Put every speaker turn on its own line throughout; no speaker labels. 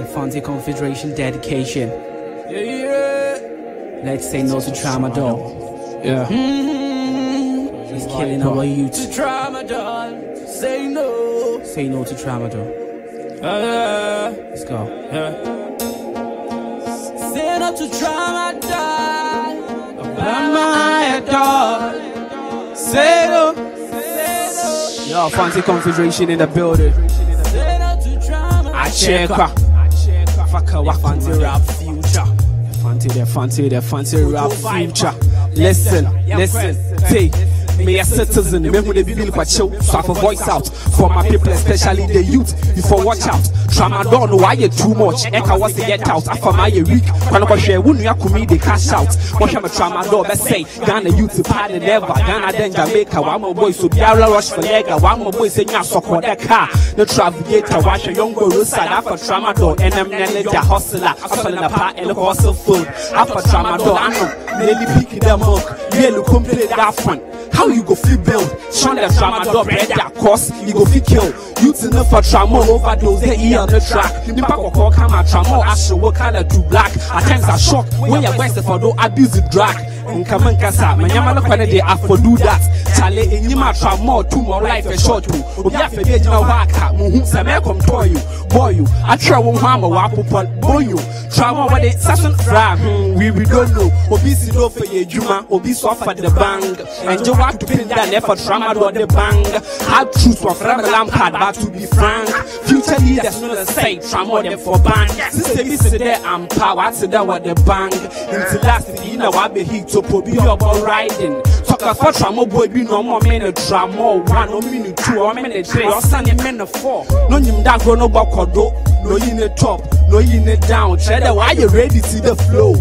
Infante Confederation dedication. Let's say no to tramadol. Yeah. He's killing our youth. Say no. Say no to tramadol. Let's go. Say no to tramadol. My dog. Say no. Yo, Infante Confederation in the building. I check up. Fancy rap future. Fancy rap future. Listen, take me a citizen. Remember the bill for chill. So I have a voice out for my people, especially the youth. Before watch out. Tramadol, why you too much? Eka was to get out. After my week, when I share, wouldn't you come they cash out? Watch my tramadol, let's say Ghana youth to party never. Ghana then Jamaica. One more boy so Biara rush for lega. One more boy saying so called that car. The travigator, watch a young girl side after tramadol. And I'm the hustler. After the part and the hustle food. After tramadol, I know. Nearly picking them up. Nearly complete that fun. How you go feel build? Sean the tramadol bread that cost. You go feel kill. Youth enough for tramadol overdose. They eat on the track. Nipa koko kama tramadol. I show what color to black. At times I shock when you're wasted for no abuse the drag. Come kasa, manyama no kwene dey affo do that. Chale enyima tramadol too more life a short too. Obi afebe jina waka muhu se me come to you. Boy you, I try one hammer wa popol boy you. Tramadol what they session fra we don't know. Obi si do for ye juma, obi so for the bank. And you want to pin that effort tramadol the bank. Hard truth for from Lampard but to be frank. Future leaders know the say tramadol them for bank. Sister me sit there and power to that what the bank. Until last you know what be hit to be about riding. Talk about tramadol boy be no more minute tramadol 1 or minute 2 or minute 3 or Sunday minute 4. No him that go no bakodo. No in the top, no in the down. Cheddar, why you ready to the flow?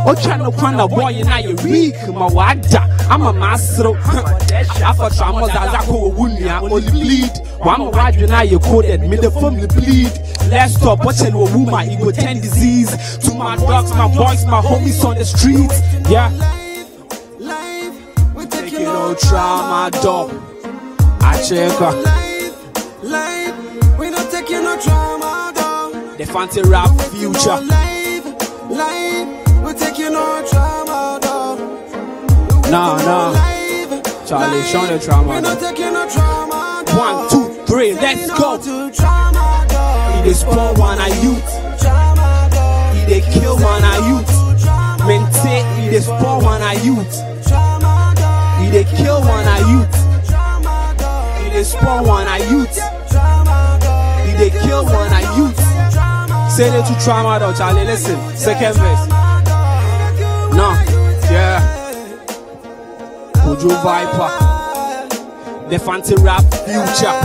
Oh, channel corner boy, you know you're weak, my wada. I'm a master. After trauma, that's a wunya, only bleed. One more wide, you know you're coded, made the family bleed. Let's stop watching a woman, you go 10 disease. To my dogs, my boys, my homies on the streets. Yeah. We take you no trauma, dog. I check her. We don't take you no trauma, dog. The fancy rap future. We take you no trauma, dog. No. Charlie, show the trauma. We don't take you no trauma, dog. 1, 2, 3, let's go. He dey spoil one of youth. He dey kill one of youth. Maintain, he dey spoil one of youth. He dey kill one of youth. He dey spoil one of youth. He dey kill one of youth. Say it to trauma though, Charlie, listen. Second verse. No, yeah. Kojo Vypa. The fancy rap future.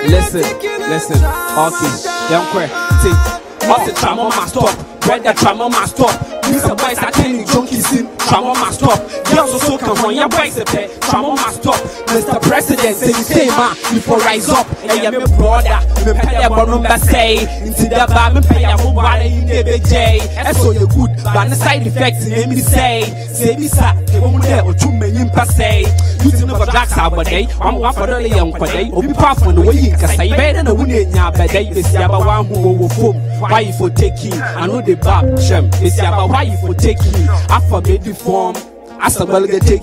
Listen. Okay, young queer. Take. What's the trauma must stop? Bread the trauma must stop. Mr. Boys are telling junkies in. Trauma must stop. Girls also come on your boys a pay. Trauma must stop. Mr. President say the same man before rise up. Hey, I'm a brother. Me pay your number say. Into the bar, me pay your mobile in the BJ. So you're good, but the side effects in me say. Say me sa, they won't there or 2 million per se. You think of drugs our day. I'm one for the young for day. Or be powerful the way you can say better than winning ya by day. This is about one who will foam. Why you for taking? I know the bar, Shem. This is about why you for taking. After baby form. As a well get take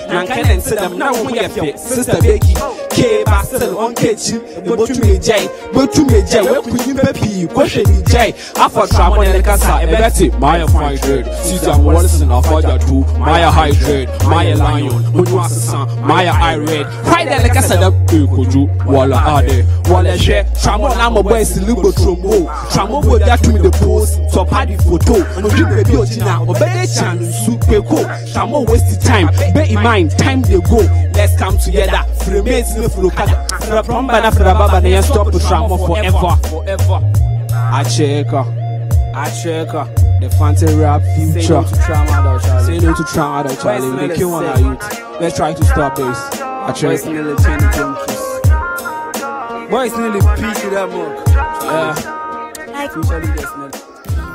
and can answer them now when you fit. Sister Becky, K Basel on kitchen, but to me, Jay, where could you be? Question me, Jay. After trauma and Casa, a Betty, Maya fine trade, Caesar Wallison, or Father 2, Maya high trade, Maya lion, when you ask son, Maya I read. Why the Casa that could you, Walla Ade, Walla share, trauma, I'm a boys, Lugo Trombo, trauma go that to me the post, so party photo, and you may be now, or better chance, super cool, trauma waste the time, bear in mind, time they go, let's come together, Freemates in the Fluka, for a plumber, for a baba, and stop the trauma forever. I check her, the fancy rap future. Say no to trauma, Charlie. We kill one of youth. Let's try to stop this. I check. Boys nearly peak it up, yeah. Future leaders,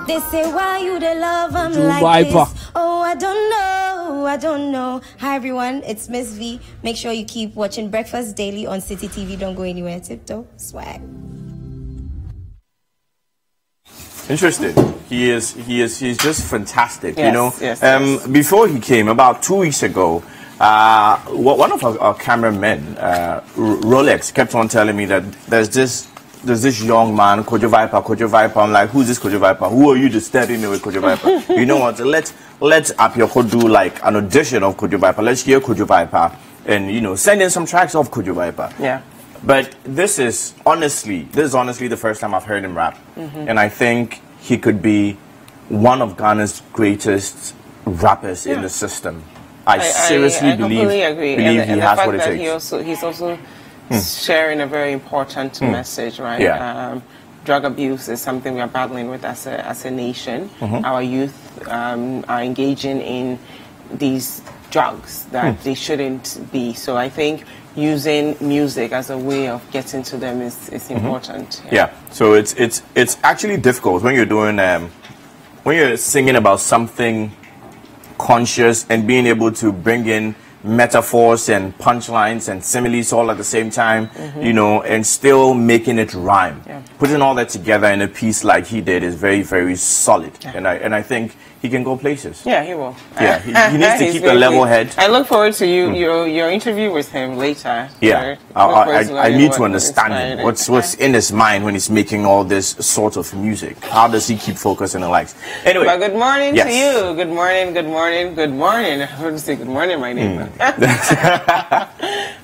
they say why you the love I'm like this. Oh, I don't know. Ooh, I don't know. Hi, everyone. It's Miss V. Make sure you keep watching Breakfast Daily on City TV. Don't go anywhere. Tiptoe. Swag.
Interesting. He's just fantastic.
Yes,
you know.
Yes.
Before he came, about 2 weeks ago, one of our cameramen, Rolex, kept on telling me that there's this young man, Kojo Vypa. I'm like, who's this Kojo Vypa? Who are you disturbing me with Kojo Vypa? You know what? Let's Apioko do like an audition of Kojo Vypa. Let's hear Kojo Vypa and send in some tracks of Kojo Vypa.
Yeah.
But this is honestly the first time I've heard him rap, and I think he could be one of Ghana's greatest rappers in the system. I seriously believe he has what it takes.
He's also sharing a very important message, right?
Yeah.
Drug abuse is something we are battling with as a nation. Our youth are engaging in these drugs that they shouldn't be. So I think using music as a way of getting to them is important.
Yeah. So it's actually difficult when you're doing when you're singing about something conscious and being able to bring in metaphors and punchlines and similes all at the same time, and still making it rhyme.
Yeah.
Putting all that together in a piece like he did is very, very solid. Yeah. And I think he can go places.
Yeah, he will.
Yeah, he needs to keep a level head.
I look forward to your interview with him later.
Yeah, I need to understand him. What's in his mind when he's making all this sort of music? How does he keep focus and the likes? Anyway,
but good morning to you. Good morning. I want to say good morning, my neighbor.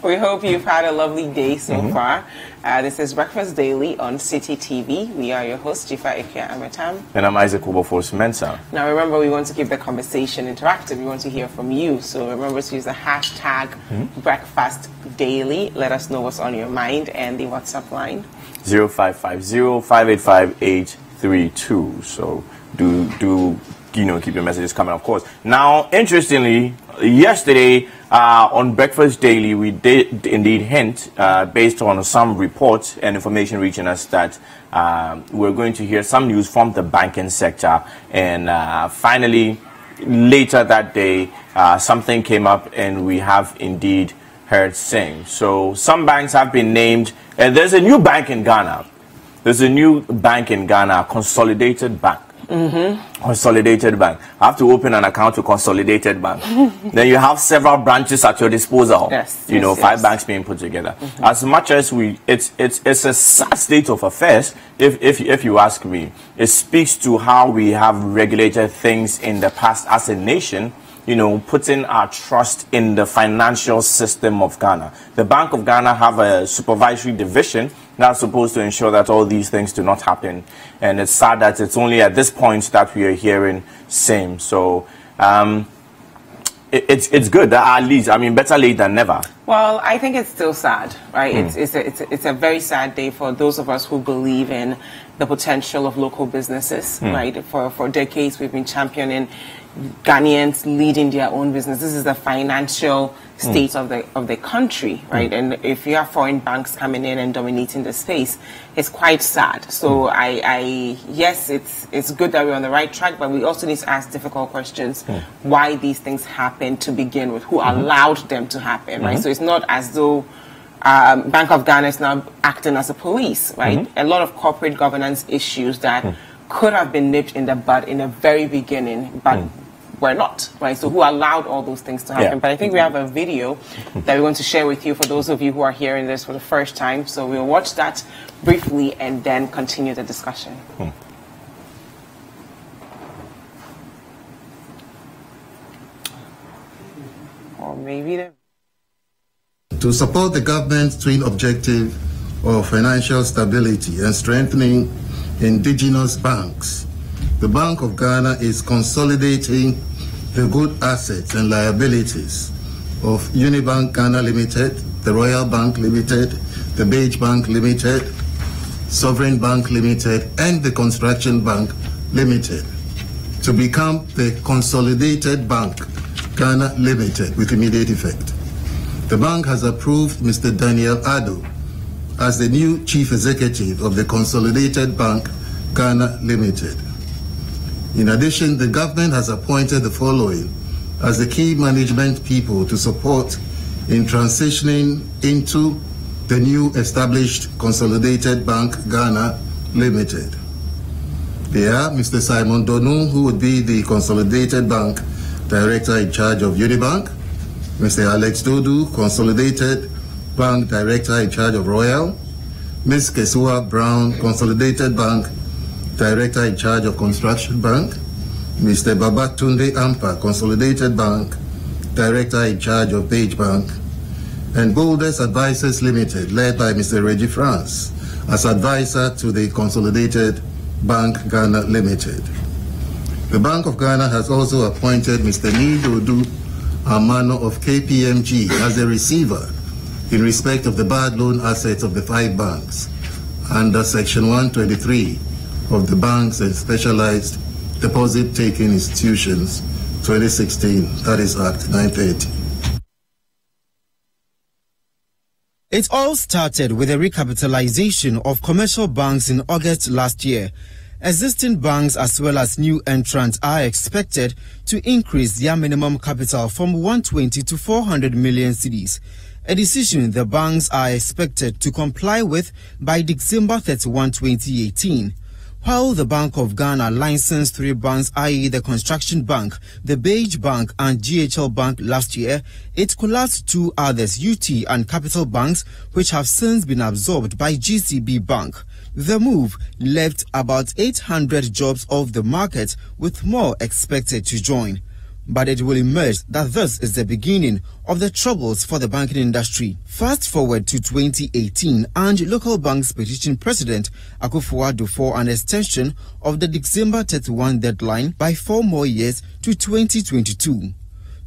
We hope you've had a lovely day so far. This is Breakfast Daily on City TV. We are your hosts, Jifa Ikia Ametam.
And I'm Isaac Wilberforce Mensah.
Now remember, we want to keep the conversation interactive. We want to hear from you. So remember to use the hashtag Breakfast Daily. Let us know what's on your mind, and the WhatsApp line 0550-585-832. So do keep your messages coming, of course. Now, interestingly, yesterday on Breakfast Daily, we did indeed hint, based on some reports and information reaching us, that we're going to hear some news from the banking sector. And finally, later that day, something came up, and we have indeed heard sing. So some banks have been named, and there's a new bank in Ghana. There's a new bank in Ghana, Consolidated Bank. Consolidated Bank. I have to open an account to Consolidated Bank. Then you have several branches at your disposal. Yes,
5 banks being put together. As much as it's a sad state of affairs, if you ask me. It speaks to how we have regulated things in the past as a nation. Putting our trust in the financial system of Ghana. The Bank of Ghana have a supervisory division that's supposed to ensure that all these things do not happen. And it's sad that it's only at this point that we are hearing same. So it's good that at least, better late than never.
Well, I think it's still sad, right? It's a very sad day for those of us who believe in the potential of local businesses, right? For decades, we've been championing Ghanaians leading their own business. This is the financial state of the country, right? And if you have foreign banks coming in and dominating the space, it's quite sad. So yes, it's good that we're on the right track, but we also need to ask difficult questions. Why these things happen to begin with? Who allowed them to happen, right? So it's not as though Bank of Ghana is now acting as a police, right? A lot of corporate governance issues that could have been nipped in the bud in the very beginning, but were not, right? So who allowed all those things to happen?
Yeah.
But I think we have a video that we want to share with you for those of you who are hearing this for the first time. So we'll watch that briefly and then continue the discussion. Or maybe
to support the government's twin objective of financial stability and strengthening indigenous banks, the Bank of Ghana is consolidating the good assets and liabilities of Unibank Ghana Limited, the Royal Bank Limited, the Beige Bank Limited, Sovereign Bank Limited, and the Construction Bank Limited to become the Consolidated Bank Ghana Limited with immediate effect. The bank has approved Mr. Daniel Addo as the new Chief Executive of the Consolidated Bank Ghana Limited. In addition, the government has appointed the following as the key management people to support in transitioning into the new established Consolidated Bank Ghana Limited. They are Mr. Simon Donu, who would be the Consolidated Bank Director in charge of Unibank, Mr. Alex Dodu, Consolidated Bank Director in charge of Royal, Ms. Kesua Brown, Consolidated Bank Director in charge of Construction Bank, Mr. Babatunde Ampa, Consolidated Bank Director in charge of Page Bank, and Boulders Advisors Limited, led by Mr. Reggie France, as advisor to the Consolidated Bank Ghana Limited. The Bank of Ghana has also appointed Mr. Nidodu Amano of KPMG as the receiver in respect of the bad loan assets of the 5 banks under Section 123 of the Banks and Specialized Deposit-Taking Institutions 2016, that is Act 930.
It all started with a recapitalization of commercial banks in August last year. Existing banks as well as new entrants are expected to increase their minimum capital from 120 to 400 million cedis, a decision the banks are expected to comply with by December 31, 2018. While the Bank of Ghana licensed 3 banks, i.e. the Construction Bank, the Beige Bank and GHL Bank last year, it collapsed 2 others, UT and Capital Banks, which have since been absorbed by GCB Bank. The move left about 800 jobs off the market, with more expected to join. But it will emerge that this is the beginning of the troubles for the banking industry. Fast forward to 2018 and local banks petitioned President Akufo-Addo for an extension of the December 31 deadline by 4 more years to 2022.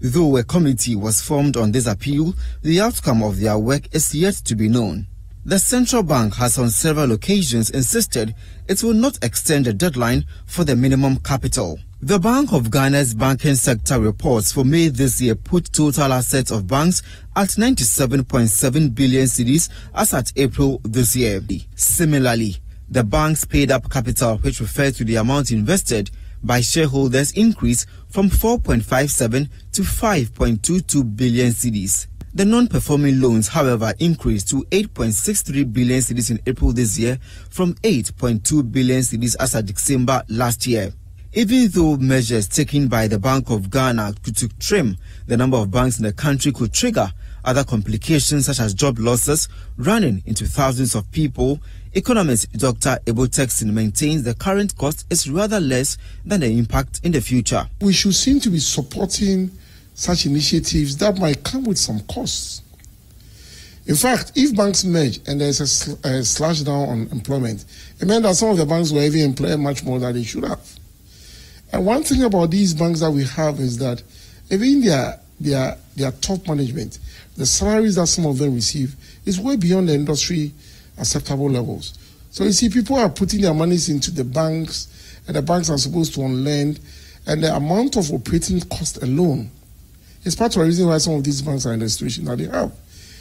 Though a committee was formed on this appeal, the outcome of their work is yet to be known. The central bank has on several occasions insisted it will not extend the deadline for the minimum capital. The Bank of Ghana's banking sector reports for May this year put total assets of banks at 97.7 billion cedis as at April this year. Similarly, the bank's paid-up capital, which refers to the amount invested by shareholders, increased from 4.57 to 5.22 billion cedis. The non-performing loans, however, increased to 8.63 billion cedis in April this year from 8.2 billion cedis as at December last year. Even though measures taken by the Bank of Ghana to trim the number of banks in the country could trigger other complications such as job losses running into thousands of people, economist Dr. Ebo Texin maintains the current cost is rather less than the impact in the future.
We should seem to be supporting such initiatives that might come with some costs. In fact, if banks merge and there's a slash down on employment, it meant that some of the banks will even employ much more than they should have. And one thing about these banks that we have is that even their top management, the salaries that some of them receive is way beyond the industry acceptable levels. So you see, people are putting their monies into the banks, and the banks are supposed to lend, and the amount of operating cost alone is part of the reason why some of these banks are in the situation that they have.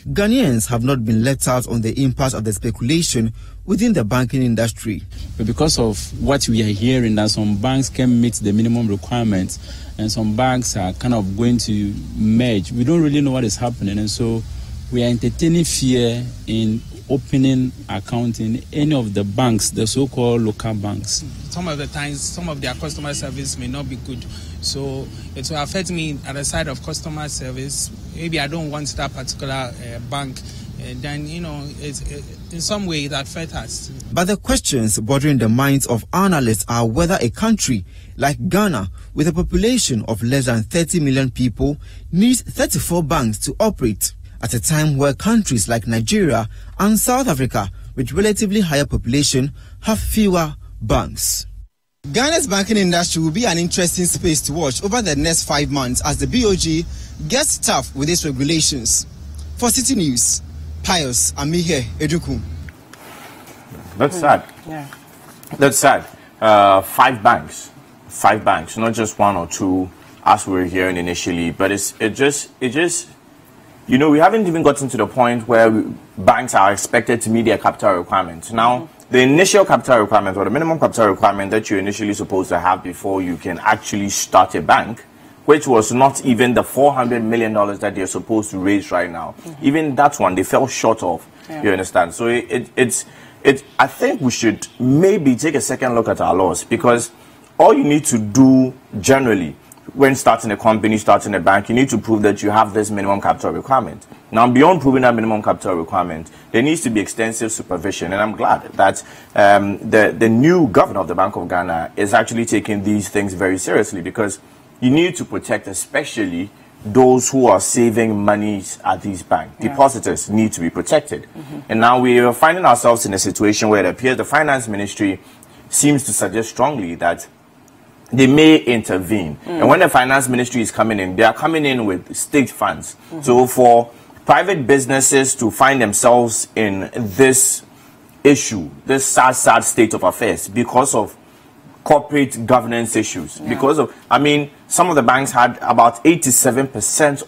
Ghanaians have not been let out on the impact of the speculation within the banking industry.
But because of what we are hearing, that some banks can meet the minimum requirements and some banks are kind of going to merge, we don't really know what is happening. And so we are entertaining fear in opening account in any of the banks, the so-called local banks.
Some of the times, some of their customer service may not be good. So it will affect me at the side of customer service. Maybe I don't want that particular bank. Then, in some way it affects us.
But the questions bothering the minds of analysts are whether a country like Ghana, with a population of less than 30 million people, needs 34 banks to operate, at a time where countries like Nigeria and South Africa, with relatively higher population, have fewer banks. Ghana's banking industry will be an interesting space to watch over the next 5 months as the BOG gets tough with its regulations. For City News, Pius Amihe Eduku.
That's sad.
Yeah.
That's sad. 5 banks, not just 1 or 2, as we were hearing initially. But it just, we haven't even gotten to the point where banks are expected to meet their capital requirements. Now, the initial capital requirement or the minimum capital requirement that you're initially supposed to have before you can actually start a bank which was not even the $400 million that they're supposed to raise right now. Even that one, they fell short of. You understand? So I think we should maybe take a second look at our laws, because all you need to do generally when starting a company, starting a bank, you need to prove that you have this minimum capital requirement. Now, beyond proving that minimum capital requirement, there needs to be extensive supervision, and I'm glad that the new governor of the Bank of Ghana is actually taking these things very seriously, because you need to protect especially those who are saving monies at these banks. Depositors need to be protected. And now we are finding ourselves in a situation where it appears the finance ministry seems to suggest strongly that they may intervene. And when the finance ministry is coming in, they are coming in with state funds. So for private businesses to find themselves in this issue, this sad state of affairs, because of corporate governance issues, because of, I mean, some of the banks had about 87%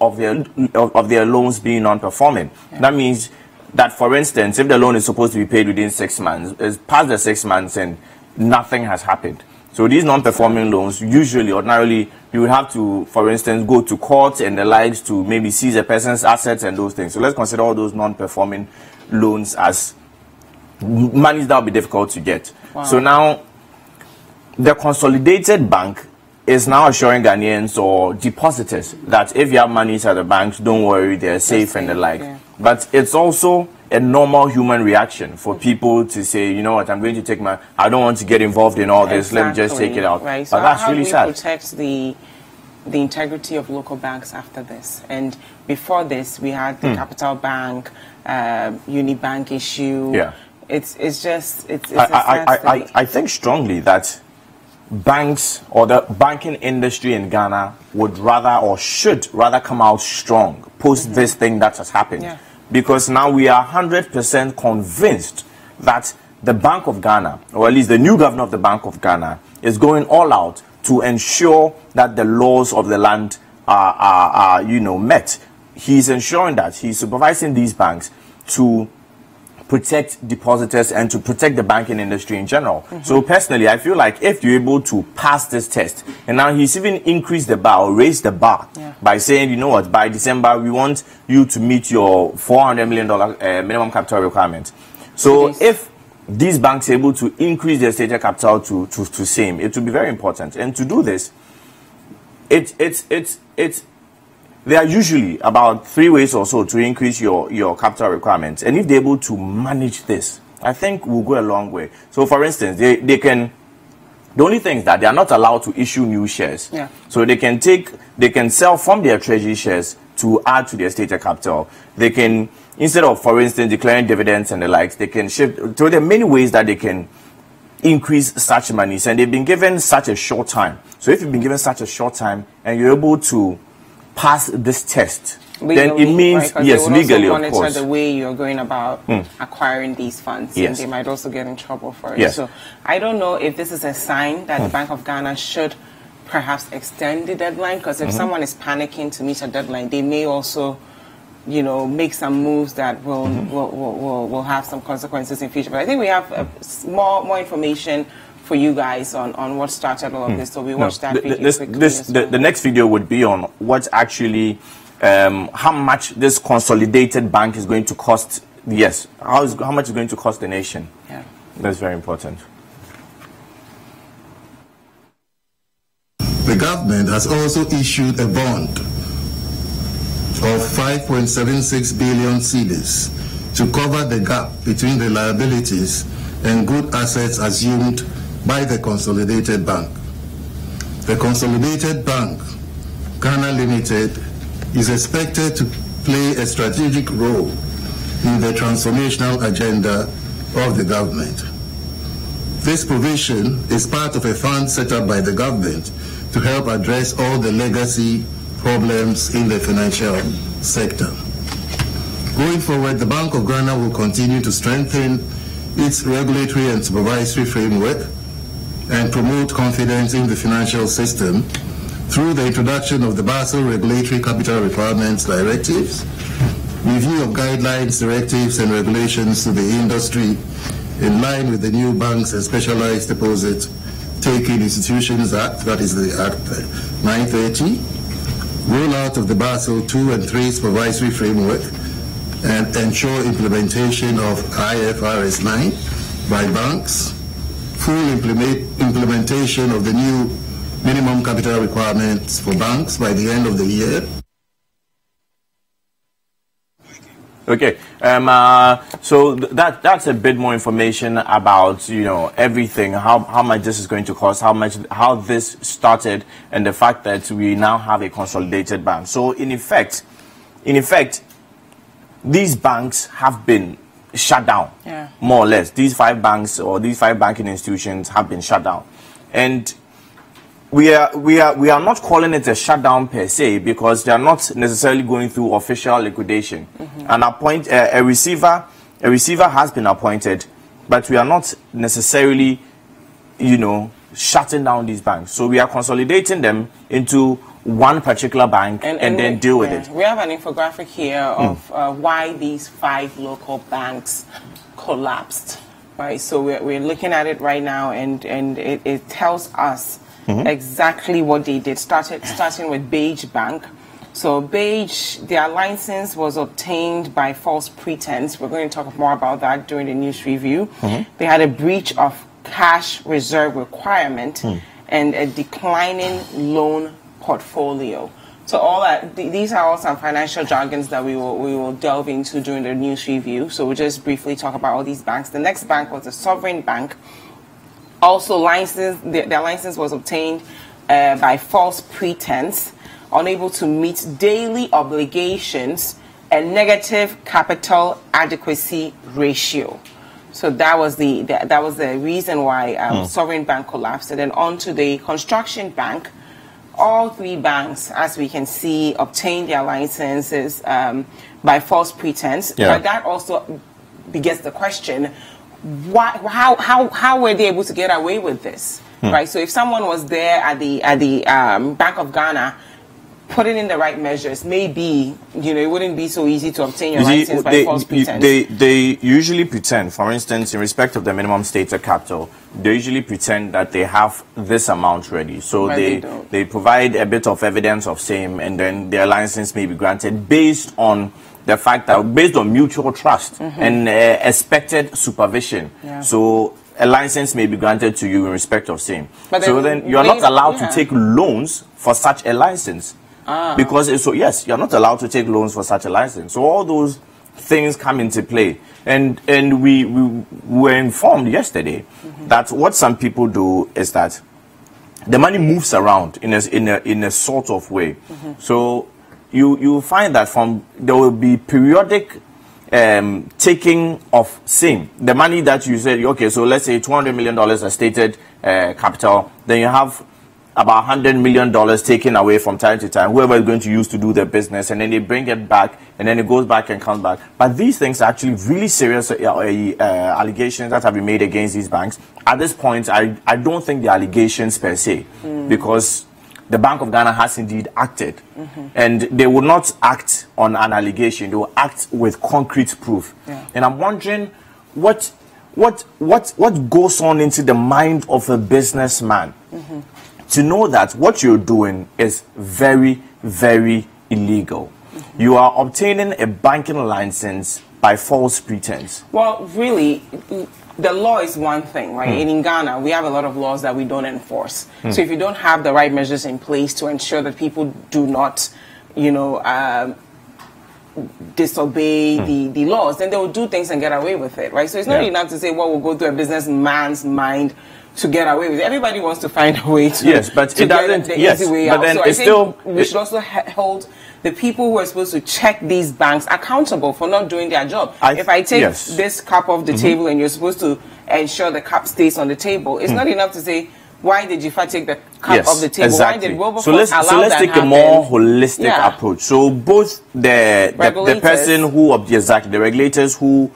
of their loans being non-performing. That means that, for instance, if the loan is supposed to be paid within 6 months, it's past the 6 months and nothing has happened. So these non-performing loans, usually, ordinarily, you would have to, for instance, go to court and the likes to maybe seize a person's assets and those things. So let's consider all those non-performing loans as monies that will be difficult to get. So now, the Consolidated Bank is now assuring Ghanaians or depositors that if you have monies at the banks, don't worry, they're safe and the like. But it's also a normal human reaction for people to say, you know what, I'm going to take I don't want to get involved in all this, let me just take it out.
Right. So
but that's really sad.
How do we protect the integrity of local banks after this? And before this, we had the Capital Bank, Unibank issue. It's
I think strongly that banks or the banking industry in Ghana would rather or should rather come out strong post this thing that has happened. Because now we are 100% convinced that the Bank of Ghana, or at least the new governor of the Bank of Ghana, is going all out to ensure that the laws of the land are met. He's ensuring that he's supervising these banks to protect depositors and to protect the banking industry in general. So personally, I feel like if you're able to pass this test, and now he's even increased the bar or raised the bar by saying, you know what, by December, we want you to meet your $400 million minimum capital requirement. So if these banks are able to increase their stated capital to same, it will be very important. And to do this, there are usually about 3 ways or so to increase your capital requirements. And if they're able to manage this, I think we'll go a long way. So, for instance, they can... The only thing is that they are not allowed to issue new shares. So they can sell from their treasury shares to add to their stated capital. They can, instead of, for instance, declaring dividends and the likes, they can shift. So there are many ways that they can increase such monies. And they've been given such a short time. So if you've been given such a short time and you're able to pass this test, legally, then it means,
right?
yes, legally, of course.
Monitor the way you're going about acquiring these funds, and they might also get in trouble for it. So I don't know if this is a sign that the Bank of Ghana should perhaps extend the deadline, because if someone is panicking to meet a deadline, they may also, make some moves that will have some consequences in future. But I think we have more information for you guys on what started all of this, so we watched that video quickly.
The next video would be on what actually, how much this consolidated bank is going to cost. Yes, how much is going to cost the nation. That's very important.
The government has also issued a bond of 5.76 billion cedis to cover the gap between the liabilities and good assets assumed by the Consolidated Bank. The Consolidated Bank Ghana Limited is expected to play a strategic role in the transformational agenda of the government. This provision is part of a fund set up by the government to help address all the legacy problems in the financial sector. Going forward, the Bank of Ghana will continue to strengthen its regulatory and supervisory framework and promote confidence in the financial system through the introduction of the Basel Regulatory Capital Requirements Directives, review of guidelines, directives, and regulations to the industry in line with the new Banks and Specialized Deposit Taking Institutions Act, that is the Act 930, rollout of the Basel II and III supervisory framework, and ensure implementation of IFRS 9 by banks, full implementation of the new minimum capital requirements for banks by the end of the year.
Okay, so that's a bit more information about, you know, everything, how much this is going to cost, how this started, and the fact that we now have a consolidated bank. So in effect, these banks have been shut down, more or less. These 5 banks or these 5 banking institutions have been shut down, and we are not calling it a shutdown per se, because they are not necessarily going through official liquidation. A receiver has been appointed, but we are not necessarily, you know, shutting down these banks. So we are consolidating them into one particular bank and then deal with it.
We have an infographic here of why these 5 local banks collapsed, right? So we're looking at it right now, and it tells us exactly what they did, starting with Beige Bank. So Beige, their license was obtained by false pretense. We're going to talk more about that during the news review. They had a breach of cash reserve requirement and a declining loan portfolio. So all that, these are all some financial jargons that we will delve into during the news review. So we'll just briefly talk about all these banks. The next bank was the Sovereign Bank. Also, their license was obtained by false pretense, unable to meet daily obligations and negative capital adequacy ratio. So that was the reason why Sovereign Bank collapsed. And then on to the Construction Bank. All 3 banks, as we can see, obtained their licenses by false pretense. But that also begets the question: how were they able to get away with this, right? So if someone was there at the Bank of Ghana putting in the right measures, maybe, you know, it wouldn't be so easy to obtain your license by false pretense.
They usually pretend, for instance, in respect of the minimum stated capital, they usually pretend that they have this amount ready. So they provide a bit of evidence of same, and then their license may be granted based on the fact that, based on mutual trust and expected supervision. So a license may be granted to you in respect of same. But so then you are not allowed to take loans for such a license. Because yes, you're not allowed to take loans for such a license. So all those things come into play, and we were informed yesterday that what some people do is that the money moves around in a sort of way. So you find that there will be periodic taking of same the money that you said. Okay, so let's say $200 million as stated capital, then you have about $100 million taken away from time to time, whoever is going to use to do their business, and then they bring it back, and then it goes back and comes back. But these things are actually really serious allegations that have been made against these banks. At this point, I don't think the allegations per se, because the Bank of Ghana has indeed acted, and they will not act on an allegation. They will act with concrete proof. And I'm wondering what goes on into the mind of a businessman to know that what you're doing is very, very illegal. You are obtaining a banking license by false pretense.
Well, really, the law is one thing, right? And in Ghana, we have a lot of laws that we don't enforce. So if you don't have the right measures in place to ensure that people do not, you know, disobey the laws, then they will do things and get away with it, right? So it's not enough to say what will go through a businessman's mind to get away with it. Everybody wants to find a way to
but it doesn't.
The easy way out. So I think we should also hold the people who are supposed to check these banks accountable for not doing their job. If I take this cup off the table and you're supposed to ensure the cup stays on the table, it's not enough to say, why did you take the cup off the table?
Exactly.
Why did Wilberforce
so let's take a more holistic approach. So both the person who the regulators who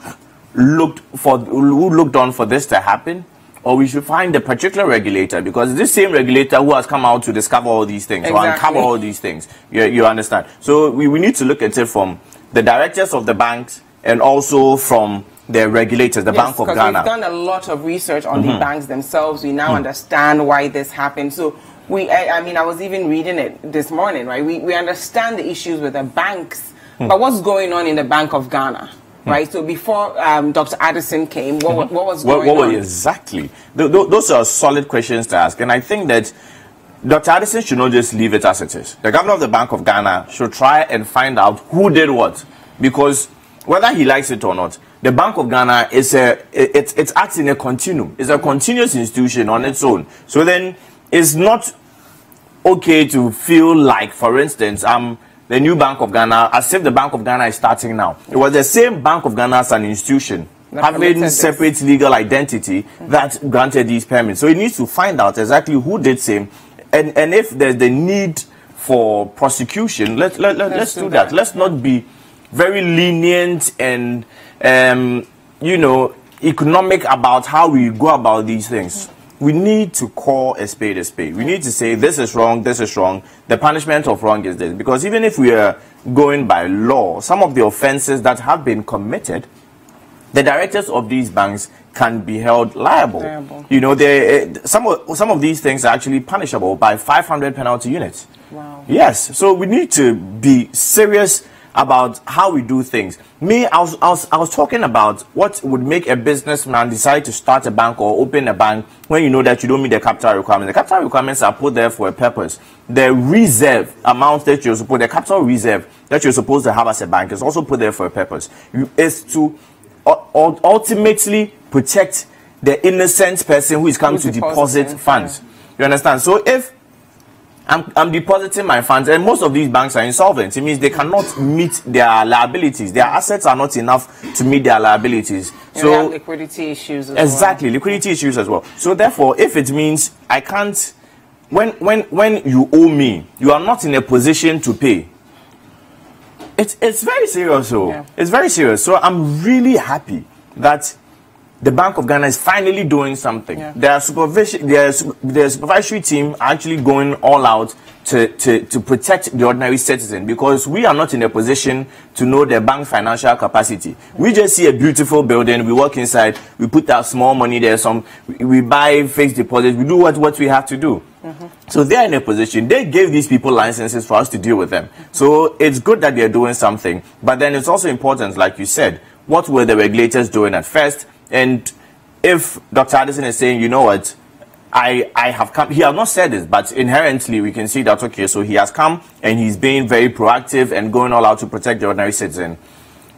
looked on for this to happen, or we should find a particular regulator, because this same regulator who has come out to discover all these things, or uncover all these things. You understand? So we need to look at it from the directors of the banks and also from the regulators, the Bank of Ghana.
We've done a lot of research on the banks themselves. We now understand why this happened. So I mean, I was even reading it this morning, right? We understand the issues with the banks, but what's going on in the Bank of Ghana? Right, so before Dr. Addison came, what was going on?
Exactly. Those are solid questions to ask. And I think that Dr. Addison should not just leave it as it is. The governor of the Bank of Ghana should try and find out who did what. Because whether he likes it or not, the Bank of Ghana is it acts in a continuum. It's a continuous institution on its own. So then it's not okay to feel like, for instance, the new Bank of Ghana, as if the Bank of Ghana is starting now. It was the same Bank of Ghana as an institution, having separate legal identity that granted these permits. So it needs to find out exactly who did same, and if there's the need for prosecution, let's do that. Let's not be very lenient and economic about how we go about these things. We need to call a spade a spade. We need to say this is wrong, this is wrong. The punishment of wrong is this. Because even if we are going by law, some of the offenses that have been committed, the directors of these banks can be held liable. You know, some of these things are actually punishable by 500 penalty units.
Wow.
Yes. So we need to be serious about how we do things. I was talking about what would make a businessman decide to start a bank or open a bank when you know that you don't meet the capital requirements. The capital requirements are put there for a purpose. The reserve amount that you're supposed, the capital reserve that you're supposed to have as a bank is also put there for a purpose. It's to ultimately protect the innocent person who is coming to deposit funds. You understand? So if I'm depositing my funds, and most of these banks are insolvent. It means they cannot meet their liabilities. Their assets are not enough to meet their liabilities.
So they have liquidity issues as
well. Liquidity issues as well. So therefore, if it means I can't, when you owe me, you are not in a position to pay. It's very serious. It's very serious. So I'm really happy that the Bank of Ghana is finally doing something. Their supervisory team are actually going all out to protect the ordinary citizen, because we are not in a position to know the bank financial capacity. We just see a beautiful building, we walk inside, we put our small money there, we buy fixed deposits, we do what we have to do. So they are in a position, they gave these people licenses for us to deal with them. So it's good that they're doing something, but then it's also important, like you said, what were the regulators doing at first? And if Dr. Addison is saying, you know what, I have come, he has not said this, but inherently we can see that, okay, so he has come and he's being very proactive and going all out to protect the ordinary citizen.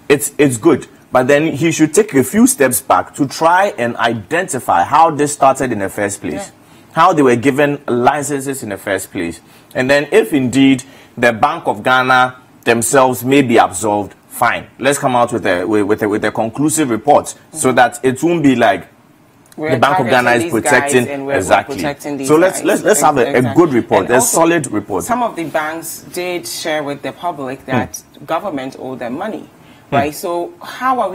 It's good, but then he should take a few steps back to try and identify how this started in the first place, how they were given licenses in the first place. And then if indeed the Bank of Ghana themselves may be absolved, fine. Let's come out with a conclusive report, so that it won't be like the Bank of Ghana is protecting
protecting these
so let's have a good report, a solid report.
Some of the banks did share with the public that government owed them money, right? So how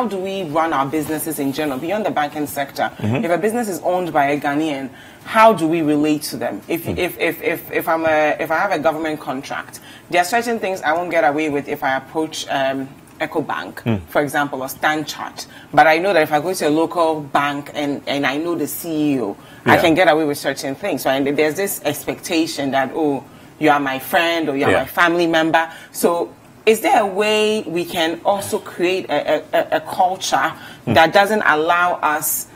do we run our businesses in general beyond the banking sector? If a business is owned by a Ghanaian, how do we relate to them? If I have a government contract, there are certain things I won't get away with if I approach EcoBank, for example, or Stand Chart. But I know that if I go to a local bank and I know the CEO, I can get away with certain things. Right? And there's this expectation that, oh, you are my friend or you are my family member. So is there a way we can also create a culture that doesn't allow us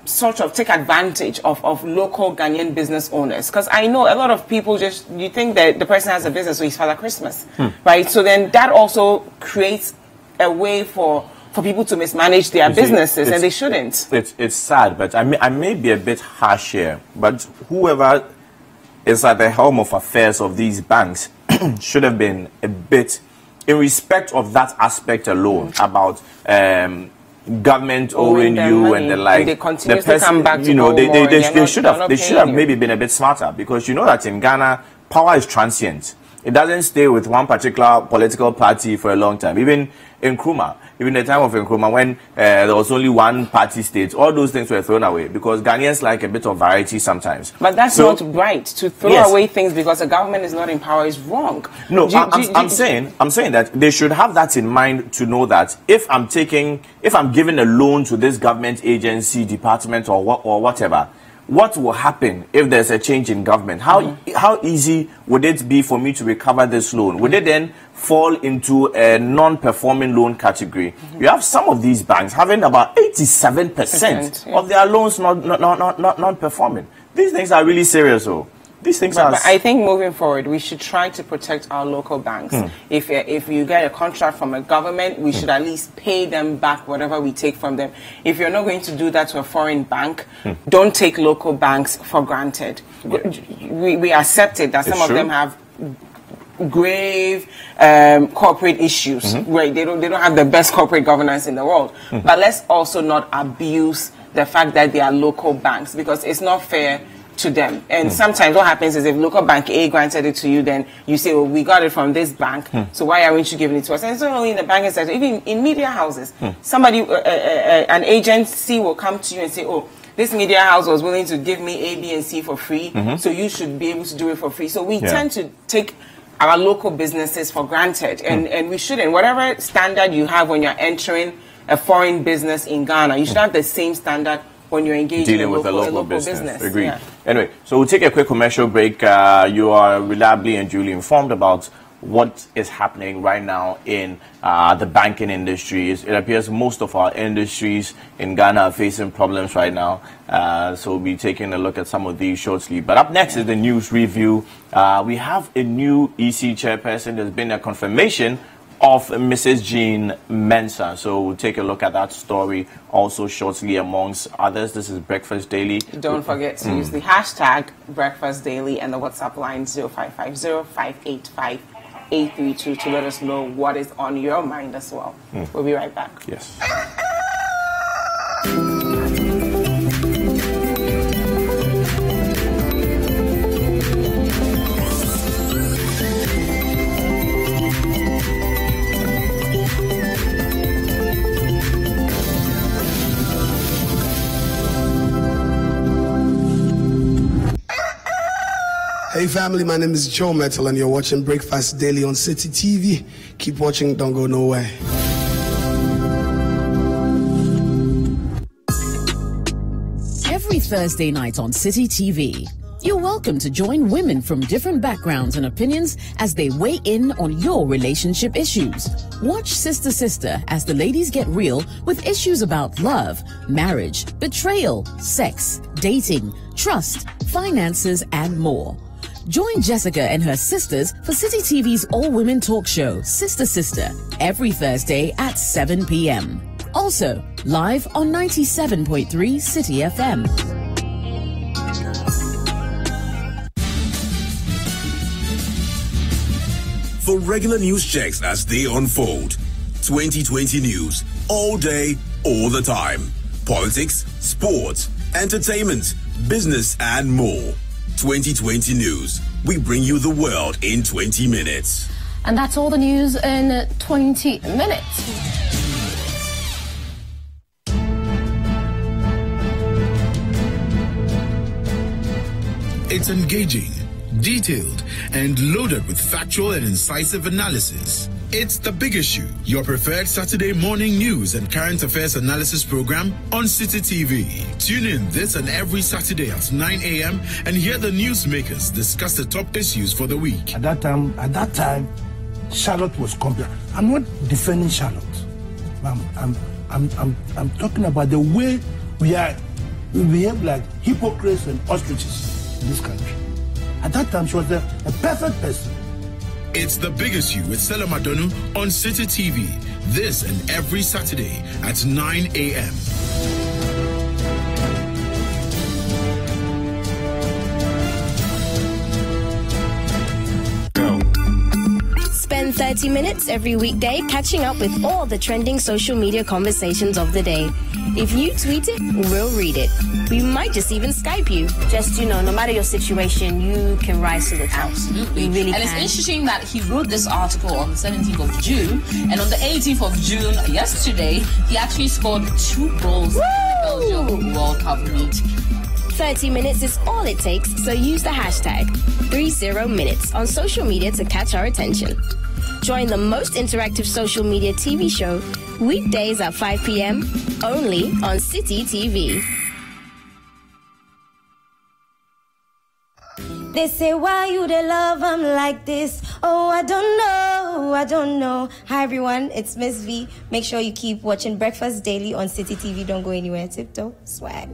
sort of take advantage of local Ghanaian business owners? Because I know a lot of people you think that the person has a business, so he's Father Christmas, right? So then that also creates a way for people to mismanage their businesses, and they shouldn't.
It's sad, but I may be a bit harsh here, but whoever is at the helm of affairs of these banks should have been a bit, in respect of that aspect alone, about government owing you money, and the like.
And they continue to come back to
they should have maybe been a bit smarter, because you know that in Ghana, power is transient. It doesn't stay with one particular political party for a long time. Even in Nkrumah, even the time of Nkrumah, when there was only one party state, all those things were thrown away, because Ghanaians like a bit of variety sometimes.
But that's not right. To throw away things because the government is not in power is wrong.
No, I'm saying that they should have that in mind, to know that if I'm giving a loan to this government agency, department, or whatever, what will happen if there's a change in government? How easy would it be for me to recover this loan? Would it then fall into a non-performing loan category? You have some of these banks having about 87% of their loans not performing. These things are really serious, though. These things are.
But I think moving forward, we should try to protect our local banks. If you get a contract from a government, we should at least pay them back whatever we take from them. If you're not going to do that to a foreign bank, don't take local banks for granted. We accept it that some of them have grave corporate issues where they don't have the best corporate governance in the world. But let's also not abuse the fact that they are local banks, because it's not fair to them. And sometimes what happens is if local bank A granted it to you, then you say, well, we got it from this bank, so why aren't you giving it to us? And it's not only in the banking sector, even in media houses. Somebody, an agency will come to you and say, oh, this media house was willing to give me A, B, and C for free, so you should be able to do it for free. So we tend to take our local businesses for granted, and we shouldn't. Whatever standard you have when you're entering a foreign business in Ghana, you should have the same standard when you're engaging
dealing with a local
business.
Agreed. Yeah. Anyway, so we'll take a quick commercial break. You are reliably and duly informed about what is happening right now in the banking industry. It appears most of our industries in Ghana are facing problems right now. So we'll be taking a look at some of these shortly. But up next is the news review. We have a new EC chairperson. There's been a confirmation of Mrs. Jean Mensah. So we'll take a look at that story also shortly amongst others. This is Breakfast Daily.
Don't forget to use the hashtag Breakfast Daily and the WhatsApp line 0550-585-832 to let us know what is on your mind as well. We'll be right back.
Yes.
Hey family, my name is Joe Metal and you're watching Breakfast Daily on City TV. Keep watching, don't go nowhere.
Every Thursday night on City TV, you're welcome to join women from different backgrounds and opinions as they weigh in on your relationship issues. Watch Sister Sister as the ladies get real with issues about love, marriage, betrayal, sex, dating, trust, finances, and more. Join Jessica and her sisters for City TV's all-women talk show, Sister Sister, every Thursday at 7 p.m. Also, live on 97.3 City FM.
For regular news checks as they unfold, 2020 news, all day, all the time. Politics, sports, entertainment, business, and more. 2020 news. We bring you the world in 20 minutes.
And that's all the news in 20 minutes.
It's engaging, detailed, and loaded with factual and incisive analysis. It's The Big Issue, your preferred Saturday morning news and current affairs analysis program on City TV. Tune in this and every Saturday at 9 a.m. and hear the newsmakers discuss the top issues for the week.
At that time, Charlotte was complete. I'm not defending Charlotte. I'm talking about the way we behave like hypocrites and ostriches in this country. At that time, she was a perfect person.
It's The Big Issue with Stella Madonu on City TV. This and every Saturday at 9 a.m.
Spend 30 minutes every weekday catching up with all the trending social media conversations of the day. If you tweet it, we'll read it. We might just even Skype you.
Just, no matter your situation, you can rise to the top.
Absolutely.
You really
and
can.
It's interesting that he wrote this article on the 17th of June, and on the 18th of June, yesterday, he actually scored 2 goals in the Belgium World Cup meet.
30 minutes is all it takes, so use the hashtag 30minutes on social media to catch our attention. Join the most interactive social media TV show weekdays at 5 p.m. only on City TV.
They say, why you they love them like this? Oh, I don't know. Hi, everyone. It's Miss V. Make sure you keep watching Breakfast Daily on City TV. Don't go anywhere. Tiptoe. Swag.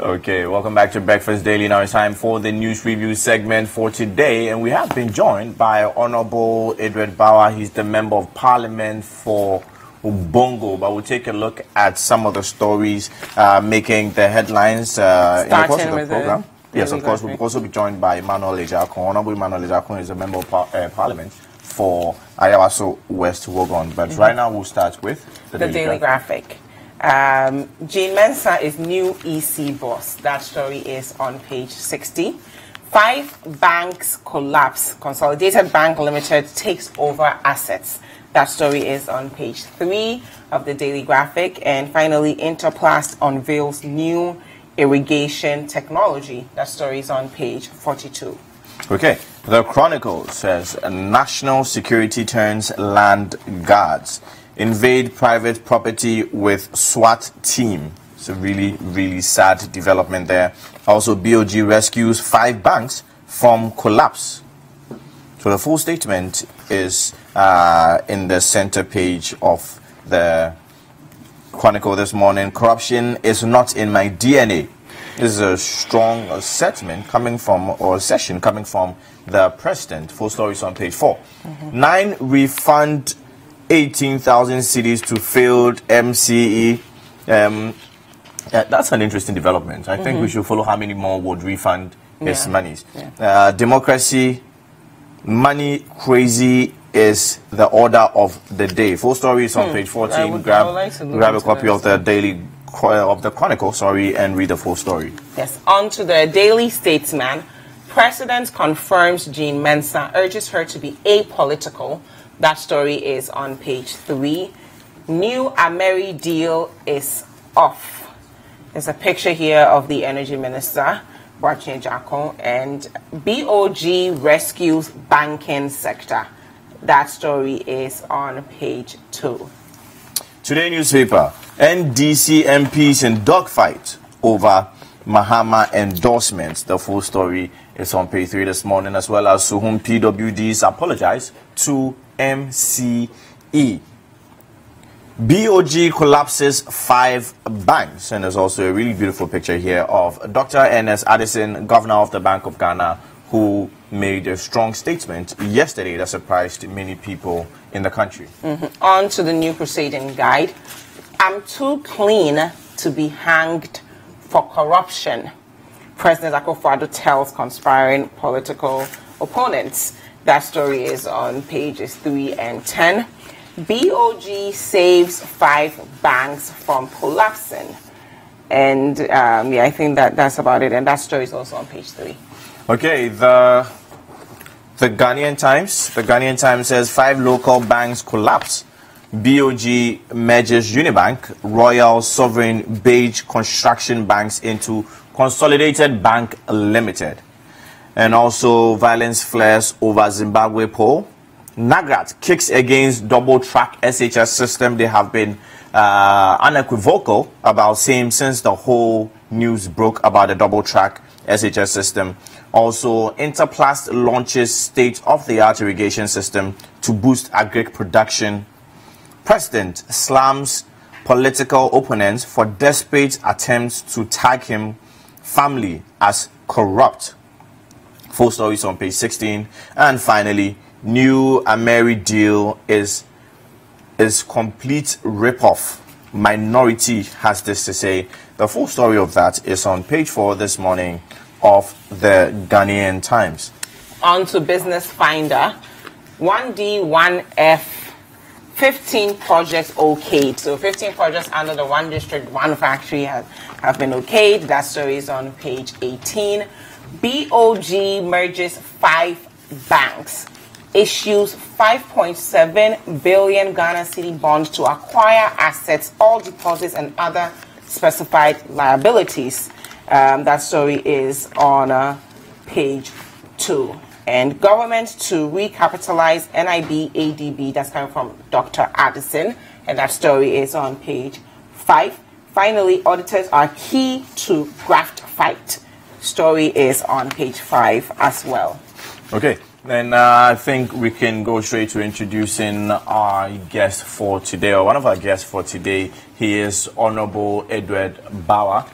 Okay, welcome back to Breakfast Daily. Now it's time for the news review segment for today, and we have been joined by Honorable Edward Bauer. He's the Member of Parliament for Ubongo, but we'll take a look at some of the stories making the headlines in the course of the program. Yes, of course, we'll also be joined by Emmanuel Ejakon. Honorable Emmanuel Ejakon is a Member of Parliament for Ayawaso West Wogon. But right now we'll start with
the Daily Graphic. Jean Mensah is new EC boss. That story is on page 60. 5 banks collapse. Consolidated Bank Limited takes over assets. That story is on page 3 of the Daily Graphic. And finally, Interplast unveils new irrigation technology. That story is on page 42.
Okay. The Chronicle says national security turns land guards. Invade private property with SWAT team. It's a really, really sad development there. Also, BOG rescues 5 banks from collapse. So the full statement is in the center page of the Chronicle this morning. Corruption is not in my DNA. This is a strong session coming from the president. Full story is on page 4. 9 refund 18,000 cities to failed MCE. That's an interesting development. I think we should follow how many more would refund his monies. Democracy, money crazy is the order of the day. Full story is on page 14. Grab a copy of the Daily of the Chronicle, and read the full story.
Yes, on to the Daily Statesman. President confirms Jean Mensah, urges her to be apolitical. That story is on page 3. New Ameri deal is off. There's a picture here of the Energy Minister, Barchin Jakon, and BOG rescues banking sector. That story is on page 2.
Today newspaper, NDC MPs in dogfight over Mahama endorsements. The full story is on page 3 this morning, as well as Suhum PWDs apologize to MCE. BOG collapses 5 banks, and there's also a really beautiful picture here of Dr. Ernest Addison, Governor of the Bank of Ghana, who made a strong statement yesterday that surprised many people in the country.
On to the new proceeding guide. I'm too clean to be hanged for corruption. President Akufo-Addo tells conspiring political opponents. That story is on pages 3 and 10. BOG saves 5 banks from collapsing. And I think that's about it. And that story is also on page 3.
Okay, the Ghanaian Times. The Ghanaian Times says 5 local banks collapse. BOG merges Unibank, Royal, Sovereign, Beige Construction banks into Consolidated Bank Limited. And also, violence flares over Zimbabwe poll. NAGRAT kicks against double-track SHS system. They have been unequivocal about same since the whole news broke about the double-track SHS system. Also, Interplast launches state-of-the-art irrigation system to boost agric production. President slams political opponents for desperate attempts to tag him family as corrupt. Full story is on page 16. And finally, new Ameri deal is complete rip-off. Minority has this to say. The full story of that is on page 4 this morning of the Ghanaian Times.
On to Business Finder. 1D, 1F, 15 projects okayed. So 15 projects under the one district, one factory have been okayed. That story is on page 18. BOG merges 5 banks. issues 5.7 billion Ghana cedi bonds to acquire assets, all deposits and other specified liabilities. That story is on page 2. And government to recapitalize NIB ADB, that's coming from Dr. Addison, and that story is on page 5. Finally, auditors are key to graft fight. Story is on page 5 as well.
Okay, then I think we can go straight to introducing our guest for today, or one of our guests for today. He is Honorable Edward Bauer,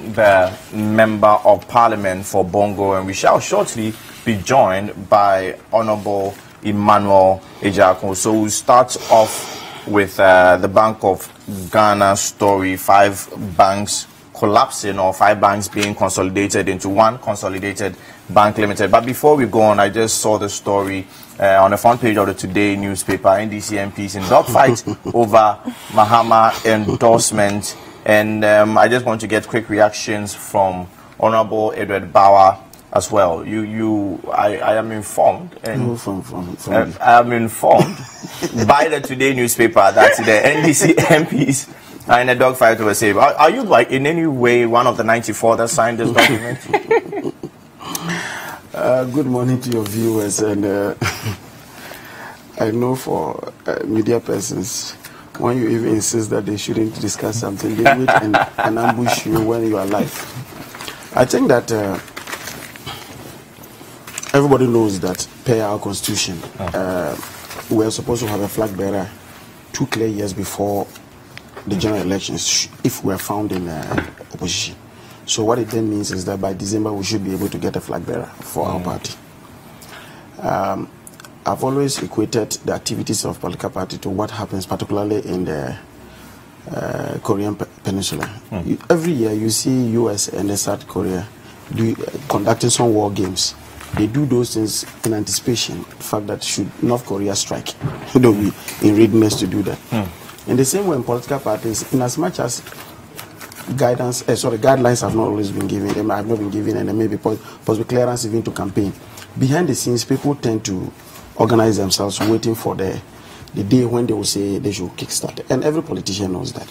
the Member of Parliament for Bongo, and we shall shortly be joined by Honorable Emmanuel Ejiako. So we'll start off with the Bank of Ghana story, 5 banks collapsing, or 5 banks being consolidated into one Consolidated Bank Limited. But before we go on, I just saw the story on the front page of the Today newspaper. NDC MPs in dogfight over Mahama endorsement. And I just want to get quick reactions from Honorable Edward Bauer as well. I am informed, and I am informed by the Today newspaper that the NDC MPs are in a dogfight over save. Are you, like, in any way one of the 94 that signed this document?
Good morning to your viewers, and I know for media persons, when you even insist that they shouldn't discuss something, they wait and ambush you when you are live. I think that everybody knows that per our constitution, we are supposed to have a flag bearer 2 clear years before the general elections if we are found in opposition. So what it then means is that by December we should be able to get a flag bearer for our party. I've always equated the activities of political party to what happens particularly in the Korean Peninsula. Every year you see US and South Korea conducting some war games. They do those things in anticipation, the fact that should North Korea strike, they'll be in readiness to do that. In the same way in political parties, in as much as guidelines have not always been given, they have not been given, and there may be possible clearance even to campaign. Behind the scenes, people tend to organize themselves waiting for the day when they will say they should kickstart. And every politician knows that.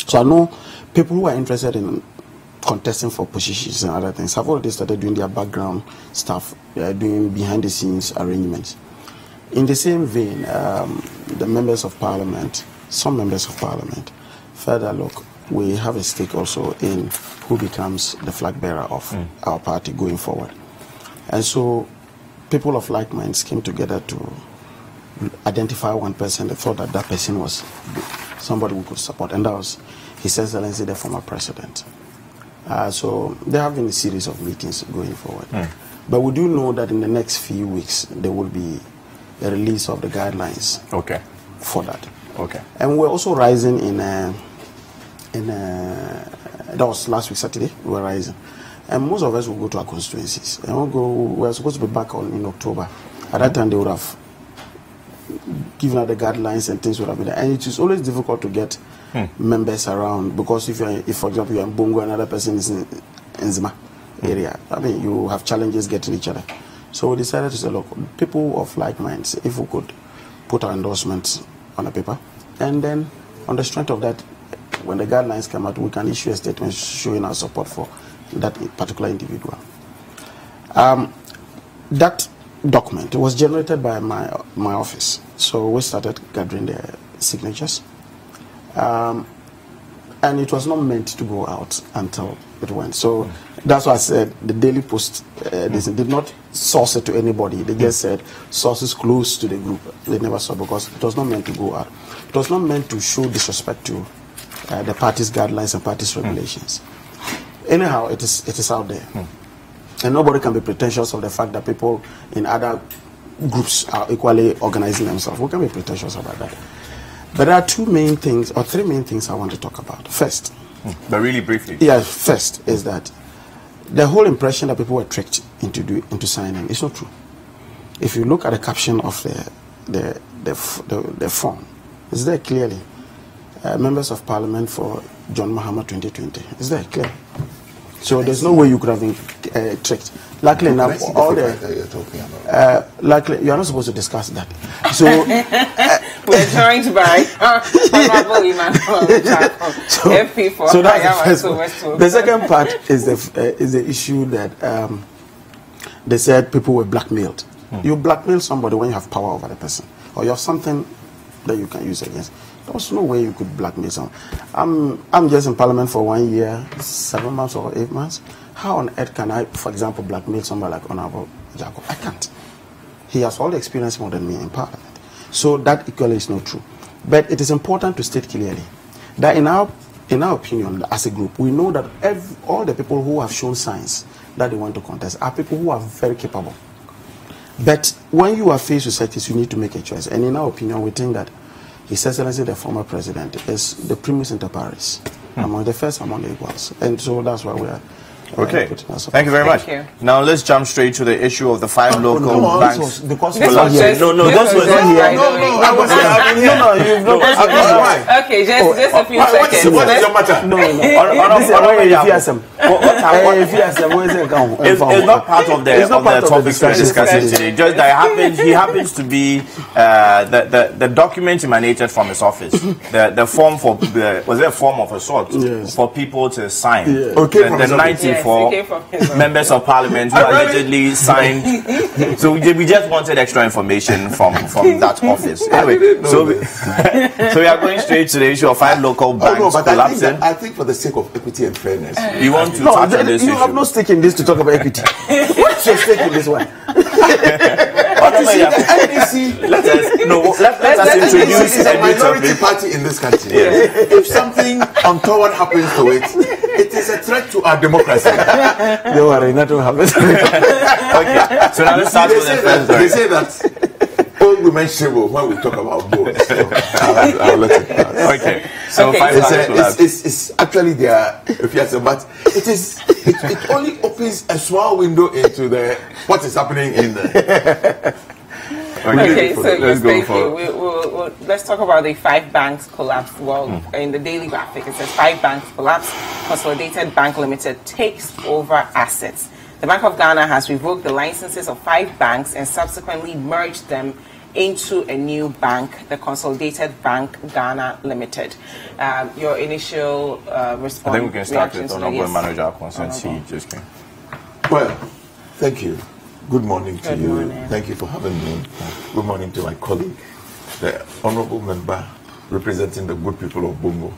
So I know people who are interested in contesting for positions and other things have already started doing their background stuff, doing behind the scenes arrangements. In the same vein, the members of parliament, some members of parliament, further look, we have a stake also in who becomes the flag bearer of our party going forward. And so people of like minds came together to identify one person. They thought that that person was somebody we could support, and that was His Excellency the former president. So there have been a series of meetings going forward. But we do know that in the next few weeks there will be a release of the guidelines for that. And we're also rising that was last week Saturday, we were rising. And most of us will go to our constituencies. And we're supposed to be back in October. At that time they would have given out the guidelines and things would have been there. And it is always difficult to get members around, because if for example you're in Bongo, another person is in Zima area, I mean you have challenges getting each other. So we decided to say, look, people of like minds, if we could put our endorsements on a paper, and then on the strength of that, when the guidelines come out, we can issue a statement showing our support for that particular individual. That document was generated by my office, so we started gathering the signatures. And it was not meant to go out until it went. So that's why I said the Daily Post they did not source it to anybody. They just said sources close to the group. They never saw, because it was not meant to go out. It was not meant to show disrespect to the party's guidelines and party's regulations. Anyhow, it is out there. And nobody can be pretentious of the fact that people in other groups are equally organizing themselves. We can be pretentious about that. But there are 2 main things, or 3 main things I want to talk about. First,
but really briefly.
Yeah, first is that the whole impression that people were tricked into signing is not true. If you look at the caption of the form, it's there clearly. Members of Parliament for John Mahama 2020. It's there clear. So there's no way you could have been tricked. Luckily enough, all the
you're talking about.
luckily you are not supposed to discuss that. So
we're trying to buy.
So that's the first part. The second part is the issue that they said people were blackmailed. You blackmail somebody when you have power over the person, or you have something that you can use against. There's no way you could blackmail someone. I'm just in Parliament for 1 year, 7 months or 8 months. How on earth can I, for example, blackmail somebody like Honorable Jacob? I can't. He has all the experience more than me in Parliament. So that equally is not true. But it is important to state clearly that in our opinion, as a group, we know that all the people who have shown signs that they want to contest are people who are very capable. But when you are faced with such things, you need to make a choice. And in our opinion, we think that His Excellency, the former president, is the primus inter pares, among the first among the equals. And so that's why we are.
Okay, thank you very much. Now let's jump straight to the issue of the 5 local banks.
Because
no, this was not here.
Okay, just a few seconds.
What is your matter?
It's not part of the topics we're discussing today. Just that he happens to be the document emanated from his office. The form for was it a form of a sort for people to sign. The 94 members of parliament who allegedly signed. So we just wanted extra information from that office. Anyway, so we are going straight to the issue of 5 local banks collapsing.
I think for the sake of equity and fairness,
you want to touch on this issue.
You have no stake in this to talk about equity. What's your stake in this one?
Let us introduce
a minority party in this country. If something untoward happens to it, it is a threat to our democracy.
Don't worry, nothing happens.
Okay, so now let's start with the first.
They say that old women shiver when we talk about bones. So I'll let it pass.
Okay, so
it's actually there, but it only opens a small window into what is happening in there.
Okay, so let's thank you. Let's talk about the 5 banks collapse. Well, in the daily graphic, it says 5 banks collapse. Consolidated Bank Limited takes over assets. The Bank of Ghana has revoked the licenses of 5 banks and subsequently merged them into a new bank, the Consolidated Bank Ghana Limited. Your initial response?
I think we can start with Honorable Manager since he just came.
Well, thank you. Good morning to you. Thank you for having me. Good morning to my colleague, the Honorable Member representing the good people of Bongo.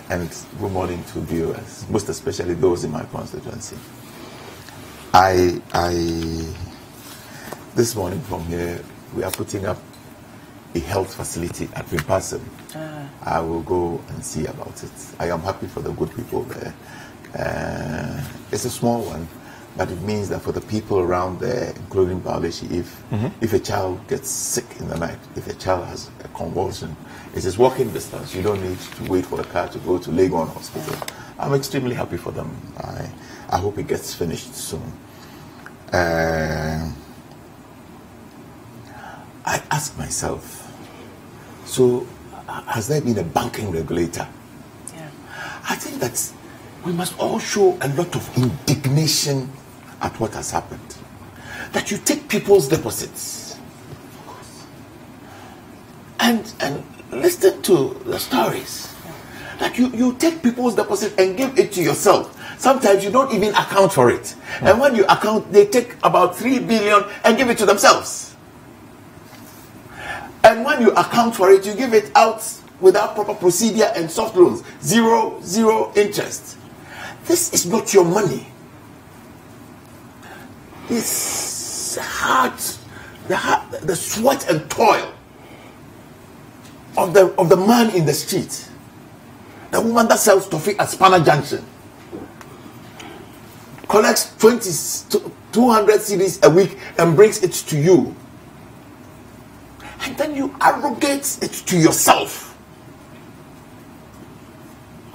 And good morning to viewers, most especially those in my constituency. This morning from here, we are putting up a health facility at Pimpasem. I will go and see about it. I am happy for the good people there. It's a small one, but it means that for the people around there, including biology, if a child gets sick in the night, if a child has a convulsion, it is walking distance. You don't need to wait for a car to go to Legon Hospital. I'm extremely happy for them. I hope it gets finished soon. I ask myself, so has there been a banking regulator? I think that we must all show a lot of indignation at what has happened. That you take people's deposits and listen to the stories. That you take people's deposit and give it to yourself. Sometimes you don't even account for it. And when you account, they take about 3 billion and give it to themselves. And when you account for it, you give it out without proper procedure and soft loans. Zero interest. This is not your money. It's hard, the sweat and toil of the man in the street. The woman that sells toffee at Spanner Junction collects 200 cedis a week and brings it to you. And then you arrogate it to yourself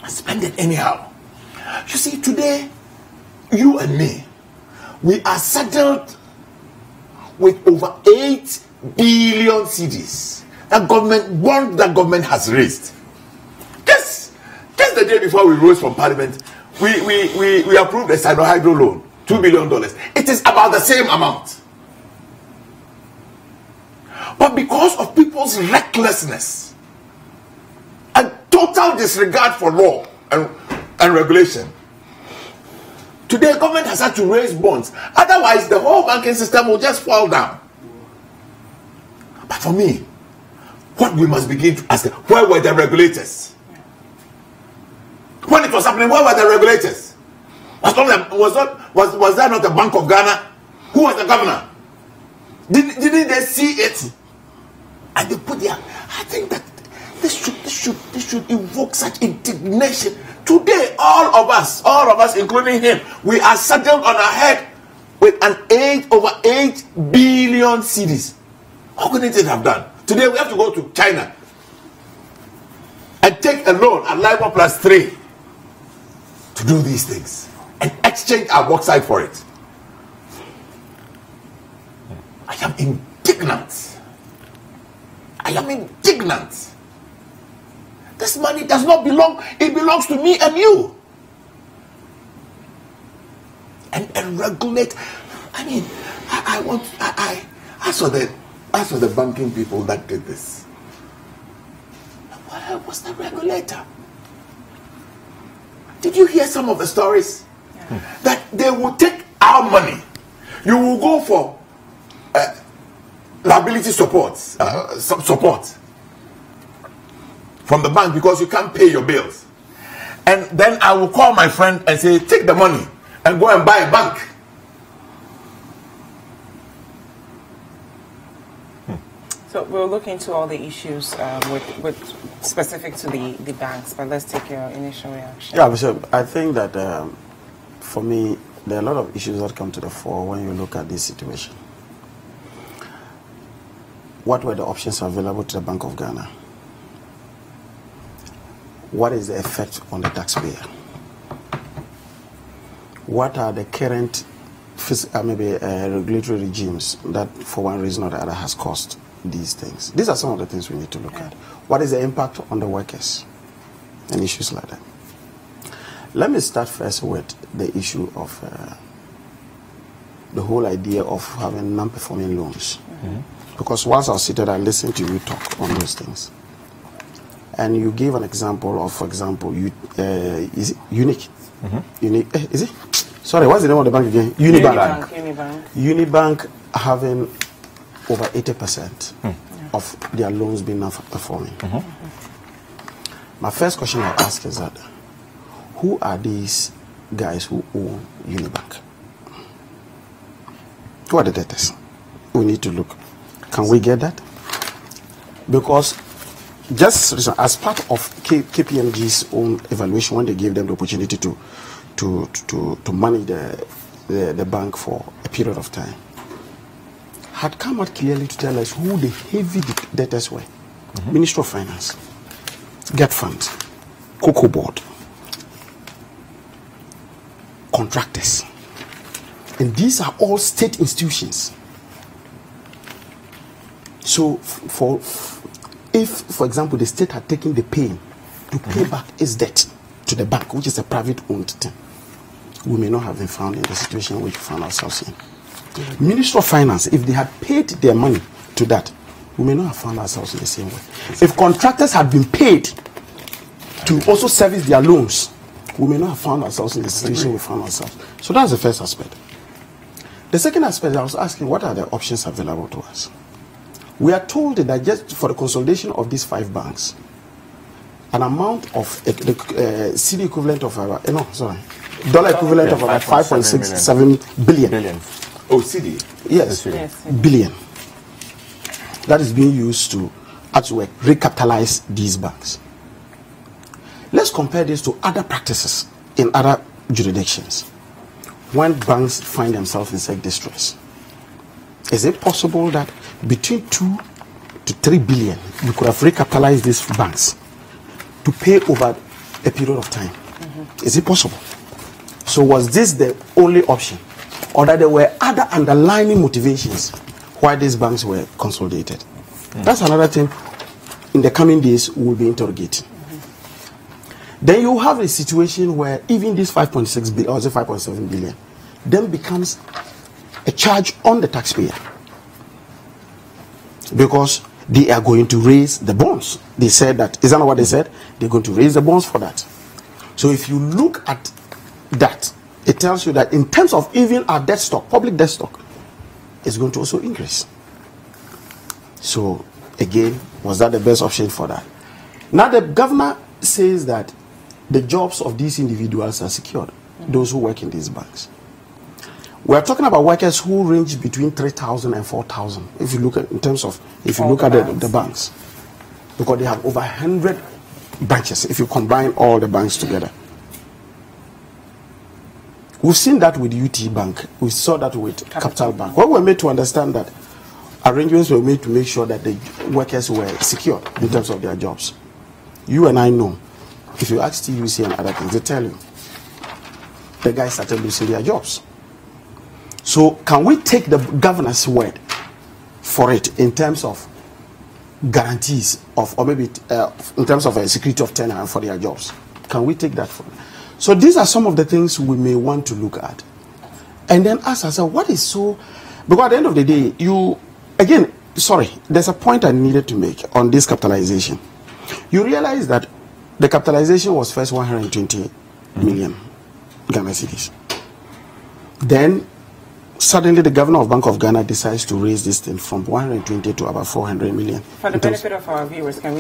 and spend it anyhow. You see, today, you and me, we are saddled with over 8 billion cedis that government has raised. Just Just the day before we rose from Parliament, we approved a hydro loan, $2 billion. It is about the same amount. But because of people's recklessness and total disregard for law and regulation, today government has had to raise bonds. Otherwise, the whole banking system will just fall down. But for me, what we must begin to ask, where were the regulators? When it was happening, where were the regulators? Was that not the Bank of Ghana? Who was the governor? Didn't they see it? And they put their... I think that this should evoke such indignation. Today, all of us, including him, we are saddled on our head with over 8 billion cedis. How couldn't it have done? Today we have to go to China and take a loan at LIBOR +3 to do these things and exchange our bauxite for it. I am indignant. I am indignant. This money does not belong, it belongs to me and you. And regulate. I mean, I saw the banking people that did this. Where was the regulator? Did you hear some of the stories? Yeah. That they will take our money. You will go for liability support from the bank because you can't pay your bills. And then I will call my friend and say, take the money and go and buy a bank.
So we'll look into all the issues with specific to the banks, but let's take your initial reaction.
Yeah, so I think that for me, there are a lot of issues that come to the fore when you look at this situation. What were the options available to the Bank of Ghana? What is the effect on the taxpayer? What are the current regulatory regimes that, for one reason or the other, has caused these things? These are some of the things we need to look at. What is the impact on the workers and issues like that? Let me start first with the issue of the whole idea of having non-performing loans. Because once I was seated, I listened to you talk on those things. And you gave an example of, for example, is it Unique? Unique, is it? Sorry, what's the name of the bank again? Unibank. Unibank having over 80% of their loans being non-performing. My first question I ask is that, who are these guys who own Unibank? Who are the debtors? We need to look. Can we get that? Because just as part of KPMG's own evaluation, when they gave them the opportunity to manage the bank for a period of time, had come out clearly to tell us who the heavy debtors were. Ministry of Finance, Get Fund, Cocoa Board, contractors. And these are all state institutions. So if, for example, the state had taken the pain to pay back its debt to the bank, which is a private-owned thing, we may not have been found in the situation which we found ourselves in. Ministry of Finance, if they had paid their money to that, we may not have found ourselves in the same way. If contractors had been paid to also service their loans, we may not have found ourselves in the situation we found ourselves. So that's the first aspect. The second aspect, I was asking, what are the options available to us? We are told that just for the consolidation of these 5 banks, an amount of the CD equivalent of dollar equivalent of about 5.67 billion.
Oh, CD?
Yes, billion. That is being used to actually recapitalize these banks. Let's compare this to other practices in other jurisdictions. When banks find themselves in such distress, is it possible that between 2 to 3 billion you could have recapitalized these banks to pay over a period of time? Is it possible? So was this the only option, or that there were other underlying motivations why these banks were consolidated? That's another thing in the coming days we will be interrogating. then you have a situation where even this 5.6 billion or 5.7 billion then becomes a charge on the taxpayer, because they are going to raise the bonds. They said that, isn't that what they said? They're going to raise the bonds for that. So if you look at that, it tells you that in terms of even our debt stock, public debt stock, is going to also increase. So again, was that the best option for that? Now the governor says that the jobs of these individuals are secured, those who work in these banks. We are talking about workers who range between 3,000 and 4,000. If you look at in terms of the banks, because they have over 100 branches. If you combine all the banks together, we've seen that with UT Bank. We saw that with Capital Bank. Well, we were made to understand that arrangements were made to make sure that the workers were secure in terms of their jobs. You and I know, if you ask TUC and other things, they tell you the guys started losing their jobs. So can we take the governor's word for it in terms of guarantees of, or maybe in terms of a security of tenure for their jobs? Can we take that for them? So these are some of the things we may want to look at. And then ask ourselves, what is so, because at the end of the day, there's a point I needed to make on this capitalization. You realize that the capitalization was first 120 million Ghana cedis. Then suddenly the governor of Bank of Ghana decides to raise this thing from 120 to about 400 million.
For the benefit of our viewers, can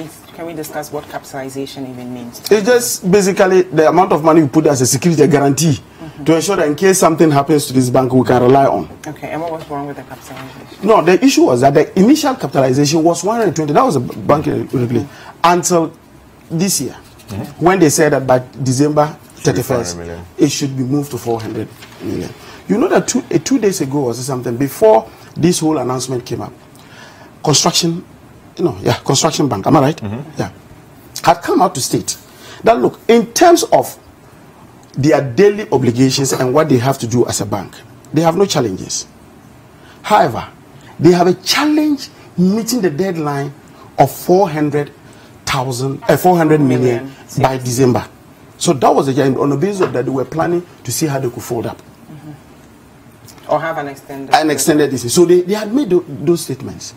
we discuss what capitalization even means?
It's just basically the amount of money you put as a security guarantee to ensure that in case something happens to this bank, we can rely on.
Okay, and what was wrong with the capitalization?
No, the issue was that the initial capitalization was 120. That was a bank regulation until this year, when they said that by December 31st, it should be moved to 400 million. You know that 2 days ago or something, before this whole announcement came up, Construction Bank, am I right? Yeah, had come out to state that, look, in terms of their daily obligations and what they have to do as a bank, they have no challenges. However, they have a challenge meeting the deadline of 400 million by December. So that was on the basis of that they were planning to see how they could fold up.
Or have an extended
distance. So they had made those statements.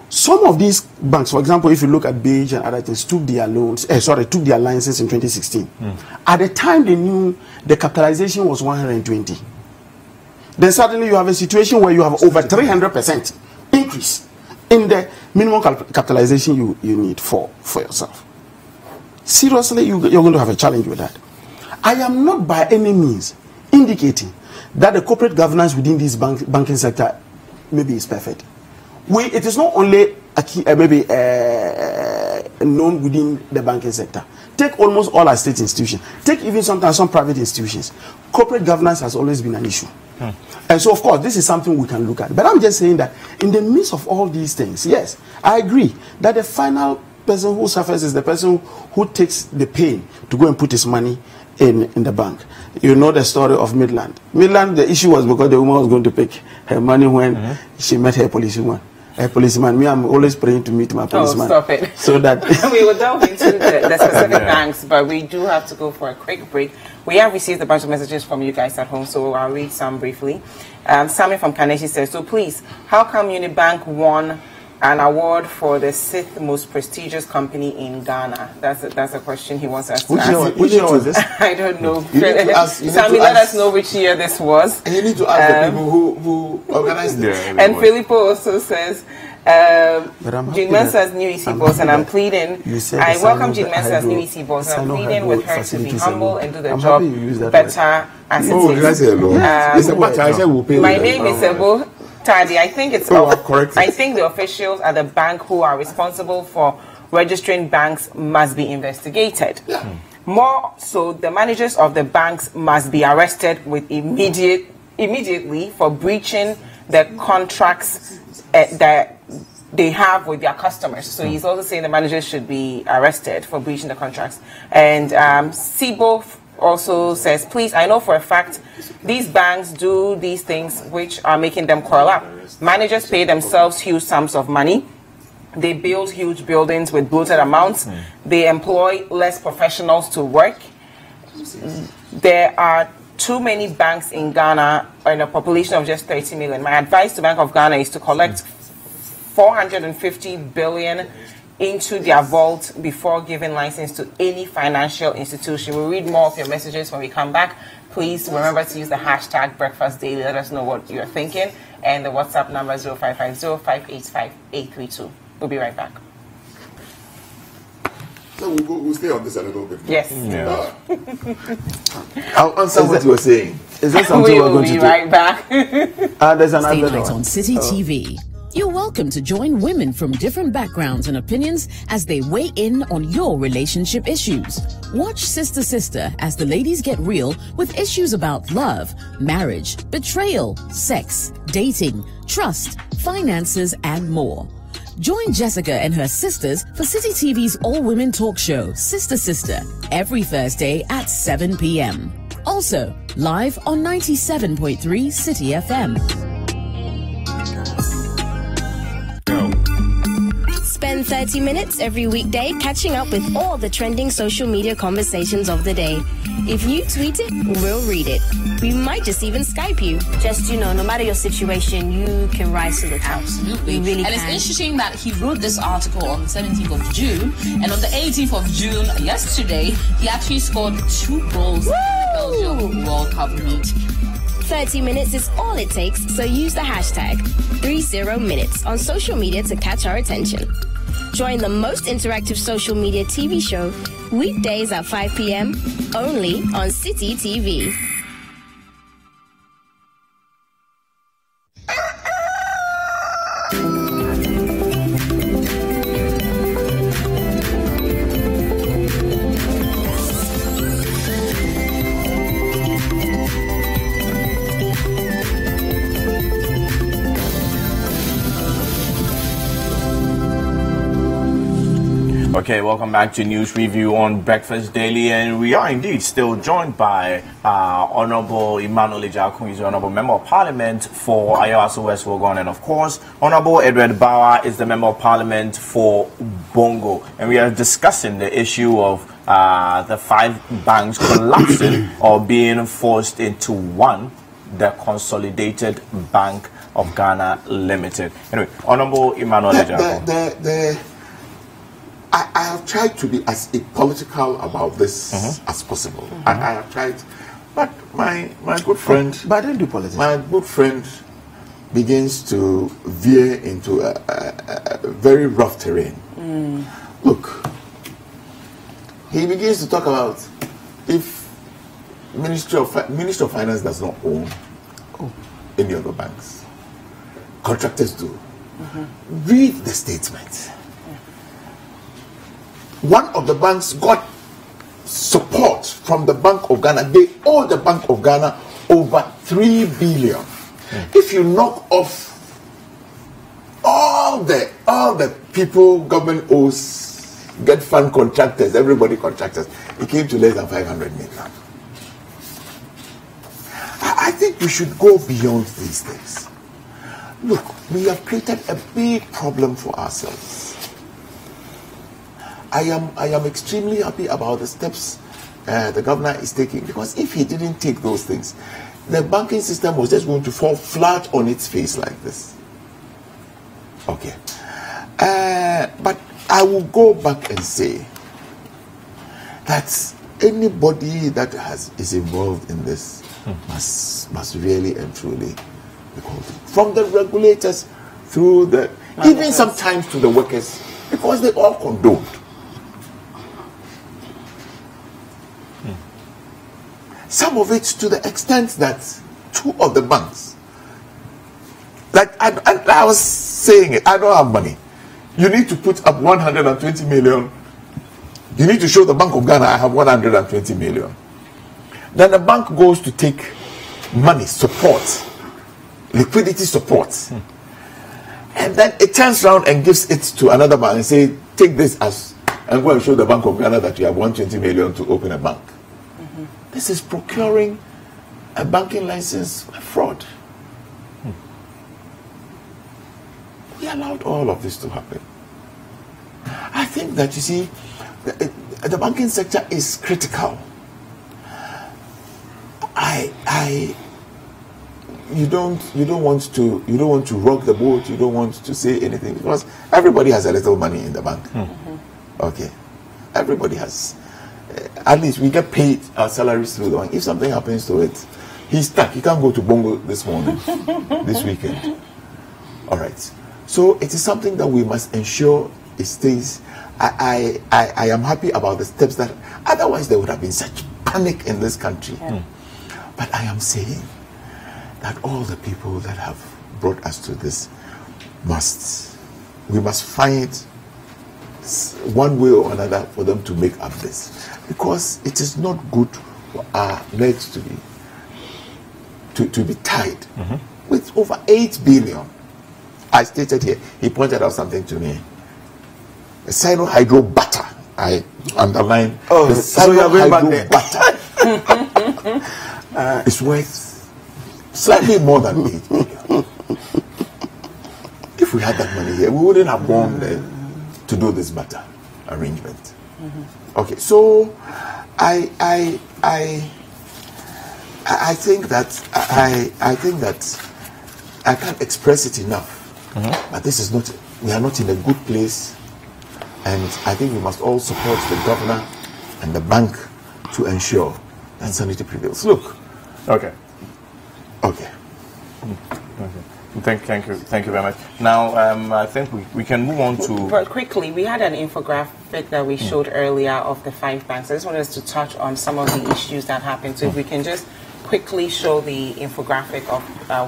Some of these banks, for example, if you look at Beige and other things, took their licenses in 2016. At the time they knew the capitalization was 120. Then suddenly you have a situation where you have over 300% increase in the minimum capitalization you need for yourself. Seriously, you're going to have a challenge with that. I am not by any means indicating that the corporate governance within this banking sector maybe is perfect. It is not only known within the banking sector. Take almost all our state institutions. Take even sometimes some private institutions. Corporate governance has always been an issue. And so, of course, this is something we can look at. But I'm just saying that in the midst of all these things, yes, I agree that the final person who suffers is the person who takes the pain to go and put his money in the bank. You know the story of Midland. Midland, the issue was because the woman was going to pick her money when she met her policeman. Me, I'm always praying to meet my policeman.
Oh, stop it.
So that
we will delve into the specific banks, but we do have to go for a quick break. We have received a bunch of messages from you guys at home, so I'll read some briefly. Sammy from Kaneshi says, so please, how come Unibank won an award for the 6th most prestigious company in Ghana? That's a question he wants us to ask.
Which year was this?
I don't know. Sammy, let us know which year this was.
And you need to ask the people who organized it.
And Filippo also says, Jean Mensah's new EC boss, and I'm pleading. I welcome Jean Mensah's new EC boss, and I'm pleading with her to be humble and do the job better as it is. My name is Ebo Tadi. I think I think the officials at the bank who are responsible for registering banks must be investigated. More so, the managers of the banks must be arrested with immediately for breaching the contracts that they have with their customers. So he's also saying the managers should be arrested for breaching the contracts. And Sibo also says, please, I know for a fact these banks do these things which are making them coil up. Managers pay themselves huge sums of money They build huge buildings with bloated amounts. They employ less professionals to work. There are too many banks in Ghana in a population of just 30 million. My advice to Bank of Ghana is to collect 450 billion into their vault before giving license to any financial institution. We'll read more of your messages when we come back. Please remember to use the hashtag Breakfast Daily. Let us know what you're thinking. And the WhatsApp number is 0550-585-832. We'll be right back.
So we'll stay on this a little bit.
Yes.
I'll answer what you were saying.
Is that something we're going to do?
We'll be right back.
There's an
Stay
advert
night on City TV. You're welcome to join women from different backgrounds and opinions as they weigh in on your relationship issues. Watch Sister Sister as the ladies get real with issues about love, marriage, betrayal, sex, dating, trust, finances, and more. Join Jessica and her sisters for City TV's all-women talk show, Sister Sister, every Thursday at 7 p.m. Also, live on 97.3 City FM.
Spend 30 minutes every weekday catching up with all the trending social media conversations of the day. If you tweet it, we'll read it. We might just even Skype you.
Just, no matter your situation, you can rise to the top.
Absolutely.
You really
and
can.
it's interesting that he wrote this article on the 17th of June, and on the 18th of June, yesterday, he actually scored 2 goals in the Belgium World Cup meet.
30 minutes is all it takes, so use the hashtag 30minutes on social media to catch our attention. Join the most interactive social media TV show weekdays at 5 p.m. only on City TV.
Okay, welcome back to News Review on Breakfast Daily, and we are indeed still joined by Honorable Emmanuel Ejaku, who's the Honorable Member of Parliament for Ayawaso West Wogon, and of course, Honorable Edward Bauer is the Member of Parliament for Bongo, and we are discussing the issue of the 5 banks collapsing or being forced into one, the Consolidated Bank of Ghana Limited. Anyway, Honorable Emmanuel Ejaku.
I have tried to be as apolitical about this as possible. I have tried, but my good friend,
but I don't do politics.
My good friend begins to veer into a very rough terrain. Look, he begins to talk about if Ministry of Finance does not own any other banks, contractors do. Read the statement. One of the banks got support from the Bank of Ghana. They owe the Bank of Ghana over 3 billion. If you knock off all the people government owes, get fund contractors, everybody contractors, it came to less than 500 million. I think we should go beyond these things. Look, we have created a big problem for ourselves. I am extremely happy about the steps the governor is taking, because if he didn't take those things, the banking system was just going to fall flat on its face like this. Okay. But I will go back and say that anybody that is involved in this must really and truly be called, from the regulators through the even sometimes to the workers, because they all condoned. Some of it to the extent that 2 of the banks, like I was saying it, I don't have money. You need to put up 120 million. You need to show the Bank of Ghana I have 120 million. Then the bank goes to take money, support, liquidity support. And then it turns around and gives it to another bank and say, take this as, and go and show the Bank of Ghana that you have 120 million to open a bank. This is procuring a banking license by fraud. We allowed all of this to happen. I think that, you see, the banking sector is critical. You don't want to rock the boat. You don't want to say anything, because everybody has a little money in the bank. Okay, everybody has. At least we get paid our salaries through the bank. If something happens to it, he's stuck. He can't go to Bongo this morning, this weekend. All right. So it is something that we must ensure it stays. I am happy about the steps that, otherwise there would have been such panic in this country. But I am saying that all the people that have brought us to this we must find one way or another for them to make up this, because it is not good for our legs to be tied with over 8 billion. I stated here, he pointed out something to me. The Sino-Hydro butter, I underline.
Oh,
the Sino-Hydro butter is worth slightly more than 8 billion. If we had that money here, we wouldn't have gone there to do this butter arrangement. Okay, so I think that I can't express it enough. But this is not, we are not in a good place, and I think we must all support the governor and the bank to ensure that sanity prevails. Look.
Okay. Thank you very much. Now, I think we can move on to...
But quickly, we had an infographic that we showed earlier of the 5 banks. I just wanted us to touch on some of the issues that happened. So if we can just quickly show the infographic of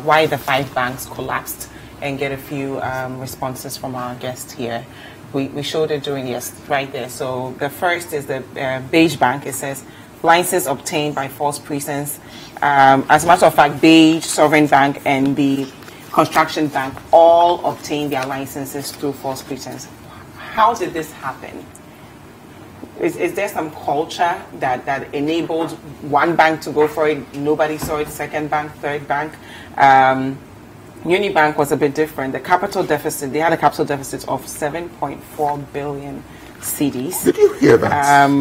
why the 5 banks collapsed and get a few responses from our guest here. We showed it during, yes, right there. So the first is the Beige Bank. It says, license obtained by false presence. As a matter of fact, Beige, Sovereign Bank, and the Construction Bank all obtained their licenses through false pretense. How did this happen? Is there some culture that enabled one bank to go for it, nobody saw it, second bank, third bank? Unibank was a bit different. The capital deficit, they had a capital deficit of 7.4 billion cedis.
Did you hear that?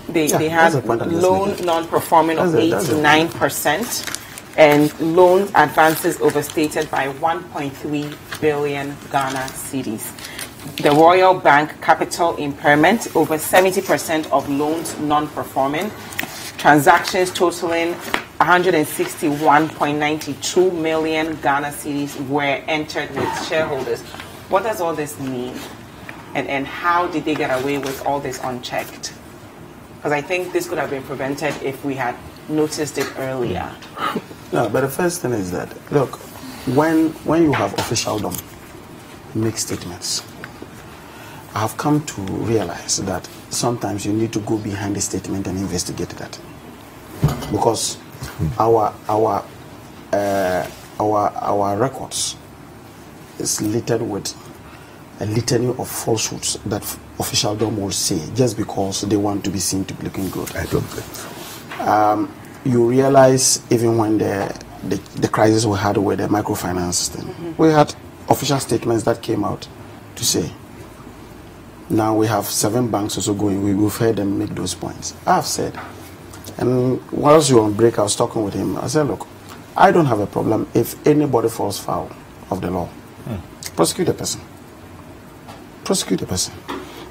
They had loan non-performing of 89%. And loan advances overstated by 1.3 billion Ghana cedis. The Royal Bank capital impairment, over 70% of loans non-performing. Transactions totaling 161.92 million Ghana cedis were entered with shareholders. What does all this mean? And how did they get away with all this unchecked? Because I think this could have been prevented if we had noticed it earlier.
No, but the first thing is that, look, when you have officialdom make statements, I have come to realize that sometimes you need to go behind the statement and investigate that, because our records is littered with a litany of falsehoods that officialdom will say just because they want to be seen to be looking good.
I don't think.
You realize even when the crisis we had with the microfinance thing, we had official statements that came out to say. Now we have 7 banks also going. We've heard them make those points. I've said, and whilst you were on break, I was talking with him. I said, look, I don't have a problem if anybody falls foul of the law. Prosecute the person. Prosecute the person.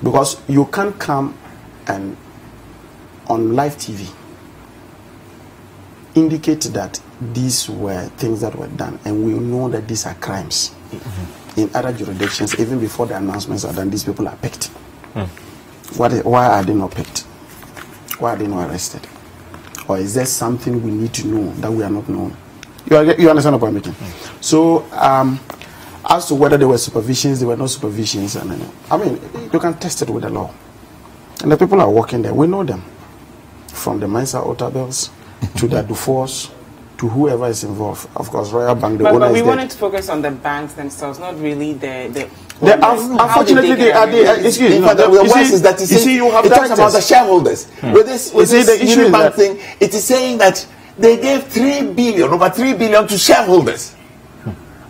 Because you can't come and on live TV indicate that these were things that were done, and we know that these are crimes. In other jurisdictions, even before the announcements are done, these people are picked. Why are they not picked? Why are they not arrested? Or is there something we need to know that we are not knowing? You understand what I'm making? So, as to whether there were supervisions, there were no supervisions, and I mean, you can test it with the law. And the people are working there. We know them, from the Mensa Otabels to the Dufours, to whoever is involved. Of course, Royal Bank, the owner
but we
is
wanted
dead.
to focus on the banks themselves, not really the
Unfortunately, they are. Excuse me.
The worst is that it talks about the shareholders. With this Unibank thing, it is saying that they gave 3 billion, over 3 billion to shareholders.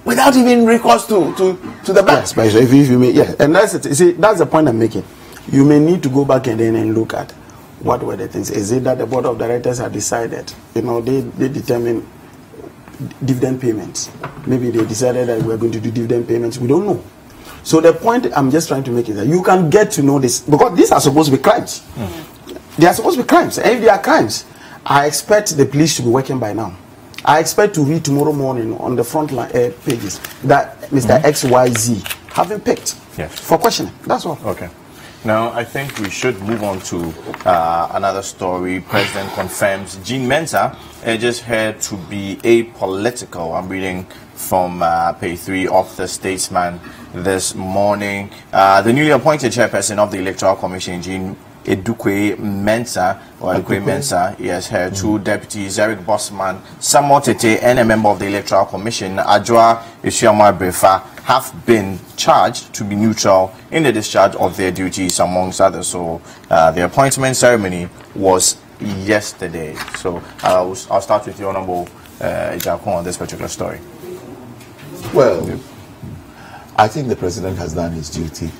without even recourse to the bank.
Yes, but if you may, yeah, and that's it. See, that's the point I'm making. You may need to go back and then look at what were the things. Is it that the board of directors had decided, they determine dividend payments? Maybe they decided that we're going to do dividend payments. We don't know. So the point I'm just trying to make is that you can get to know this, because these are supposed to be crimes. They are supposed to be crimes. And if they are crimes, I expect the police to be working by now. I expect to read tomorrow morning on the front line pages that Mr. XYZ have been picked for questioning. That's all.
Okay. Now, I think we should move on to another story. President confirms Jean Mensah urges her to be apolitical. I'm reading from page 3 of the Statesman this morning. The newly appointed chairperson of the Electoral Commission, Jean Edukwe Mensah, yes, her two deputies, Eric Bosman, Samuel Tete, and a member of the Electoral Commission, Adjoa Isioma Brefa, have been charged to be neutral in the discharge of their duties, amongst others. So the appointment ceremony was yesterday. So I'll start with the Honorable Ijako on this particular story.
Well, I think the president has done his duty.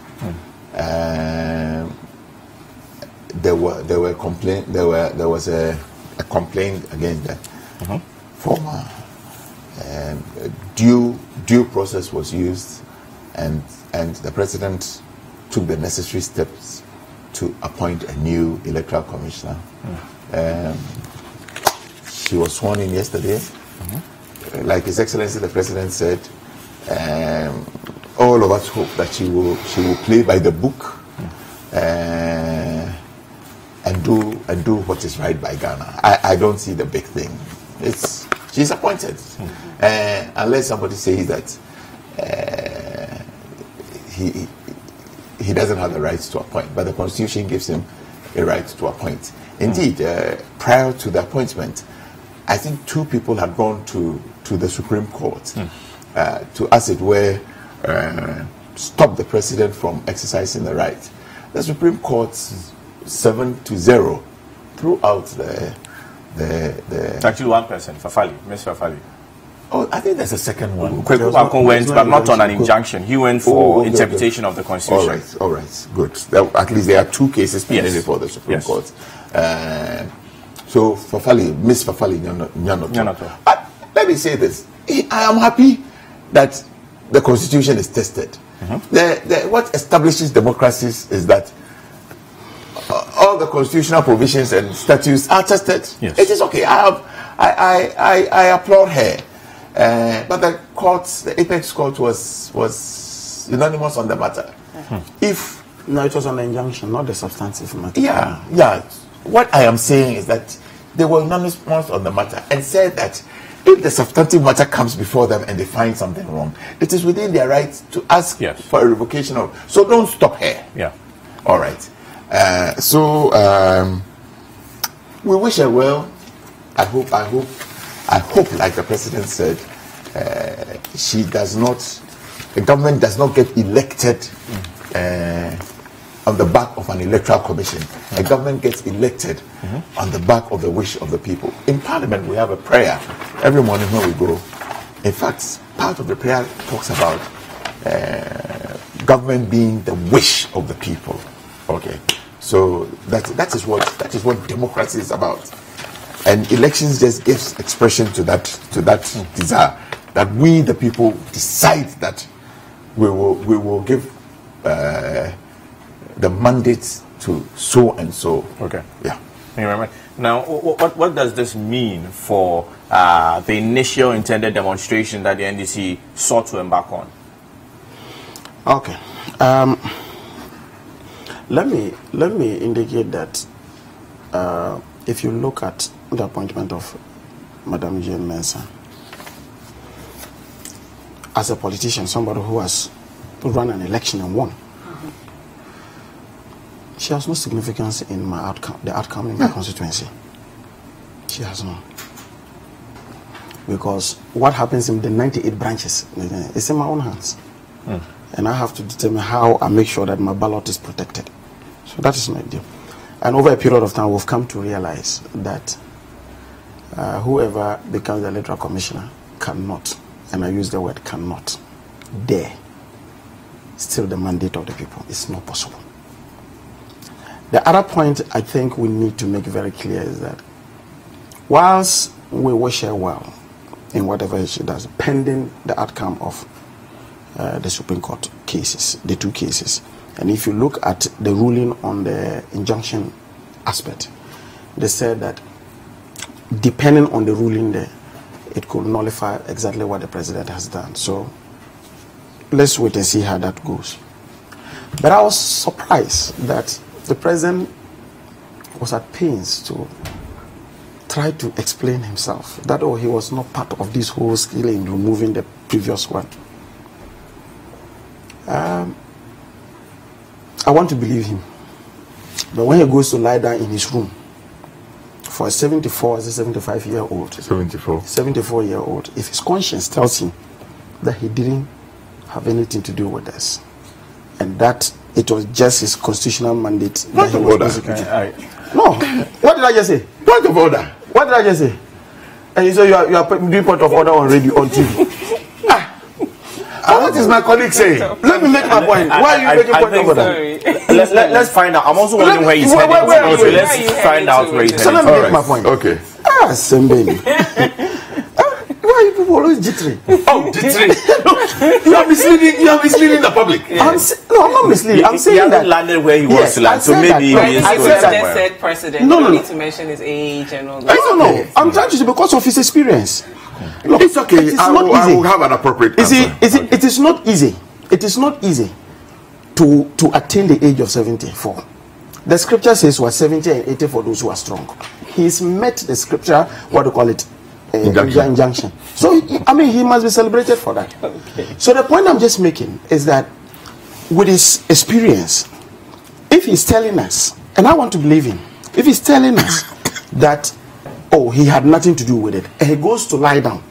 There was a complaint against the former. Due process was used, and the president took the necessary steps to appoint a new electoral commissioner. She was sworn in yesterday. Like His Excellency the President said, all of us hope that she will play by the book. And do what is right by Ghana. I don't see the big thing. She's appointed, unless somebody says that he doesn't have the right to appoint, but the Constitution gives him a right to appoint. Indeed, prior to the appointment, I think 2 people had gone to the Supreme Court to, as it were, stop the president from exercising the right. The Supreme Court 7-0 throughout the
actually one person, Fafali, Ms. Fafali.
Oh, I think there's a second one.
Kweku Bakun went, but not on an injunction. He went for interpretation of the Constitution.
All right, good. At least there are 2 cases pending before the Supreme Court. So Fafali, Ms. Fafali Nyanoto. Let me say this. I am happy that the Constitution is tested. What establishes democracies is that all the constitutional provisions and statutes are tested. It is okay. I applaud her. But the court, the apex court, was unanimous on the matter.
No, it was on the injunction, not the substantive matter.
Yeah. What I am saying is that they were unanimous on the matter and said that if the substantive matter comes before them and they find something wrong, it is within their right to ask for a revocation of. So don't stop her. All right. We wish her well. I hope, like the president said, the government does not get elected on the back of an electoral commission. The government gets elected on the back of the wish of the people. In Parliament, we have a prayer every morning when we go. In fact, part of the prayer talks about government being the wish of the people. Okay, so that is what democracy is about, and elections just gives expression to that desire that we the people decide that we will give the mandate to so and so.
Okay.
Yeah.
Thank you very much. Now, what does this mean for the initial intended demonstration that the NDC sought to embark on?
Okay. Let me indicate that if you look at the appointment of Madam Jean Mensah as a politician, somebody who has run an election and won, she has no significance in the outcome in my constituency. She has none. Because what happens in the 98 branches is in my own hands. And I have to determine how I make sure that my ballot is protected. So that is my deal. And over a period of time, we've come to realize that whoever becomes the electoral commissioner cannot and I use the word cannot, dare, steal the mandate of the people. It's not possible. The other point I think we need to make very clear is that whilst we wish her well in whatever she does, pending the outcome of the Supreme Court cases, the two cases, and if you look at the ruling on the injunction aspect, they said that depending on the ruling there, it could nullify exactly what the president has done. So let's wait and see how that goes. But I was surprised that the president was at pains to try to explain himself that he was not part of this whole skill in removing the previous one. I want to believe him, but when he goes to lie down in his room for a 75-year-old, 74-year-old, if his conscience tells him that he didn't have anything to do with this, and that it was just his constitutional mandate that he was executing. No, what did I just say? Point of order. What did I just say? And you say you are doing point of order on radio, on TV. What is my colleague saying? Let me make my point. Why are you making point of order?
Let's find out. I'm also wondering where he's heading. Okay, let's find out where he's heading.
So let me make my point.
Okay.
Sembeni. Why are you people always jittery?
Oh, jittery. You are misleading the public.
Yes. I'm not misleading. I'm saying
he
that
hasn't landed where he wants to land. So maybe he is going somewhere.
Said president. No, need to mention his age and all that.
I don't know. I'm trying to say because of his experience.
Look, it's okay. It is I will have an appropriate answer.
It is not easy. It is not easy to attain the age of 74. The scripture says we're 70 and 80 for those who are strong. He's met the scripture, what do you call it? Injunction. So, he must be celebrated for that. Okay. So the point I'm just making is that with his experience, if he's telling us, and I want to believe him, if he's telling us that, he had nothing to do with it, and he goes to lie down,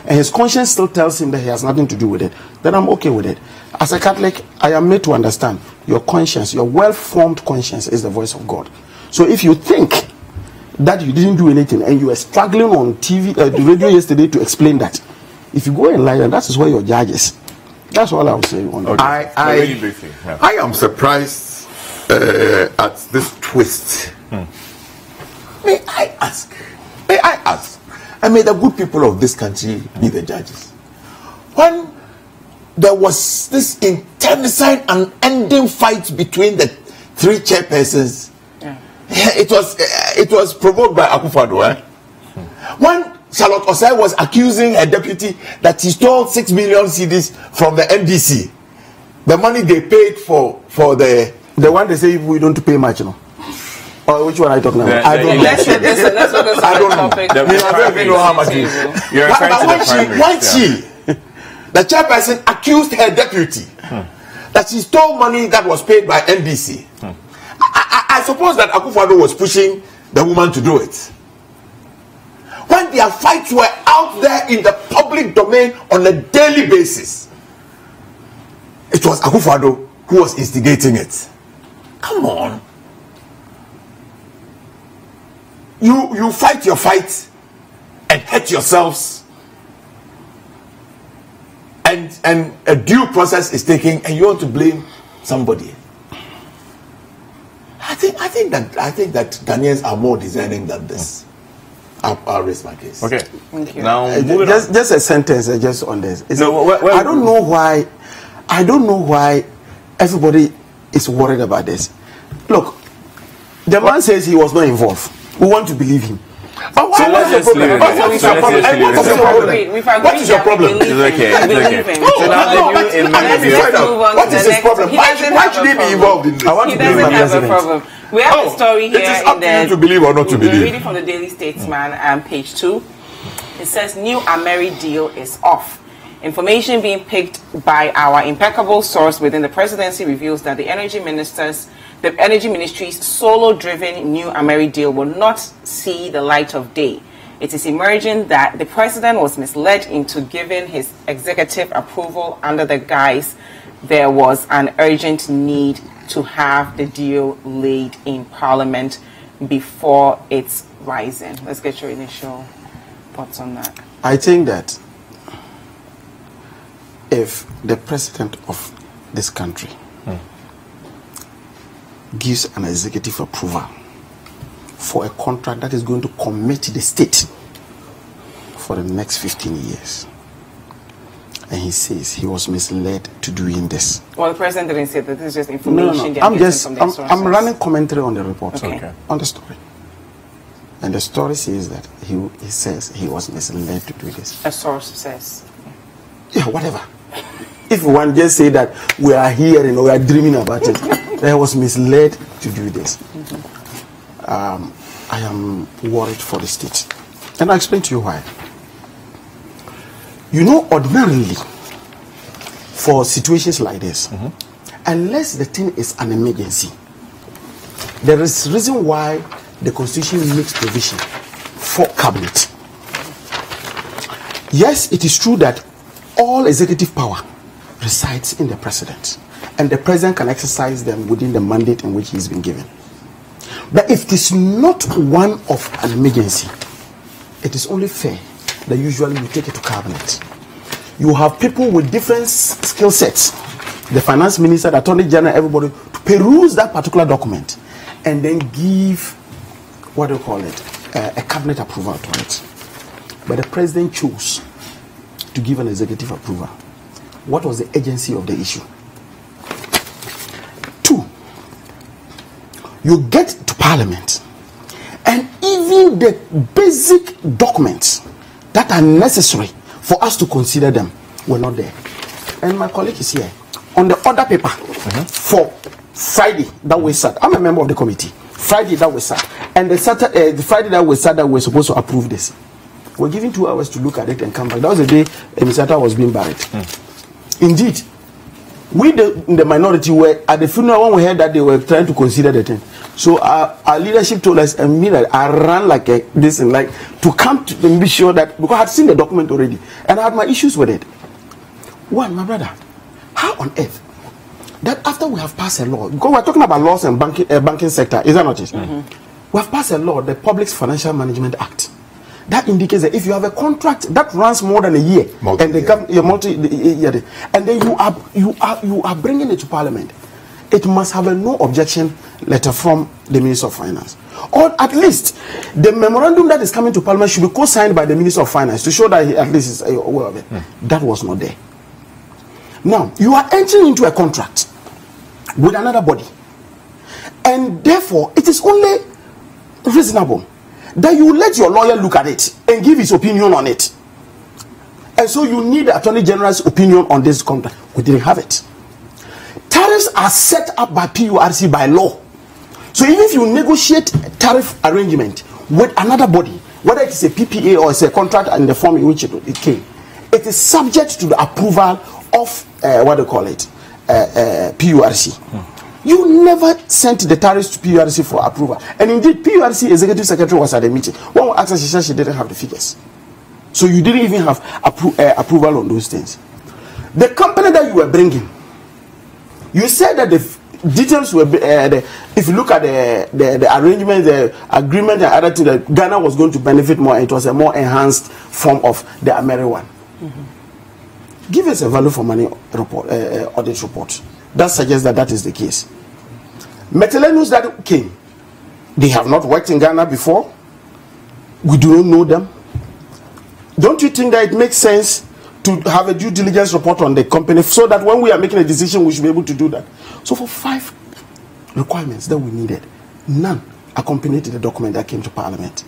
and his conscience still tells him that he has nothing to do with it, then I'm okay with it. As a Catholic, I am made to understand your conscience, your well-formed conscience is the voice of God. So if you think that you didn't do anything and you were struggling on TV, the radio yesterday to explain that, if you go and lie down, that is where your judge is. That's all I will say on that.
I am surprised at this twist. May I ask, and may the good people of this country be the judges. When there was this internecine and ending fight between the three chairpersons, it was provoked by Akufo-Addo. When Charlotte Osai was accusing her deputy that he stole 6 million cedis from the NDC, the money they paid for the one they say we don't pay much, Or which one are you talking about? I don't know.
Let's focus on the topic.
I don't even know how much it is.
You're referring to the primary.
When she, the chairperson, accused her deputy that she stole money that was paid by NDC, I suppose that Akufo-Addo was pushing the woman to do it. When their fights were out there in the public domain on a daily basis, it was Akufo-Addo who was instigating it. Come on. You fight your fight and hurt yourselves, and a due process is taken, and you want to blame somebody. I think that Ghanaians are more discerning than this. I'll raise my case.
Okay.
Thank you.
Now,
just a sentence just on this. I don't know why everybody is worried about this. Look, the man says he was not involved. We want to believe him. But why
let's just leave it.
What is your problem?
It's okay.
What is his problem? Why should he be involved in this?
He doesn't have a problem. We have a story here.
It is up to you to believe or not to believe.
We're reading from the Daily Statesman, page 2. It says, new Ameri deal is off. Information being picked by our impeccable source within the presidency reveals that the Energy Ministry's solo-driven new Ameri deal will not see the light of day. It is emerging that the president was misled into giving his executive approval under the guise there was an urgent need to have the deal laid in Parliament before its rising. Let's get your initial thoughts on that.
I think that if the president of this country gives an executive approval for a contract that is going to commit the state for the next 15 years, and he says he was misled to doing this?
Well, the president didn't say that. This is just information.
No. I'm running commentary on the report, on the story. And the story says that he says he was misled to do this.
A source says.
Yeah, whatever. If one just say that we are hearing or we are dreaming about it, I was misled to do this. I am worried for the state. And I'll explain to you why. You know, ordinarily, for situations like this, unless the thing is an emergency, there is reason why the Constitution makes provision for cabinet. Yes, it is true that all executive power resides in the president, and the president can exercise them within the mandate in which he's been given. But if it is not one of an emergency, it is only fair that usually you take it to cabinet. You have people with different skill sets, the finance minister, the attorney general, everybody, to peruse that particular document and then give, what do you call it, a cabinet approval to it. But the president chose to give an executive approval. What was the agency of the issue? 2, you get to parliament, and even the basic documents that are necessary for us to consider them were not there. And my colleague is here. On the other paper, for Friday that we sat, I'm a member of the committee. Friday that we sat, and the Friday that we sat, that we're supposed to approve this. We're given 2 hours to look at it and come back. That was the day Mr. was being buried. Indeed, we in the minority were at the funeral when we heard that they were trying to consider the thing. So our leadership told us, and me, that I ran like this and like to come to and be sure that, because I had seen the document already and I had my issues with it. One, my brother, how on earth that after we have passed a law, because we're talking about laws and banking sector, is that not it? We have passed a law, the Public Financial Management Act, that indicates that if you have a contract that runs more than a year, and then you are bringing it to Parliament, it must have a no objection letter from the Minister of Finance, or at least the memorandum that is coming to Parliament should be co-signed by the Minister of Finance to show that he at least is aware of it. That was not there. Now you are entering into a contract with another body, and therefore it is only reasonable that you let your lawyer look at it and give his opinion on it. And so you need the Attorney General's opinion on this contract. We didn't have it. Tariffs are set up by PURC by law. So even if you negotiate a tariff arrangement with another body, whether it is a PPA or it's a contract in the form in which it came, it is subject to the approval of PURC. You never sent the tariffs to PURC for approval. And indeed, PURC Executive Secretary was at the meeting. One asked her, she said she didn't have the figures. So you didn't even have approval on those things. The company that you were bringing, you said that the details were, if you look at the arrangement, the agreement and other things, that Ghana was going to benefit more, and it was a more enhanced form of the Ameri one. Give us a value for money report, audit report. That suggests that that is the case. Metalenos that came, they have not worked in Ghana before. We do not know them. Don't you think that it makes sense to have a due diligence report on the company so that when we are making a decision, we should be able to do that? So for 5 requirements that we needed, none accompanied the document that came to Parliament.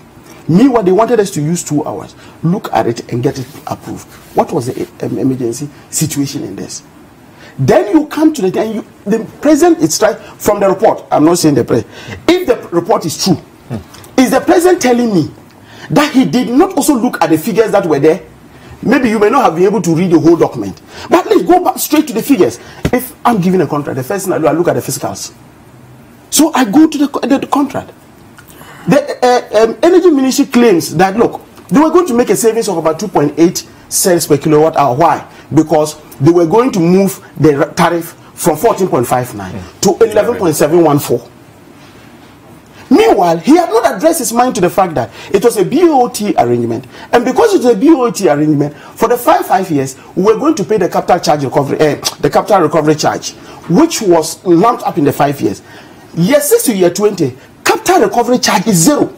Meanwhile, they wanted us to use 2 hours, look at it and get it approved. What was the emergency situation in this? Then you come to the president, it's right from the report. I'm not saying the president. If the report is true, is the president telling me that he did not also look at the figures that were there? Maybe you may not have been able to read the whole document, but let's go back straight to the figures. If I'm giving a contract, the first thing I do, I look at the fiscals. So I go to the contract. The energy ministry claims that, look, they were going to make a savings of about 2.8 cents per kilowatt hour. Why? Because they were going to move the tariff from 14.59 to 11.714. Meanwhile, he had not addressed his mind to the fact that it was a BOT arrangement. And because it was a BOT arrangement, For the 5 years, we were going to pay the capital charge recovery, the capital recovery charge, which was lumped up in the 5 years. Year 6 to year 20, capital recovery charge is 0.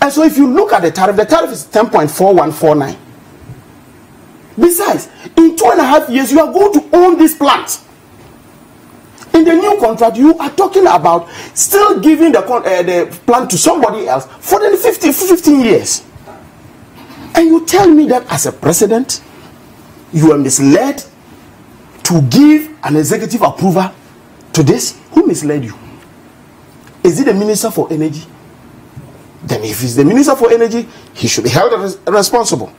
And so if you look at the tariff is 10.4149. Besides, in 2.5 years, you are going to own this plant. In the new contract, you are talking about still giving the plant to somebody else for the 15 years. And you tell me that as a president, you are misled to give an executive approval to this? Who misled you? Is it the Minister for Energy? Then if it's the Minister for Energy, he should be held responsible.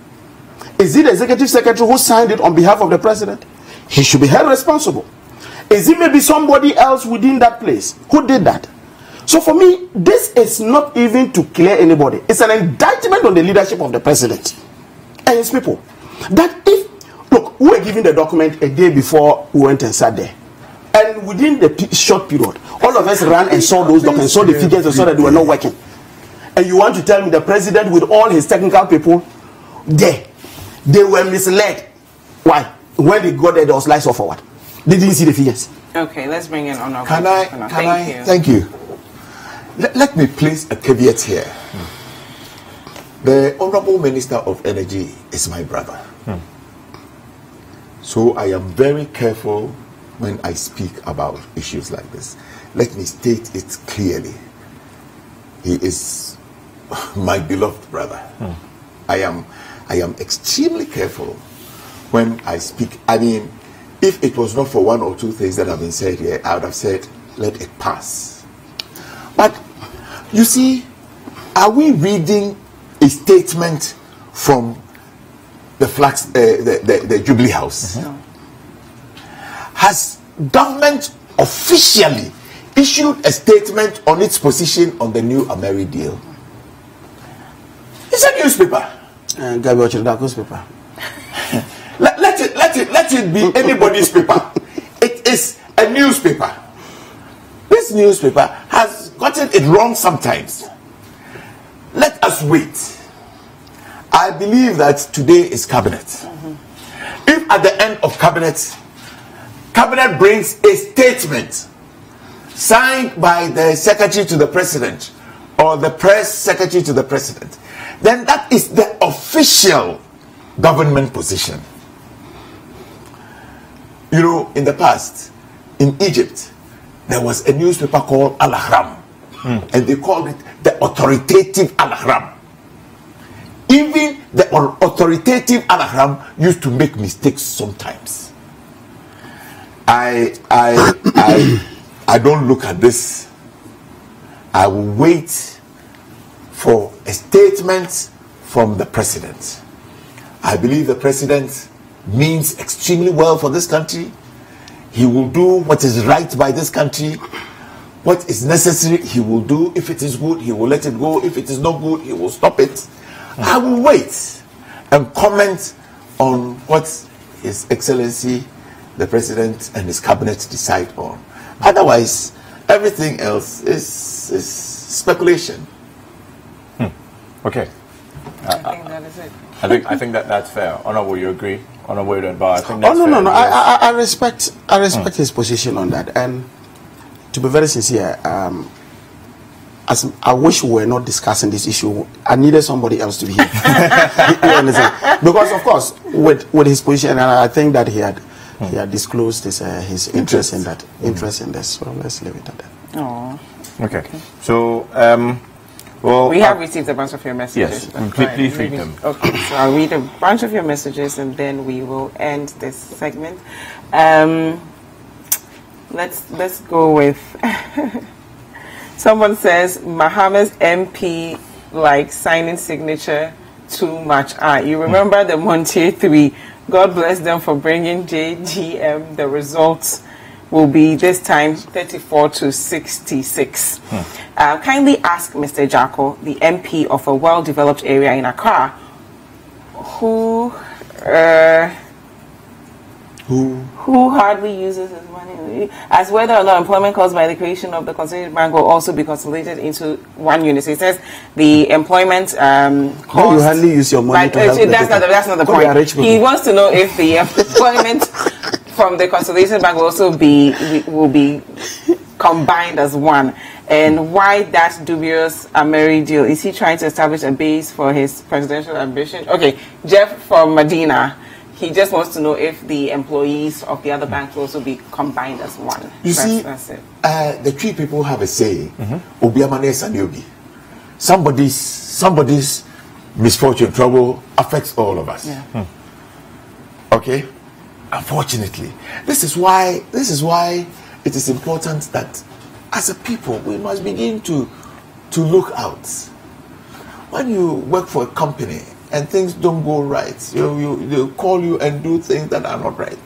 Is it the Executive Secretary who signed it on behalf of the President? He should be held responsible. Is it maybe somebody else within that place who did that? So for me, this is not even to clear anybody. It's an indictment on the leadership of the President and his people. That if, look, we were given the document a day before we went and sat there. And within the short period, all of us ran and saw those documents, saw the figures and saw that they were not working. And you want to tell me the President with all his technical people, they were misled. Why? When they got there, there was lights off forward. They didn't see the figures.
Okay, let's bring in Honorable.
Thank you. Let me place a caveat here. The Honorable Minister of Energy is my brother. So I am very careful when I speak about issues like this. Let me state it clearly. He is my beloved brother. I am extremely careful when I speak. I mean, if it was not for one or two things that have been said here, I would have said, let it pass. But you see, are we reading a statement from the Jubilee House? Has government officially issued a statement on its position on the new Ameri deal? It's a newspaper.
Newspaper.
Let it be anybody's paper. It is a newspaper. This newspaper has gotten it wrong sometimes. Let us wait. I believe that today is cabinet. If at the end of cabinet brings a statement signed by the secretary to the president or the press secretary to the president, then that is the official government position. You know, in the past, in Egypt, there was a newspaper called Al-Ahram, and they called it the authoritative Al-Ahram. Even the authoritative Al-Ahram used to make mistakes sometimes. I don't look at this. I will wait for a statement from the president. I believe the president means extremely well for this country. He will do what is right by this country. What is necessary, he will do. If it is good, he will let it go. If it is not good, he will stop it. I will wait and comment on what His Excellency, the President, and his cabinet decide on. Otherwise, everything else is speculation.
Okay.
I think that is it.
I think that's fair. Honorable, you agree? Honorable, but I think
Oh
that's
no,
fair.
no, no. I respect his position on that, and to be very sincere, as I wish we were not discussing this issue. I needed somebody else to be here. You understand? Because of course, with his position, and I think that he had disclosed his interest in that, interest in this. So let's leave it at that.
Oh.
Okay. So, well,
we have received a bunch of your messages.
Yes, please read them.
Okay, so I'll read a bunch of your messages and then we will end this segment. Let's go with. Someone says Mohammed's MP like signing signature too much. You remember the Montier 3? God bless them for bringing JGM. The results will be this time 34 to 66. Kindly ask Mr. Jacko, the MP of a well-developed area in Accra, who
Who
hardly uses his money. As whether or not employment caused by the creation of the Consolidated Bank will also be consolidated into one unit. So it says the employment cost.
No, you hardly use your money to help
that's not the point. He wants to know if the employment from the Consolidated Bank will also be combined as one. And why that dubious Ameri deal? Is he trying to establish a base for his presidential ambition? Okay, Jeff from Medina. He just wants to know if the employees of the other banks will also be combined as one.
You see,
that's it.
The three people have a say. Somebody's misfortune, trouble affects all of us.
Yeah.
Okay? Unfortunately. This is why it is important that as a people we must begin to look out. When you work for a company and things don't go right, they'll call you and do things that are not right.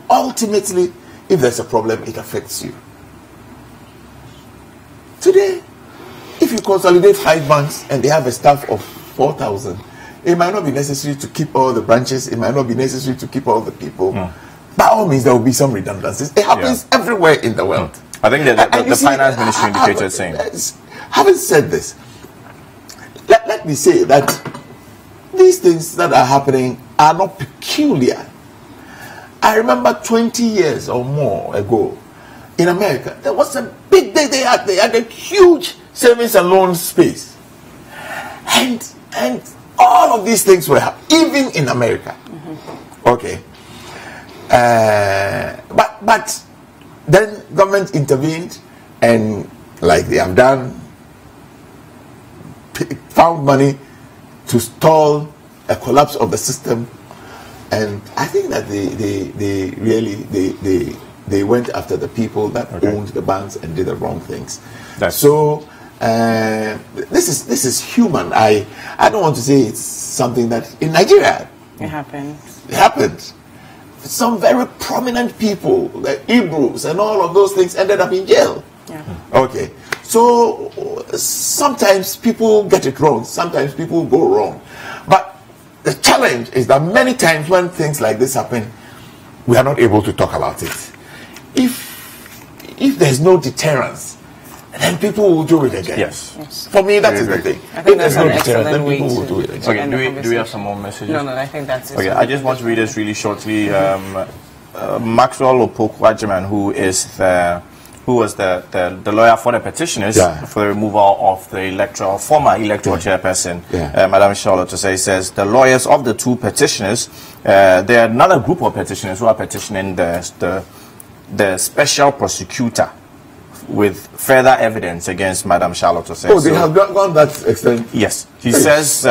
Ultimately, if there's a problem, it affects you. Today, if you consolidate 5 banks and they have a staff of 4,000, it might not be necessary to keep all the branches, it might not be necessary to keep all the people. By all means, there will be some redundancies. It happens everywhere in the world.
I think that the finance ministry indicated saying.
Having said this, let me say that these things that are happening are not peculiar. I remember 20 years or more ago in America, there was a big day they had a huge savings and loan space. And all of these things were happening, even in America. Okay. But then government intervened and, like they have done, found money to stall a collapse of the system, and I think that they went after the people that owned the banks and did the wrong things. So this is human. I don't want to say it's something that in Nigeria
it happened.
It happened. Some very prominent people, the Hebrews and all of those things, ended up in jail.
Yeah.
Okay. So sometimes people get it wrong, sometimes people go wrong. But the challenge is that many times when things like this happen, we are not able to talk about it. If there's no deterrence, then people will do it again.
Yes.
For me, that is the thing.
I think that's an excellent
then
way
people will
to
do it again.
Okay, do we have some more messages?
No, I think that's it.
Okay, I just want to read this really shortly. Maxwell Opoku-Agyemang, who was the lawyer for the petitioners for the removal of the former electoral chairperson, Madam Charlotte Osei, says the lawyers of the two petitioners, there are another group of petitioners who are petitioning the special prosecutor with further evidence against Madam Charlotte Osei.
Oh, they have gone that extent?
Yes. He says,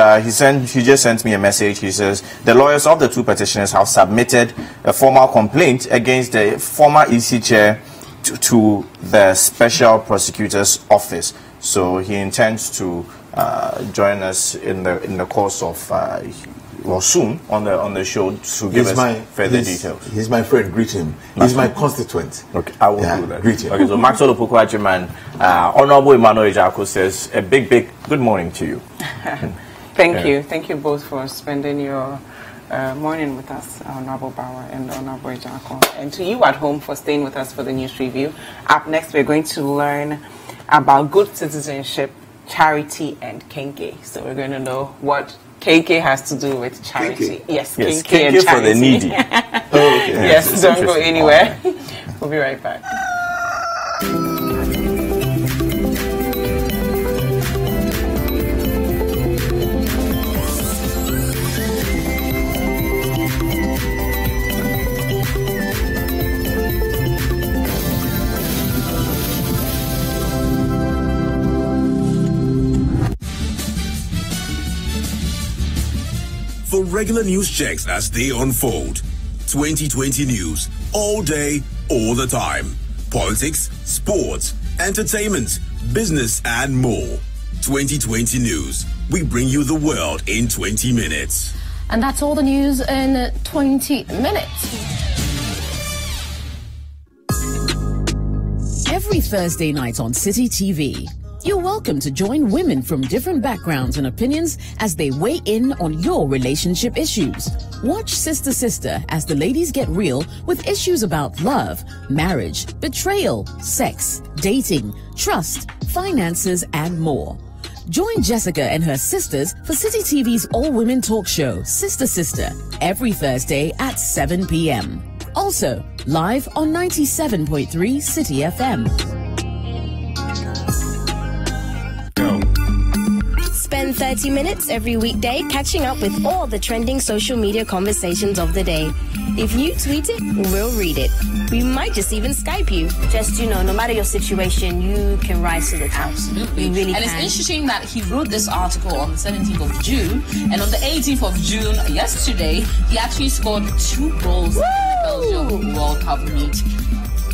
he just sent me a message. He says, the lawyers of the two petitioners have submitted a formal complaint against the former EC chair to the special prosecutor's office. So he intends to join us in the course of soon on the show to give us further details.
He's my friend. Greet him. He's my constituent.
Okay, I will do that.
Greet him.
Okay, so Maxwell Opoku-Agyemang, Honorable Emmanuel Ejako says a big good morning to you.
Thank you both for spending your morning with us, Honorable Bauer and Honorable Ejako, and to you at home for staying with us for the news review. Up next, we're going to learn about good citizenship, charity, and Kenke. So we're going to know what KK has to do with charity. Yes, KK and charity.
For the needy.
Yes, don't go anywhere. We'll be right back.
For regular news checks as they unfold. 2020 news, all day, all the time. Politics, sports, entertainment, business, and more. 2020 news. We bring you the world in 20 minutes.
And that's all the news in 20 minutes.
Every Thursday night on City TV, You're welcome to join women from different backgrounds and opinions as they weigh in on your relationship issues. Watch Sister Sister as the ladies get real with issues about love, marriage, betrayal, sex, dating, trust, finances, and more. Join Jessica and her sisters for City TV's all-women talk show, Sister Sister, every Thursday at 7 p.m. Also, live on 97.3 City FM.
Spend 30 minutes every weekday catching up with all the trending social media conversations of the day. If you tweet it, we'll read it. We might just even Skype you.
Just, no matter your situation, you can rise to the top.
Absolutely.
You really
and
can.
It's interesting that he wrote this article on the 17th of June, and on the 18th of June, yesterday, he actually scored 2 goals in the Belgium World Cup meet.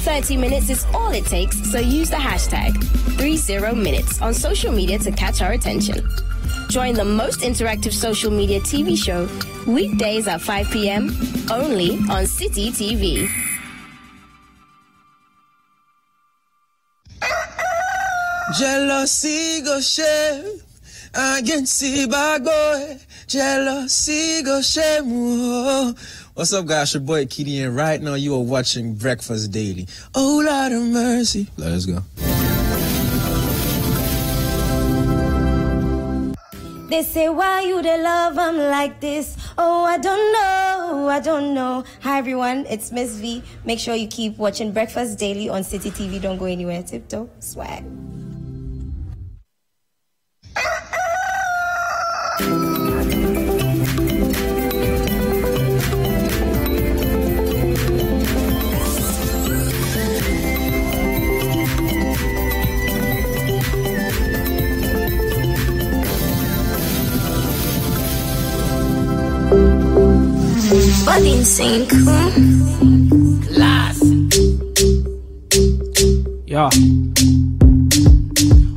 30 minutes is all it takes, so use the hashtag 30minutes on social media to catch our attention. Join the most interactive social media TV show weekdays at 5 p.m. only on City TV.
Jealousy go shame against the bad boy. Jealousy go shame. Whoa. What's up, guys? Your boy Kitty, and right now you are watching Breakfast Daily. Oh, Lord of mercy. Let's go.
They say, why you they love them like this? Oh, I don't know. Hi, everyone. It's Miss V. Make sure you keep watching Breakfast Daily on City TV. Don't go anywhere. Tiptoe. Swag.
Body in sync.
Class. Yeah.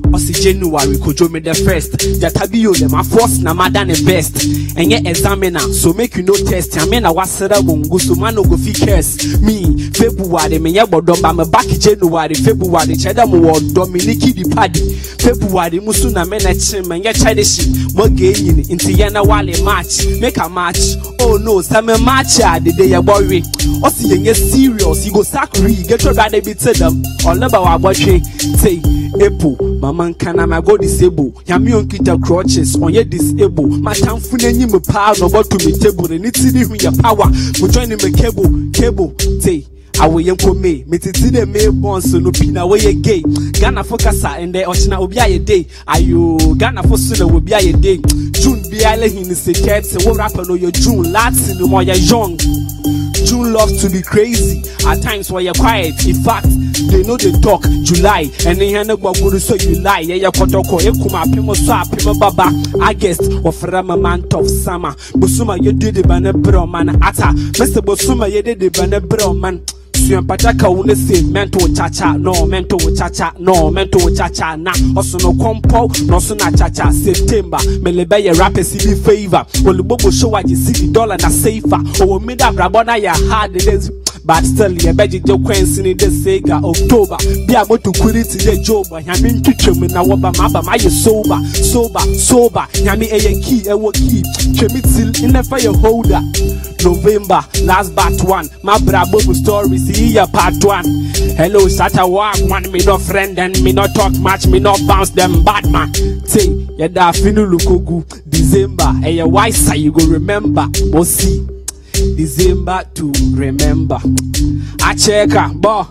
Osi January Kojo me the first. Jatabio them a force na madan the best. And yet examiner, so make you no test. I mean I was said won't so man no go fi curse. Me February me yabo ba me back January February cheda mo Dominiki di paddy. February musu na me na chim me ye chide shi. Mo gain into yana wale match. Make a match. Oh no, some match the day ya boy. Osi yenye serious, you go sacri, get your bad bit to them. All never wa watching. Say April, my man can I go disable. Yami on kita crutches on ye disable. My time funny me power no about to me table and it's in your power. We join him a cable. Say I will yanko me titi de me bon so no pina way gay. Ghana focasa and the ochina will be a day. Ayo Ghana for soon will be a day. June be a in the secret, so what rapper know your June lads in the more young. June loves to be crazy. At times while you're quiet, in fact, they know they talk. July and they hand about good so you lie. Yeah, kotoko, kuma pimo swap, pimo baba. August, oframa man tough summer. Busuma, you did the banner bro man. Ata, Mr. Busuma, you did the banner bro man. Pataka won't say mental chacha, no mental chacha, no mental chacha, na also no compo, no sona chacha, September, Melebe ya rapper CB favor, well bobo show what you see $1 na safer, or made up Rabona ya hard it is. But still, you bet you quench in the Sega October. Be able to quit it to the job. Yamin kitchen in our maba, my sober. Yami a key, a key. Chemitil in the fire holder. November, last part 1. My bravo story, see ya part 1. Hello, Sata walk, one me no friend and me not talk much, me not bounce them bad man. Say, yada finu lukogu, December, and your wise you go remember, Bossy. December to remember. I check bo.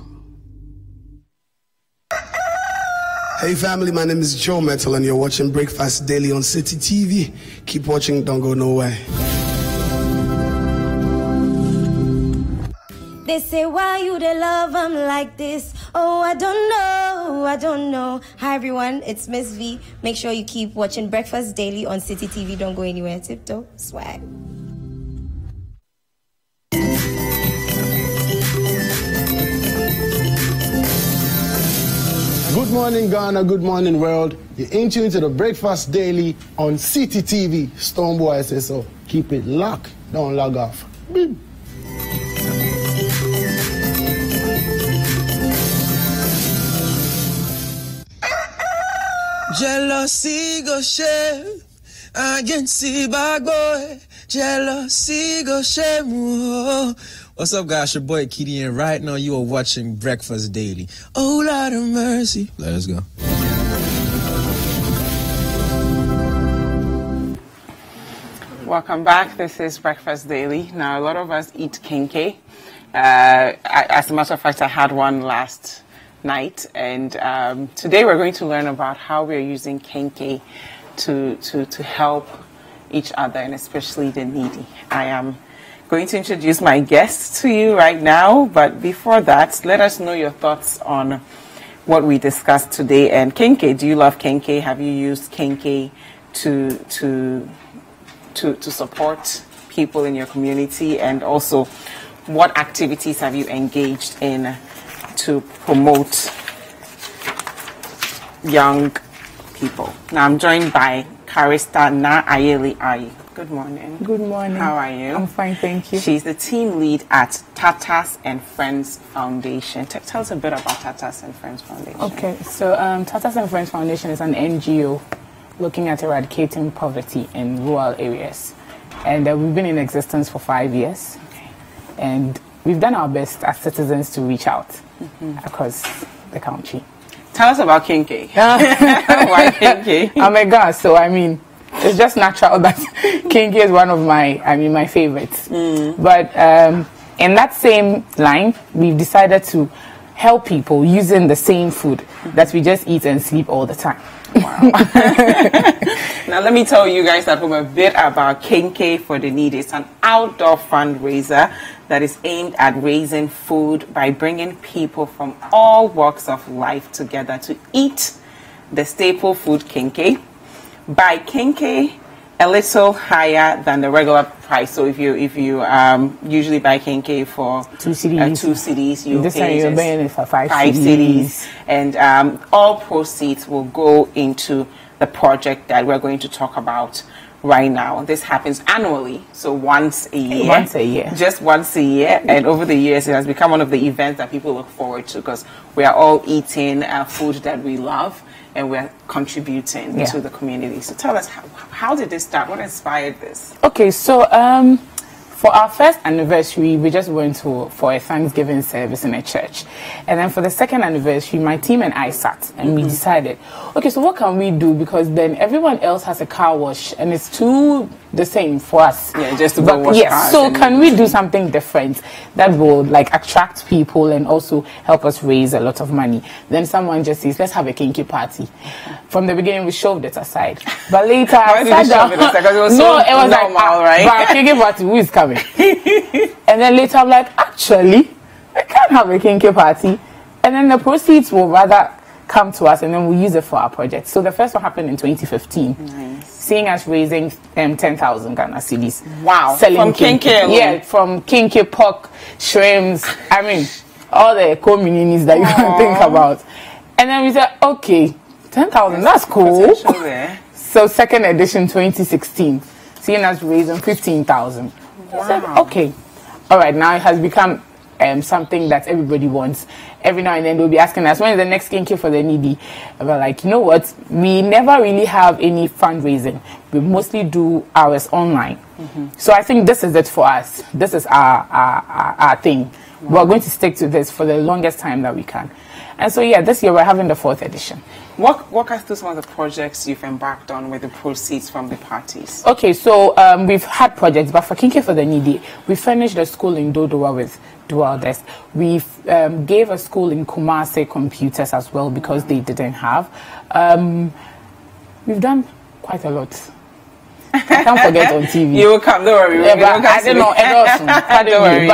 Hey family, my name is Joe Metal and you're watching Breakfast Daily on City TV. Keep watching, don't go nowhere.
They say, why you they love them like this? Oh, I don't know. Hi everyone, it's Miss V. Make sure you keep watching Breakfast Daily on City TV. Don't go anywhere. Tiptoe. Swag.
Good morning, Ghana. Good morning, world. You're in tune to the Breakfast Daily on City TV. Stoneboy says so. Keep it locked. Don't log off. Beep.
Jealousy go shame against the bad boy. Jealousy go shame. Oh. What's up, guys? Your boy Kitty, and right now you are watching Breakfast Daily. Oh, Lord of mercy. Let's go.
Welcome back. This is Breakfast Daily. Now, a lot of us eat kenke. As a matter of fact, I had one last night, and today we're going to learn about how we're using kenke to help each other, and especially the needy. I am going to introduce my guests to you right now, but before that, let us know your thoughts on what we discussed today. And kenke, do you love kenke? Have you used kenke to support people in your community? And also, what activities have you engaged in to promote young people? Now I'm joined by Karista Na Ayeli Ayi. Good morning.
Good morning.
How are you?
I'm fine, thank you.
She's the team lead at Tatas and Friends Foundation. Tell us a bit about Tatas and Friends Foundation.
Okay, so Tatas and Friends Foundation is an NGO looking at eradicating poverty in rural areas. And we've been in existence for 5 years.
Okay.
And we've done our best as citizens to reach out across the country.
Tell us about kenke. Why kenke?
I'm a girl, so I mean, it's just natural that kenke is one of my favorites. But in that same line, we've decided to help people using the same food that we just eat and sleep all the time.
Wow. Now let me tell you guys at home a bit about kenke for the Needy. It's an outdoor fundraiser that is aimed at raising food by bringing people from all walks of life together to eat the staple food kenke. Buy kenke a little higher than the regular price. So if you usually buy kenke for
2 cedis,
2 cedis, you
this
pay
time you're
just
buying it for 5
cedis. And all proceeds will go into the project that we're going to talk about right now. This happens annually, so once a year.
Once a year.
Just once a year. And over the years, it has become one of the events that people look forward to because we are all eating food that we love and we're contributing to the community. So tell us, how did this start? What inspired this?
Okay, so for our first anniversary, we just went for a Thanksgiving service in a church. And then for the second anniversary, my team and I sat and we decided, okay, so what can we do? Because then everyone else has a car wash and it's too the same for us.
Yeah, just to go wash cars.
So can we do something different that will like attract people and also help us raise a lot of money? Then someone just says, let's have a kenke party. From the beginning, we shoved it aside. But later,
why did you shove it aside? Because it was so
it was
normal,
like,
right?
But kenke party, who is coming? And then later I'm like, actually, I can't have a kenke party. And then the proceeds will rather come to us and then we'll use it for our project. So the first one happened in 2015.
Nice.
Seeing us raising 10,000 Ghana cedis.
Wow.
Selling
From kenke alone?
Yeah, from kenke, pork, shrimps, I mean, all the communities that you can think about. And then we said, okay, 10,000, that's cool. So second edition 2016, seeing us raising 15,000.
Wow.
I said, okay, all right, now it has become something that everybody wants. Every now and then they'll be asking us, when is the next kenke for the needy? And we're like, you know what? We never really have any fundraising. We mostly do ours online. So I think this is it for us. This is our thing. We're going to stick to this for the longest time that we can. And so yeah, this year we're having the 4th edition.
Walk us through some of the projects you've embarked on with the proceeds from the parties.
Okay, so we've had projects, but for kenke for the Needy, we finished a school in Dodowa with dual desk. We gave a school in Kumasi computers as well because they didn't have. We've done quite a lot. I can't forget on TV.
You will come, don't worry.
Yeah, but I don't know. Don't worry.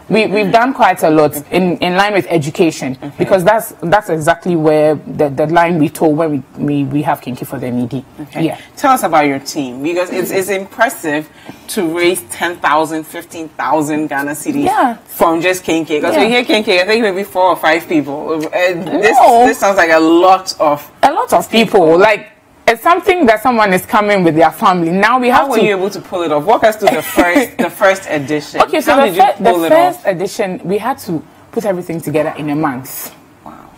But we've done quite a lot in line with education because that's exactly where the line we told when we have kenke for the needy.
Okay.
Yeah.
Tell us about your team because it's impressive to raise 10,000, 15,000 Ghana cedis from just kenke. Because we hear kenke, I think maybe 4 or 5 people. This sounds like a lot of
people. Like. It's something that someone is coming with their family. Now we have
How were you able to pull it off? Walk us through the first edition.
Okay, so the first edition, we had to put everything together in a month.
Wow.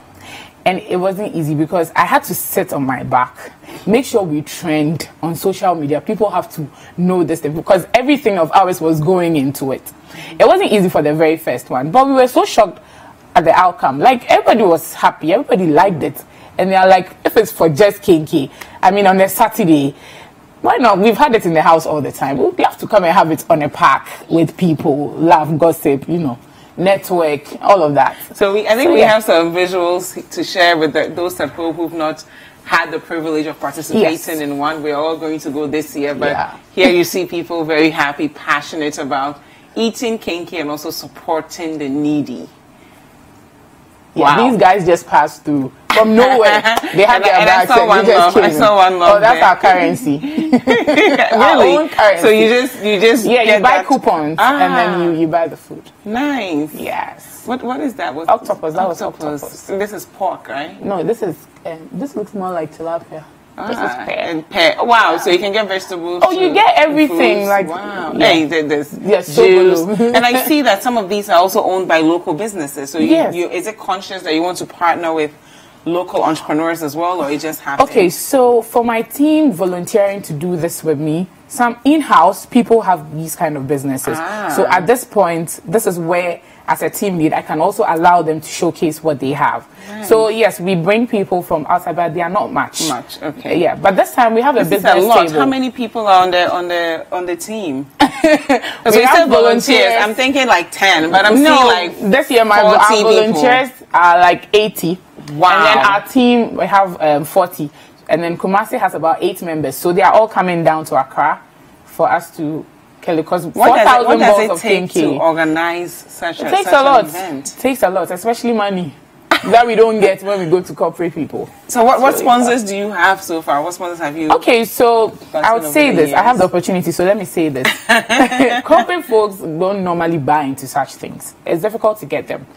And it wasn't easy because I had to sit on my back, make sure we trend on social media. People have to know this thing because everything of ours was going into it. It wasn't easy for the very first one, but we were so shocked at the outcome. Like, everybody was happy, everybody liked it. And they're like, if it's for just Kinky, I mean, on a Saturday, why not? We've had it in the house all the time. We have to come and have it on a park with people, laugh, gossip, you know, network, all of that.
So I think we have some visuals to share with those at home who've not had the privilege of participating in one. We're all going to go this year, but here you see people very happy, passionate about eating Kinky and also supporting the needy.
Yeah, these guys just passed through from nowhere. They have their bags and they just came.
I saw one love.
Oh, that's our currency.
Really?
Our own currency.
So you just
you buy coupons and then you buy the food.
Nice.
Yes.
What is that?
Octopus. That was octopus.
This is pork, right?
No, this looks more like tilapia. This is pear.
And pear. Wow, so you can get vegetables.
Oh, you get everything.
Fruits.
Like,
wow.
Yeah.
Hey, there's
juice.
And I see that some of these are also owned by local businesses. So is it conscious that you want to partner with local entrepreneurs as well, or it just happens?
Okay, so for my team volunteering to do this with me, some in-house people have these kind of businesses. So at this point, this is where, as a team lead, I can also allow them to showcase what they have. Nice. So yes, we bring people from outside, but they are not much.
Okay.
Yeah, but this time we have a business table.
How many people are on the team? Because we said volunteers. I'm thinking like 10, but I'm seeing like
this year our volunteers are like 80.
Wow.
And then our team, we have 40. And then Kumasi has about 8 members. So they are all coming down to Accra for us to kill it. Because 4,000 balls of Kinky
to organize such
an event? It takes a lot, especially money that we don't get when we go to corporate people.
So what sponsors do you have so far? What sponsors have you?
Okay, so I would say this. I have the opportunity, so let me say this. Corporate folks don't normally buy into such things. It's difficult to get them.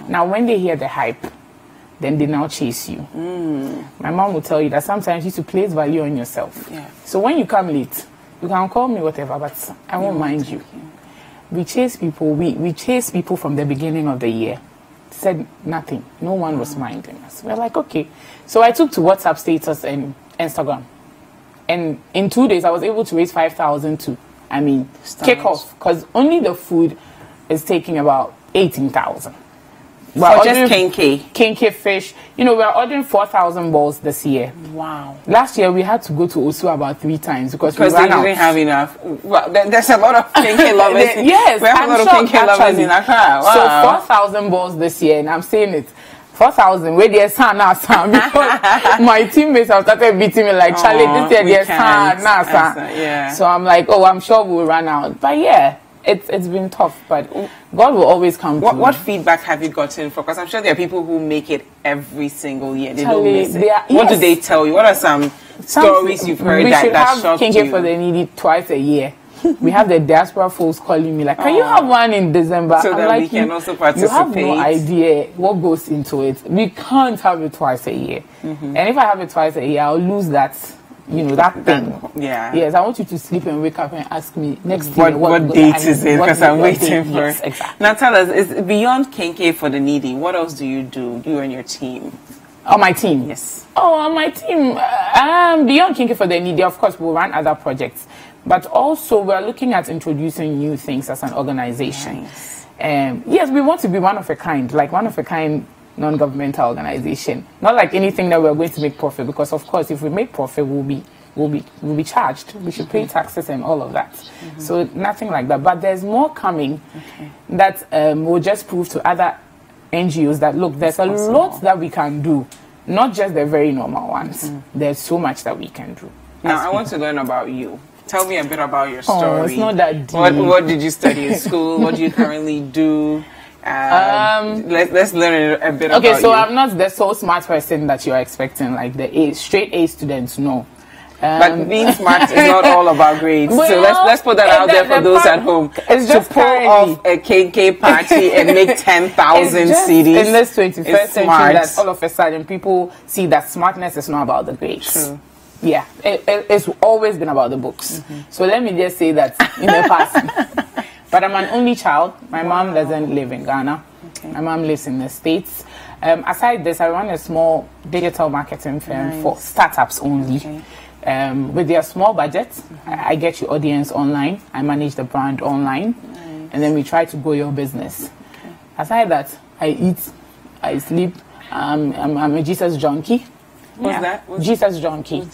Now, when they hear the hype, then they now chase you. My mom will tell you that sometimes you need to place value on yourself. So when you come late, you can call me whatever, but I won't mind you. We chase people. We chase people from the beginning of the year. Said nothing. No one was minding us. We're like, okay. So I took to WhatsApp status and Instagram. And in 2 days, I was able to raise 5,000 to, kick off. Because only the food is taking about 18,000.
For just Kinky
fish. You know, we're ordering 4,000 balls this year.
Wow.
Last year, we had to go to Osu about 3 times because we
they didn't have enough. Well, there's a lot of Kinky lovers.
Yes,
we have a lot of Kinky lovers in Accra. Wow.
So 4,000 balls this year, and I'm saying it. 4,000, where there's sun, because my teammates have started beating me like, Charlie, this year there's sun, So I'm like, I'm sure we'll run out. But yeah. It's been tough, but God will always come through.
What feedback have you gotten from? Because I'm sure there are people who make it every single year. They don't miss it. What do they tell you? What are some stories you've heard that shocked you?
We should have Kinky for the Needy twice a year. We have the diaspora folks calling me like, can you have one in December?
So that we can also participate.
You have no idea what goes into it. We can't have it twice a year. And if I have it twice a year, I'll lose that. You know, that thing.
Yeah.
Yes, I want you to sleep and wake up and ask me next year
what date is it? Because I'm waiting for it.
Exactly.
Now tell us, is beyond Kinky for the Needy, what else do, you and your team?
On my team?
Yes.
Oh, on my team, beyond Kinky for the Needy, of course, we'll run other projects. But also, we're looking at introducing new things as an organization.
Nice.
Yes, we want to be one of a kind, non-governmental organization. Not like anything that we're going to make profit, because of course if we make profit we'll be charged. We should pay taxes and all of that. So nothing like that. But there's more coming that will just prove to other NGOs that look, there's a lot that we can do, not just the very normal ones. There's so much that we can do.
Now I want to learn about you. Tell me a bit about your story.
Oh, it's not that deep.
What did you study in school? What do you currently do? Let's learn a bit about you.
Okay, so I'm not the so smart person that you're expecting, like the straight A students, no.
But being smart is not all about grades.
Well,
so let's put that out there for those at home.
It's just
to pull off a KK party and make 10,000 CDs.
In this 21st century, that all of a sudden people see that smartness is not about the grades.
True.
Yeah, it's always been about the books. So let me just say that in the past. But I'm an only child. My mom doesn't live in Ghana. My mom lives in the States. Aside this, I run a small digital marketing firm for startups only. With their small budget, I get your audience online. I manage the brand online. And then we try to grow your business. Aside that, I eat, I sleep. I'm a Jesus junkie.
What's that?
Jesus junkie.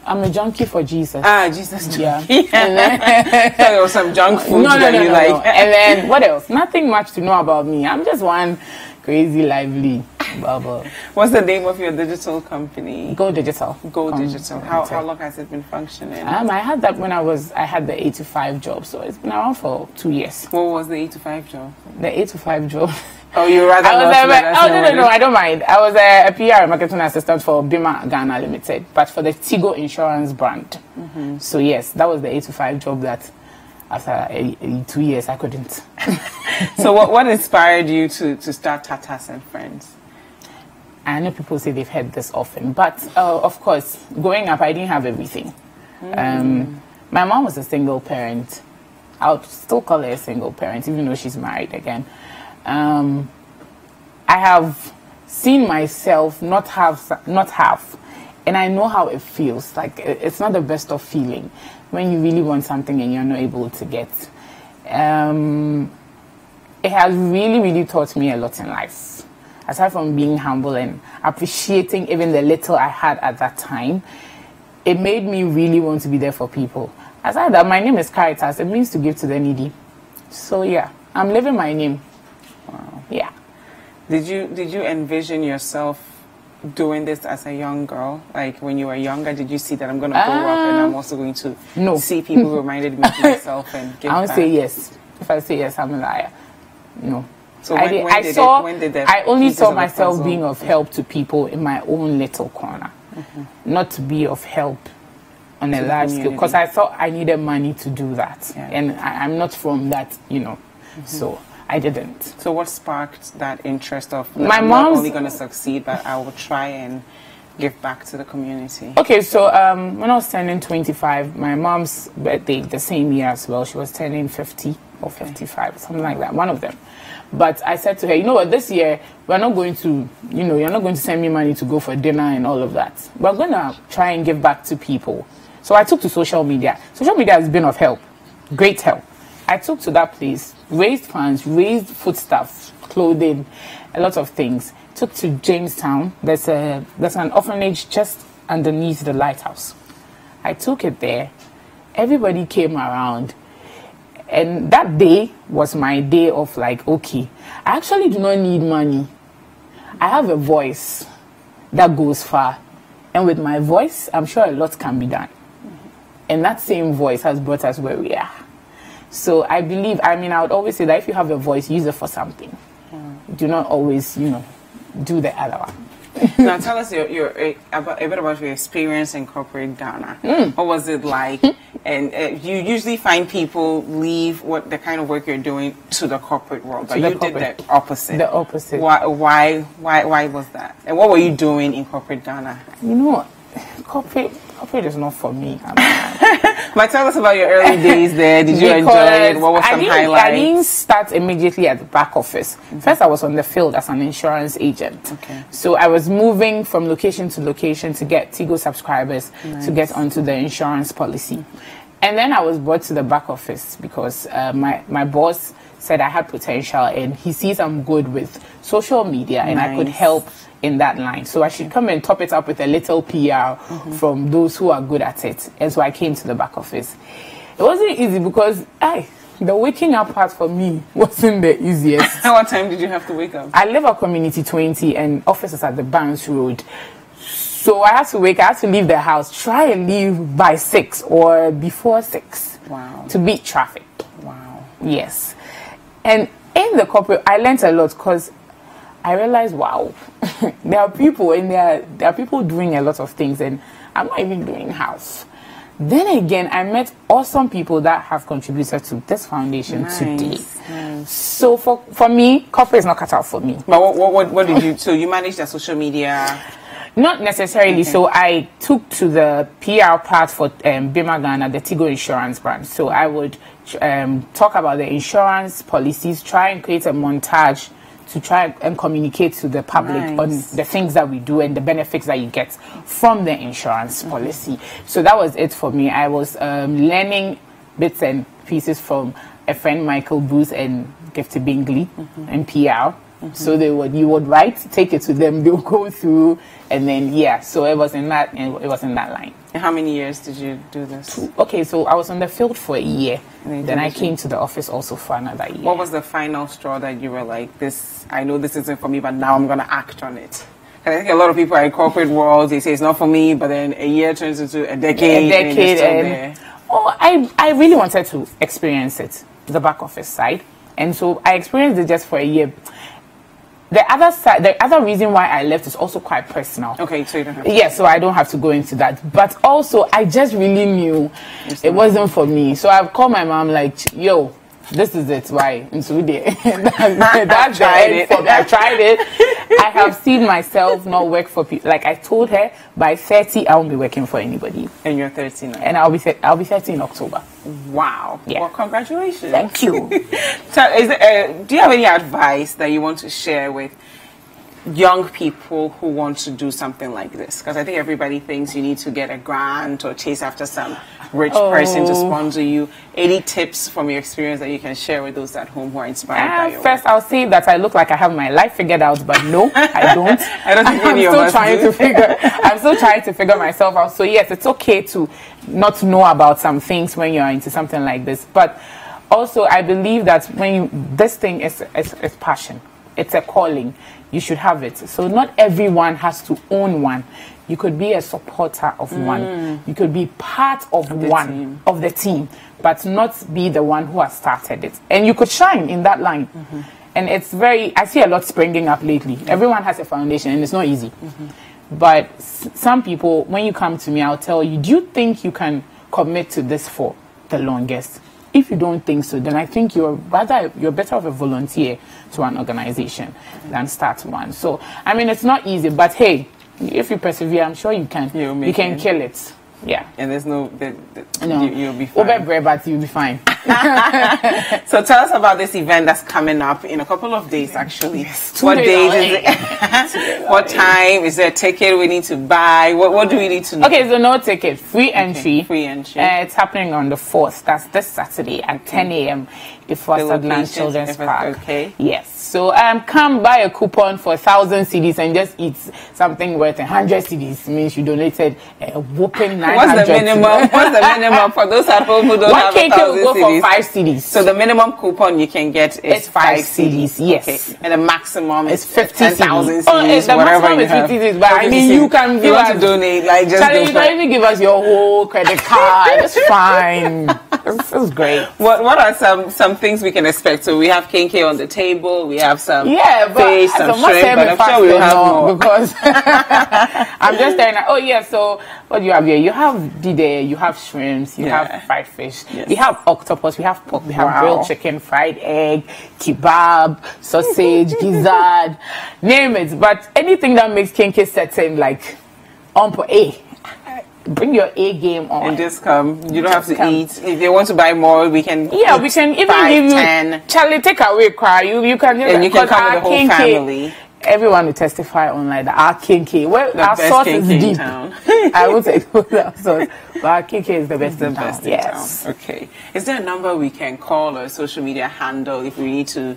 I'm a junkie for Jesus.
Jesus junkie.
Yeah.
And then there was some junk food that you like.
No. And then what else? Nothing much to know about me. I'm just one crazy, lively bubble.
What's the name of your digital company?
Go Digital.
Go Digital. How long has it been functioning?
I had that when I had the 8 to 5 job, so it's been around for 2 years.
What was the 8 to 5 job?
The 8 to 5 job.
Oh, you rather
no, I don't mind. I was a PR marketing assistant for Bima Ghana Limited, but for the Tigo insurance brand. So yes, that was the 8 to 5 job that after 2 years I couldn't.
So what inspired you to start Tatas and Friends?
I know people say they've heard this often, but of course, growing up, I didn't have everything. My mom was a single parent. I would still call her a single parent, even though she's married again. I have seen myself not have, and I know how it feels. Like, it's not the best of feeling when you really want something and you're not able to get. It has really, really taught me a lot in life. Aside from being humble and appreciating even the little I had at that time, it made me really want to be there for people. Aside that, my name is Caritas. It means to give to the needy. So yeah, I'm living my name. Wow. Yeah.
Did you envision yourself doing this as a young girl? Like when you were younger, did you see that I'm going to grow up and I'm also going to see people who reminded me of myself and give
I would
back?
say yes. If I say yes, I'm a liar. No.
So
I only saw myself
puzzle?
being of help to people in my own little corner, not to be of help on a large scale, because I thought I needed money to do that, and I'm not from that, so I didn't.
So what sparked that interest of
my
I'm
mom's
not only going to succeed, but I will try and give back to the community?
Okay, so when I was turning 25, my mom's birthday the same year as well, she was turning 50 or 55, something like that, one of them. But I said to her, you know what, this year, we're not going to, you're not going to send me money to go for dinner and all of that. We're going to try and give back to people. So I took to social media. Social media has been of help, great help. I took to that place, raised funds, raised foodstuffs, clothing, a lot of things. Took to Jamestown. There's an orphanage just underneath the lighthouse. I took it there. Everybody came around. And that day was my day of like, okay, I actually do not need money. I have a voice that goes far. And with my voice, I'm sure a lot can be done. And that same voice has brought us where we are. So I believe, I would always say that if you have a voice, use it for something. Do not always, do the other one.
Now tell us a bit about your experience in corporate Ghana. What was it like? And you usually find people leave the kind of work you're doing to the corporate world, but you did the opposite.
The opposite.
Why was that? And what were you doing in corporate Ghana?
Corporate is not for me.
But tell us about your early days there. Did you enjoy it? What were some highlights?
I didn't start immediately at the back office. First, I was on the field as an insurance agent.
Okay.
So I was moving from location to location to get Tigo subscribers to get onto the insurance policy. And then I was brought to the back office because my boss said I had potential and he sees I'm good with social media and I could help in that line. So I should come and top it up with a little PR from those who are good at it. And so I came to the back office. It wasn't easy because the waking up part for me wasn't the easiest.
What time did you have to wake up?
I live at Community 20 and office is at the Banks Road. So I had to leave the house, try and leave by 6 or before 6.
Wow.
To beat traffic.
Wow.
Yes. And in the corporate, I learned a lot because I realized, wow, there are people and there are people doing a lot of things and I'm not even doing half. Then again, I met awesome people that have contributed to this foundation today.
Nice.
So for me, corporate is not cut out for me.
But what did you, so you managed the social media?
Not necessarily. Okay. So I took to the PR part for Bima Ghana, the Tigo insurance brand. So I would talk about the insurance policies, try and create a montage to try and communicate to the public
Nice.
on the things that we do and the benefits that you get from the insurance policy. So that was it for me. I was learning bits and pieces from a friend, Michael Bruce and Gifty Bingley and PR. So you would write, take it to them, they'll go through, and then so it was in that line.
And how many years did you do this?
Okay, so I was on the field for a year. Then I came to the office also for another year.
What was the final straw that you were like, this, I know this isn't for me, but now I'm going to act on it? And I think a lot of people are in corporate world, they say it's not for me, but then a year turns into a decade.
I really wanted to experience it, the back office side. And so I experienced it just for a year. The other reason why I left is also quite personal.
Okay, so you don't have to.
Yeah, so I don't have to go into that. But also, I just really knew it wasn't for me. So I've called my mom like, yo, this is it. Why? And so that's the end for me. I tried it. I have seen myself not work for people. Like I told her, by 30, I won't be working for anybody.
And you're 30 now.
And I'll be 30 in October.
Wow.
Yeah.
Well, congratulations.
Thank you.
So, do you have any advice that you want to share with young people who want to do something like this? Because I think everybody thinks you need to get a grant or chase after some rich person to sponsor you. Any tips from your experience that you can share with those at home who are inspired by your
First, I'll say that I look like I have my life figured out, but no, I don't.
I don't think any of us
I'm still trying to figure myself out. So yes, it's okay to not know about some things when you're into something like this. But also, I believe that this thing is passion. It's a calling. You should have it. So not everyone has to own one. You could be a supporter of one. You could be part of the team, but not be the one who has started it. And you could shine in that line. And it's I see a lot springing up lately. Everyone has a foundation and it's not easy. But some people, when you come to me, I'll tell you, do you think you can commit to this for the longest? If you don't think so, then I think you're better off a volunteer to an organization than start one. So, I mean, it's not easy, but hey, if you persevere, I'm sure you can. You can kill it. Yeah.
And there's no. You'll be
fine. But you'll be fine.
So tell us about this event that's coming up in a couple of days, actually. What date is it? What time? Is there a ticket we need to buy? What do we need to know?
Okay, so no ticket. Free entry.
Free entry.
It's happening on the 4th. That's this Saturday at 10 a.m. before Southland Children's Park.
Okay.
Yes. So come buy a coupon for 1,000 cedis and just eat something worth 100 cedis. Means you donated a whopping 900.
What's the minimum? What's the minimum for those at home who don't have 1,000
cedis? Will go for 5 cedis.
So the minimum coupon you can get is 5 cedis.
Yes.
Okay. And the maximum is
50,000
cedis.
Oh, the maximum is 50 cedis. But I mean, you can give us.
To donate, like just
Charlie, you can even give us your whole credit card. It's fine. It's great.
What are some things we can expect? So we have KK on the table. We have some fish, some shrimp, but I'm sure we'll have more.
Because I'm just saying, so what do you have here? You have dide, you have shrimps, you have fried fish, you have octopus, we have pork, we have grilled chicken, fried egg, kebab, sausage, gizzard, name it. But anything that makes KK certain, like, bring your A game on.
And just come. You don't have to eat. If they want to buy more, we can.
Yeah, we can even
5,
give you
10.
Charlie, take away cry. You can.
And you can come with the whole family.
Everyone will testify online that our KK, our sauce is deep.
Town.
I would say our sauce, but our KK is the best in town.
Yes. Okay. Is there a number we can call or a social media handle if we need to?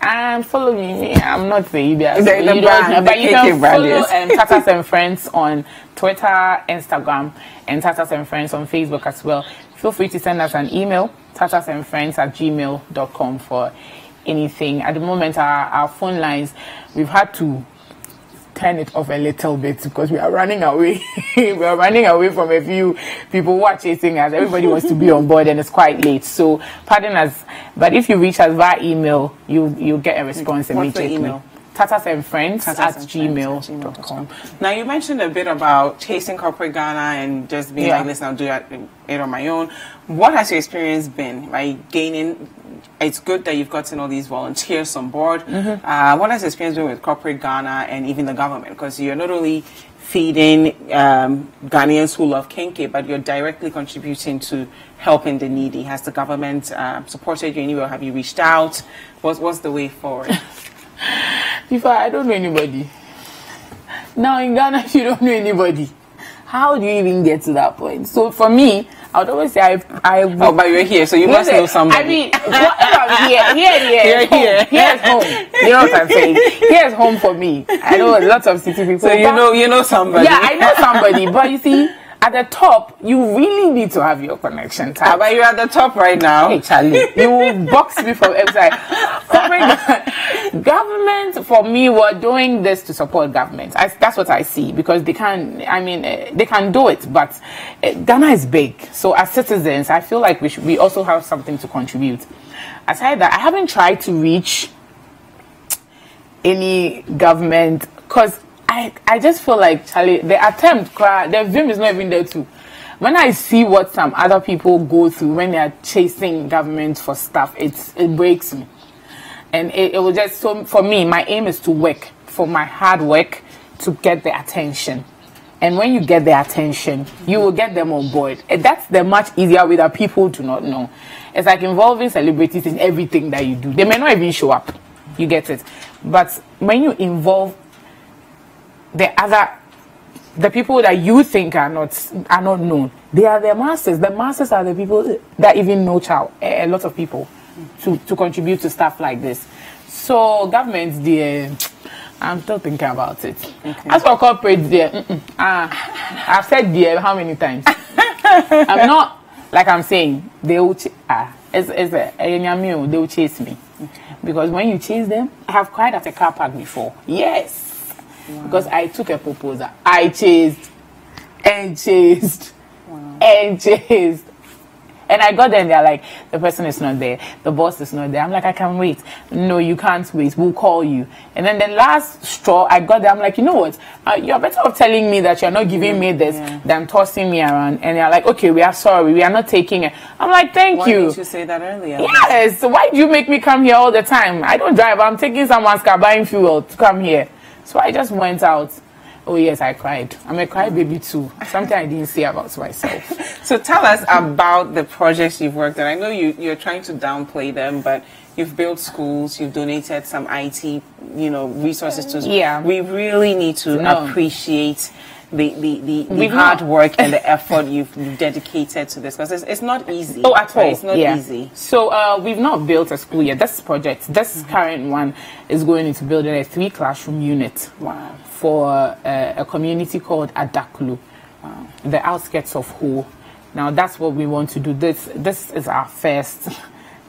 And follow me. I'm not the idiot.
But you can
follow Tatas and Friends on Twitter, Instagram, and Tatas and Friends on Facebook as well. Feel free to send us an email, tatasandfriends@gmail.com for anything. At the moment, our phone lines, we've had to turn it off a little bit because we are running away. We are running away from a few people who are chasing us. Everybody wants to be on board and it's quite late. So pardon us. But if you reach us via email, you'll get a response immediately.
What's the email?
tatasandfriends@gmail.com.
Now, you mentioned a bit about chasing corporate Ghana and just being like, listen, I'll do it on my own. What has your experience been, like gaining? It's good that you've gotten all these volunteers on board. What has your experience been with corporate Ghana and even the government? Because you're not only feeding Ghanaians who love Kenke, but you're directly contributing to helping the needy. Has the government supported you anywhere? Have you reached out? What's the way forward?
If I don't know anybody. Now in Ghana, if you don't know anybody, how do you even get to that point? So for me, I would always say
oh, but you're here, so you must know somebody.
I mean, here's home. You know what I'm saying? Here's home for me. I know lots of city people.
So you know somebody.
Yeah, I know somebody. But you see, at the top, you really need to have your connection.
But you're at the top right now.
Hey, Charlie, you box me from outside. Government, for me, we're doing this to support government. That's what I see, because they can. I mean, they can do it, but Ghana is big. So as citizens, I feel like we also have something to contribute. Aside that, I haven't tried to reach any government because I just feel like, Charlie, the attempt, the vim is not even there too. When I see what some other people go through when they are chasing government for stuff, it breaks me. And it was just, so for me, my aim is to work, for my hard work to get the attention. And when you get the attention, you will get them on board. And that's the much easier way that people do not know. It's like involving celebrities in everything that you do. They may not even show up. You get it. But when you involve the people that you think are not known, they are the masses. The masses are the people that even know a lot of people to contribute to stuff like this. So governments, I'm still thinking about it. Okay. As for corporate, I've said how many times? I'm not, like I'm saying, they will they will chase me. Okay. Because when you chase them, I have cried at a car park before. Yes. Wow. Because I took a proposal. I chased and chased and chased. And I got there and they're like, the person is not there. The boss is not there. I'm like, I can wait. No, you can't wait. We'll call you. And then the last straw, I got there. I'm like, you know what? You're better off telling me that you're not giving me this than tossing me around. And they're like, okay, we are sorry. We are not taking it. I'm like, thank you.
Why didn't you say that earlier?
Yes. So why do you make me come here all the time? I don't drive. I'm taking someone's car, buying fuel to come here. So I just went out. Oh yes, I cried. I'm a crybaby too. Something I didn't say about myself.
So tell us about the projects you've worked on. I know you're trying to downplay them, but you've built schools, you've donated some IT, resources to.
Yeah.
We really need to appreciate the hard work and the effort you've dedicated to this, because it's not easy.
Oh, at all.
It's not easy.
So we've not built a school yet. This project, this current one, is going into building a 3-classroom unit.
Wow.
For a community called Adaklu, the outskirts of Ho. Now that's what we want to do. This is our first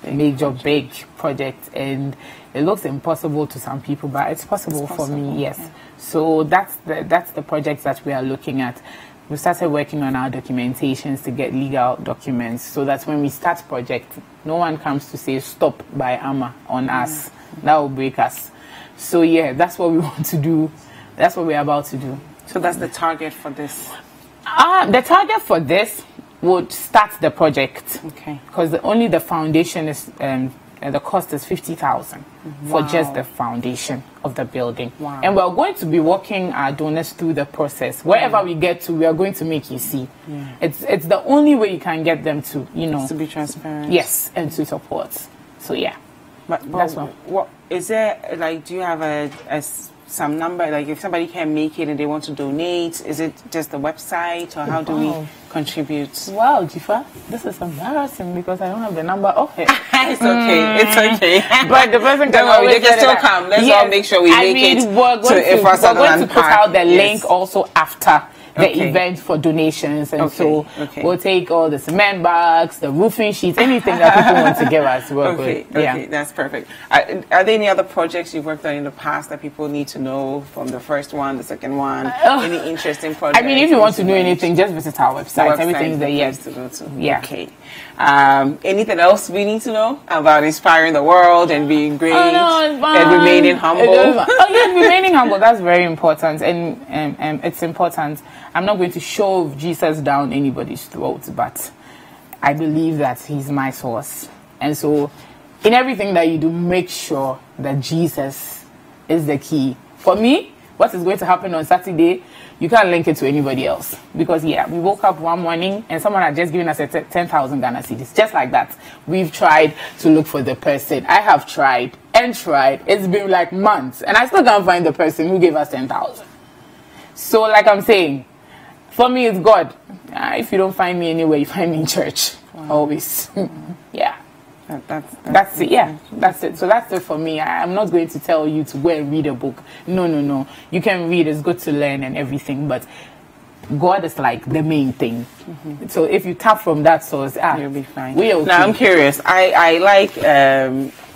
major big project, and it looks impossible to some people, but it's possible for me. Yes. Yeah. So that's the project that we are looking at. We started working on our documentations to get legal documents, so that when we start project, no one comes to say stop by AMA on us. That will break us. So yeah, that's what we want to do. That's what we're about to do.
So that's the target for this?
The target for this would start the project.
Okay.
Because only the foundation is, the cost is 50,000 for just the foundation of the building.
Wow.
And we're going to be walking our donors through the process. Wherever we get to, we are going to make you see.
Yeah.
It's the only way you can get them to,
to be transparent.
Yes, and to support. So yeah.
But
that's
what is there, like, do you have some number, like if somebody can make it and they want to donate, is it just the website, or how do we contribute?
Wow, Jifa, this is embarrassing because I don't have the number of it.
It's okay, it's okay.
But the person
can always, they can still come. Let's all make sure we make it
we're going to put out the link also after the event for donations, and so we'll take all the cement bags, the roofing sheets, anything that people want to give us.
Okay, that's perfect. Are there any other projects you've worked on in the past that people need to know from the first one, the second one? Any interesting projects?
I mean, if you want to know anything, just visit our website. Everything is there. Yes,
to go to.
Yeah.
Okay. Anything else we need to know about inspiring the world and being great and remaining humble?
Remaining humble. That's very important, and it's important. I'm not going to shove Jesus down anybody's throat, but I believe that he's my source. And so in everything that you do, make sure that Jesus is the key. For me, what is going to happen on Saturday, you can't link it to anybody else. Because, yeah, we woke up one morning and someone had just given us a 10,000 Ghana cedis. Just like that. We've tried to look for the person. I have tried and tried. It's been like months. And I still can't find the person who gave us 10,000. So, like I'm saying, for me, it's God. If you don't find me anywhere, you find me in church. Always. Yeah. That's it. Yeah, that's it. So that's it for me. I'm not going to tell you to go and read a book. No. You can read. It's good to learn and everything, but God is like the main thing. So if you tap from that source, you'll be fine.
Now I'm curious. I like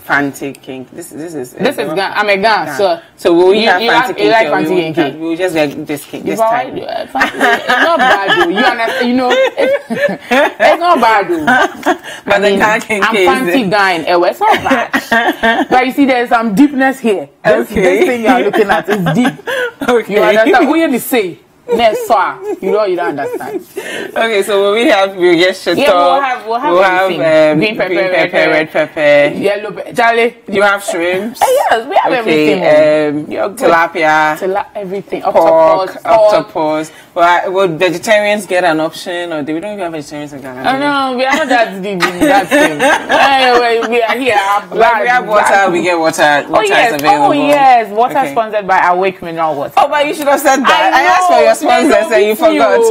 Fanti King. This is
I'm a Ghana.
So will you have Fanti King?
You like Fanti King?
We'll just get this King this time.
It's not bad though. You understand? You know, it's not bad though.
But the King
I'm Fanti guy in Ewe. It's not bad. But you see, there's some deepness here. This thing you are looking at is deep.
Okay.
You understand? What you say? Next far, you don't understand.
Okay, so we'll get shit
we'll have green pepper,
red pepper,
yellow pepper. Charlie,
you have shrimps?
Yes, we have everything.
Tilapia,
everything.
Octopus. Would vegetarians get an option, or do we don't even have vegetarians in Ghana?
No, we are not that deep in that thing. We are here.
We have water. We get water. Water is available.
Oh yes, water sponsored by Awake Mineral Water.
Oh, but you should have said that. I asked for your sponsors and you forgot.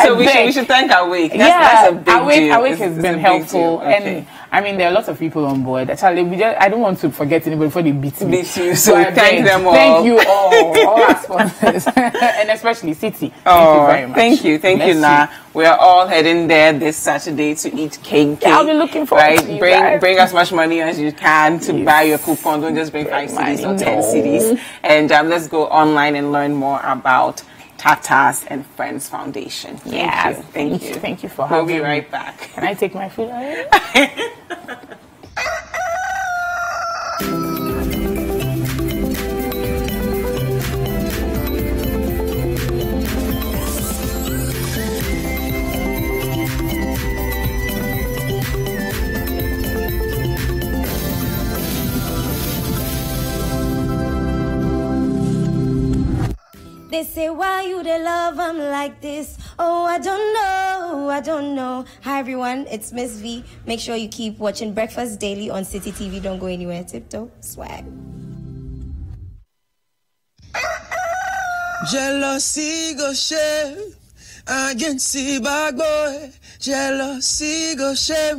So we should thank Awake. That's a big deal.
Awake has been helpful, and I mean there are lots of people on board. Actually, I don't want to forget anybody before they beat me.
So thank them all.
Thank you all our sponsors, and especially City. Thank you very much.
Thank you, Na. We are all heading there this Saturday to eat cake.
Yeah, I'll be looking forward to you
bring as much money as you can to buy your coupon. Don't just bring 5 cedis or 10 cedis. And let's go online and learn more about Tatas and Friends Foundation. Thank you.
Thank you for having me.
We'll be right back.
Can I take my food away?
They say, why you they love them like this? Oh, I don't know. Hi, everyone. It's Miss V. Make sure you keep watching Breakfast Daily on City TV. Don't go anywhere. Tiptoe. Swag.
Jealousy go share against the bad boy. Jealousy go share.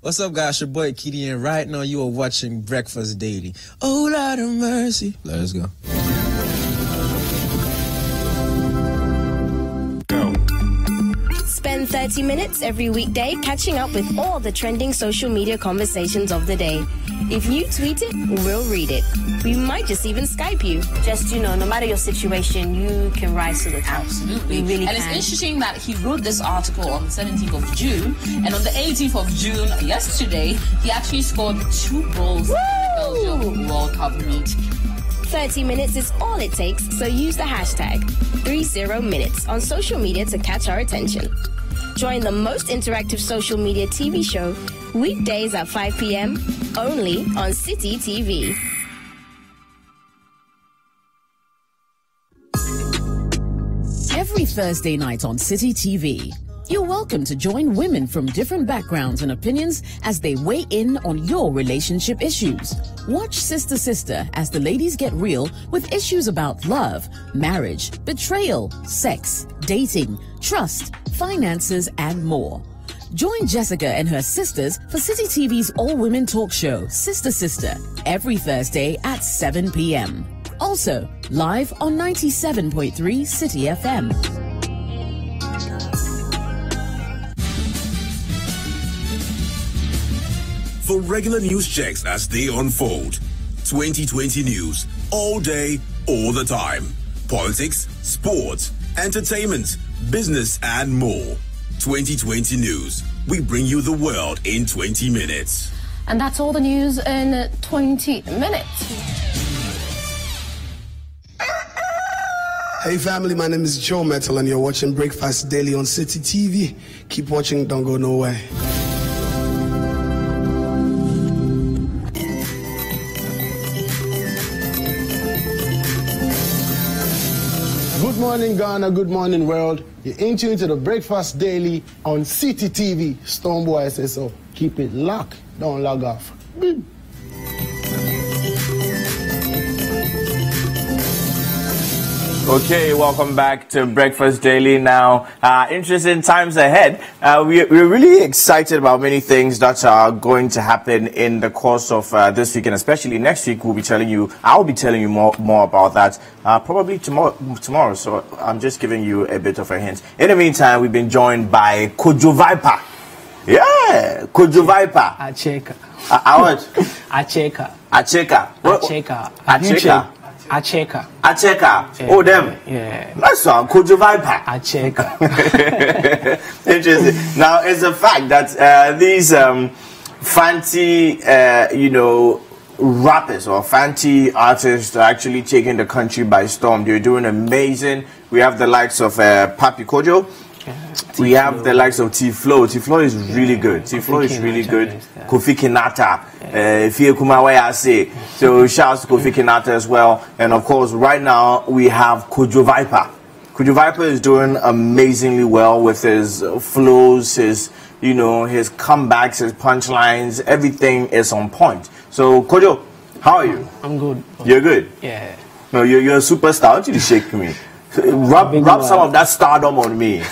What's up, guys? Your boy Kitty, and right now you are watching Breakfast Daily. Oh, Lord of mercy. Let's go.
Spend 30 minutes every weekday catching up with all the trending social media conversations of the day. If you tweet it, we'll read it. We might just even Skype you.
Just, no matter your situation, you can rise to the top.
Absolutely.
You really
and
can.
It's interesting that he wrote this article on the 17th of June, and on the 18th of June, yesterday, he actually scored 2 goals in the Belgium World Cup meet.
30 minutes is all it takes, so use the hashtag 30minutes on social media to catch our attention. Join the most interactive social media TV show weekdays at 5 p.m. only on City TV.
Every Thursday night on City TV, you're welcome to join women from different backgrounds and opinions as they weigh in on your relationship issues. Watch Sister Sister as the ladies get real with issues about love, marriage, betrayal, sex, dating, trust, finances, and more. Join Jessica and her sisters for City TV's all-women talk show, Sister Sister, every Thursday at 7 p.m. Also, live on 97.3 City FM.
For regular news checks as they unfold, 2020 news, all day, all the time. Politics, sports, entertainment, business, and more. 2020 news. We bring you the world in 20 minutes.
And that's all the news in 20 minutes.
Hey family, my name is Joe Metal and you're watching Breakfast Daily on City TV. Keep watching, don't go nowhere. morning, Ghana. Good morning, world. You're in tune to the Breakfast Daily on City TV. Stoneboy SSO. Keep it locked. Don't log off. Beep.
Okay, welcome back to Breakfast Daily. Now, interesting times ahead. We're really excited about many things that are going to happen in the course of this week, and especially next week. I'll be telling you more about that probably tomorrow. So I'm just giving you a bit of a hint. In the meantime, we've been joined by Kojo Vypa. Yeah, Kojo Vypa.
Acheka.
What?
Acheka.
Acheka.
Acheka.
Acheka.
Acheka.
Acheka. Oh, them.
Yeah.
That's one. Kojo Vypa.
Acheka.
Interesting. Now, it's a fact that these fancy, rappers or fancy artists are actually taking the country by storm. They're doing amazing. We have the likes of Papi Kojo. We have the likes of T-Flow. T-Flow is really good. T-Flow is really good. Kofi Kinata. So shout out to Kofi Kinata as well. And of course, right now we have Kojo Vypa. Kojo Vypa is doing amazingly well with his flows, his comebacks, his punchlines. Everything is on point. So Kojo, how are you?
I'm good.
You're good?
Yeah.
No, you're a superstar. I want you to shake me. Rub some of that stardom on me.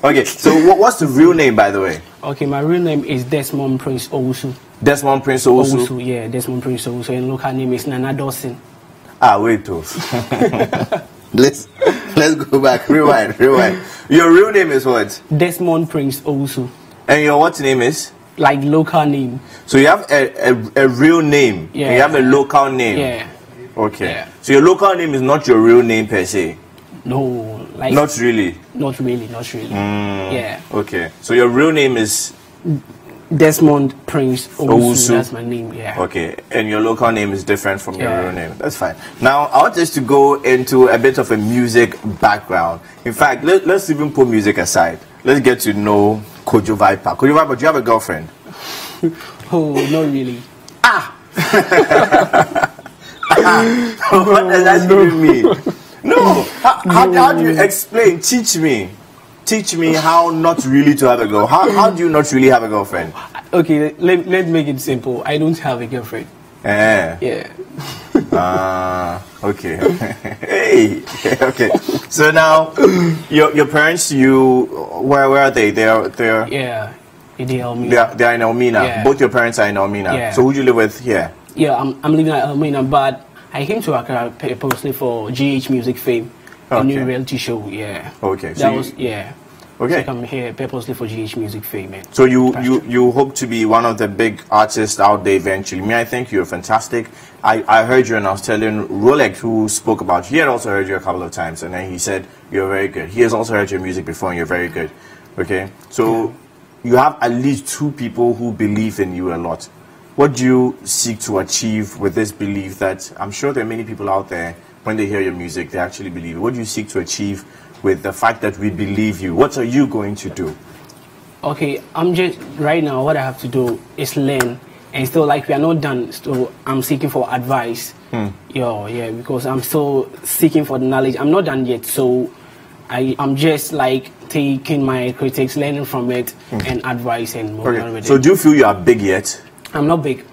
Okay, so what's the real name, by the way?
Okay, my real name is Desmond Prince Owusu.
Desmond Prince Owusu?
Owusu, yeah, Desmond Prince Owusu. And local name is Nana Dawson.
Wait, let's go back. Rewind. Your real name is what?
Desmond Prince Owusu.
And your what name is?
Like local name.
So you have a real name.
Yeah.
And you have a local name.
Yeah.
Okay.
Yeah.
So your local name is not your real name per se.
No, like
not really.
Not really. Yeah.
Okay. So your real name is
Desmond Prince Owusu. That's my name. Yeah.
Okay. And your local name is different from your real name. That's fine. Now I want us to go into a bit of a music background. In fact, let's even put music aside. Let's get to know Kojo Vypa. Kojo Vypa, do you have a girlfriend?
Oh, not really.
What does that even mean? No. How do you explain? Teach me how not really to have a girl. How do you not really have a girlfriend?
Okay, let's make it simple. I don't have a girlfriend. Yeah.
Okay. Hey. Okay. So now, your parents, where are they? They're
yeah. They are in
Elmina.
Yeah.
Both your parents are in Elmina.
Yeah.
So who do you live with here?
Yeah, I'm living at Elmina, but I came to Accra purposely for GH Music Fame, a new reality show. Yeah.
Okay.
Okay.
Okay.
So I'm here purposely for GH Music Fame. Man.
So you hope to be one of the big artists out there eventually. I think you're fantastic. I heard you and I was telling Rolex, who spoke about you. He had also heard you a couple of times, and then he said you're very good. He has also heard your music before, and you're very good. Okay. So you have at least two people who believe in you a lot. What do you seek to achieve with this belief that I'm sure there are many people out there, when they hear your music, they actually believe it? What do you seek to achieve with the fact that we believe you? What are you going to do?
Okay, right now, what I have to do is learn. And still, like, we are not done. So I'm seeking for advice. Yeah, because I'm still seeking for the knowledge. I'm not done yet. So I'm just like taking my critics, learning from it, and advice and moving on with it.
So do you feel you are big yet?
I'm not big.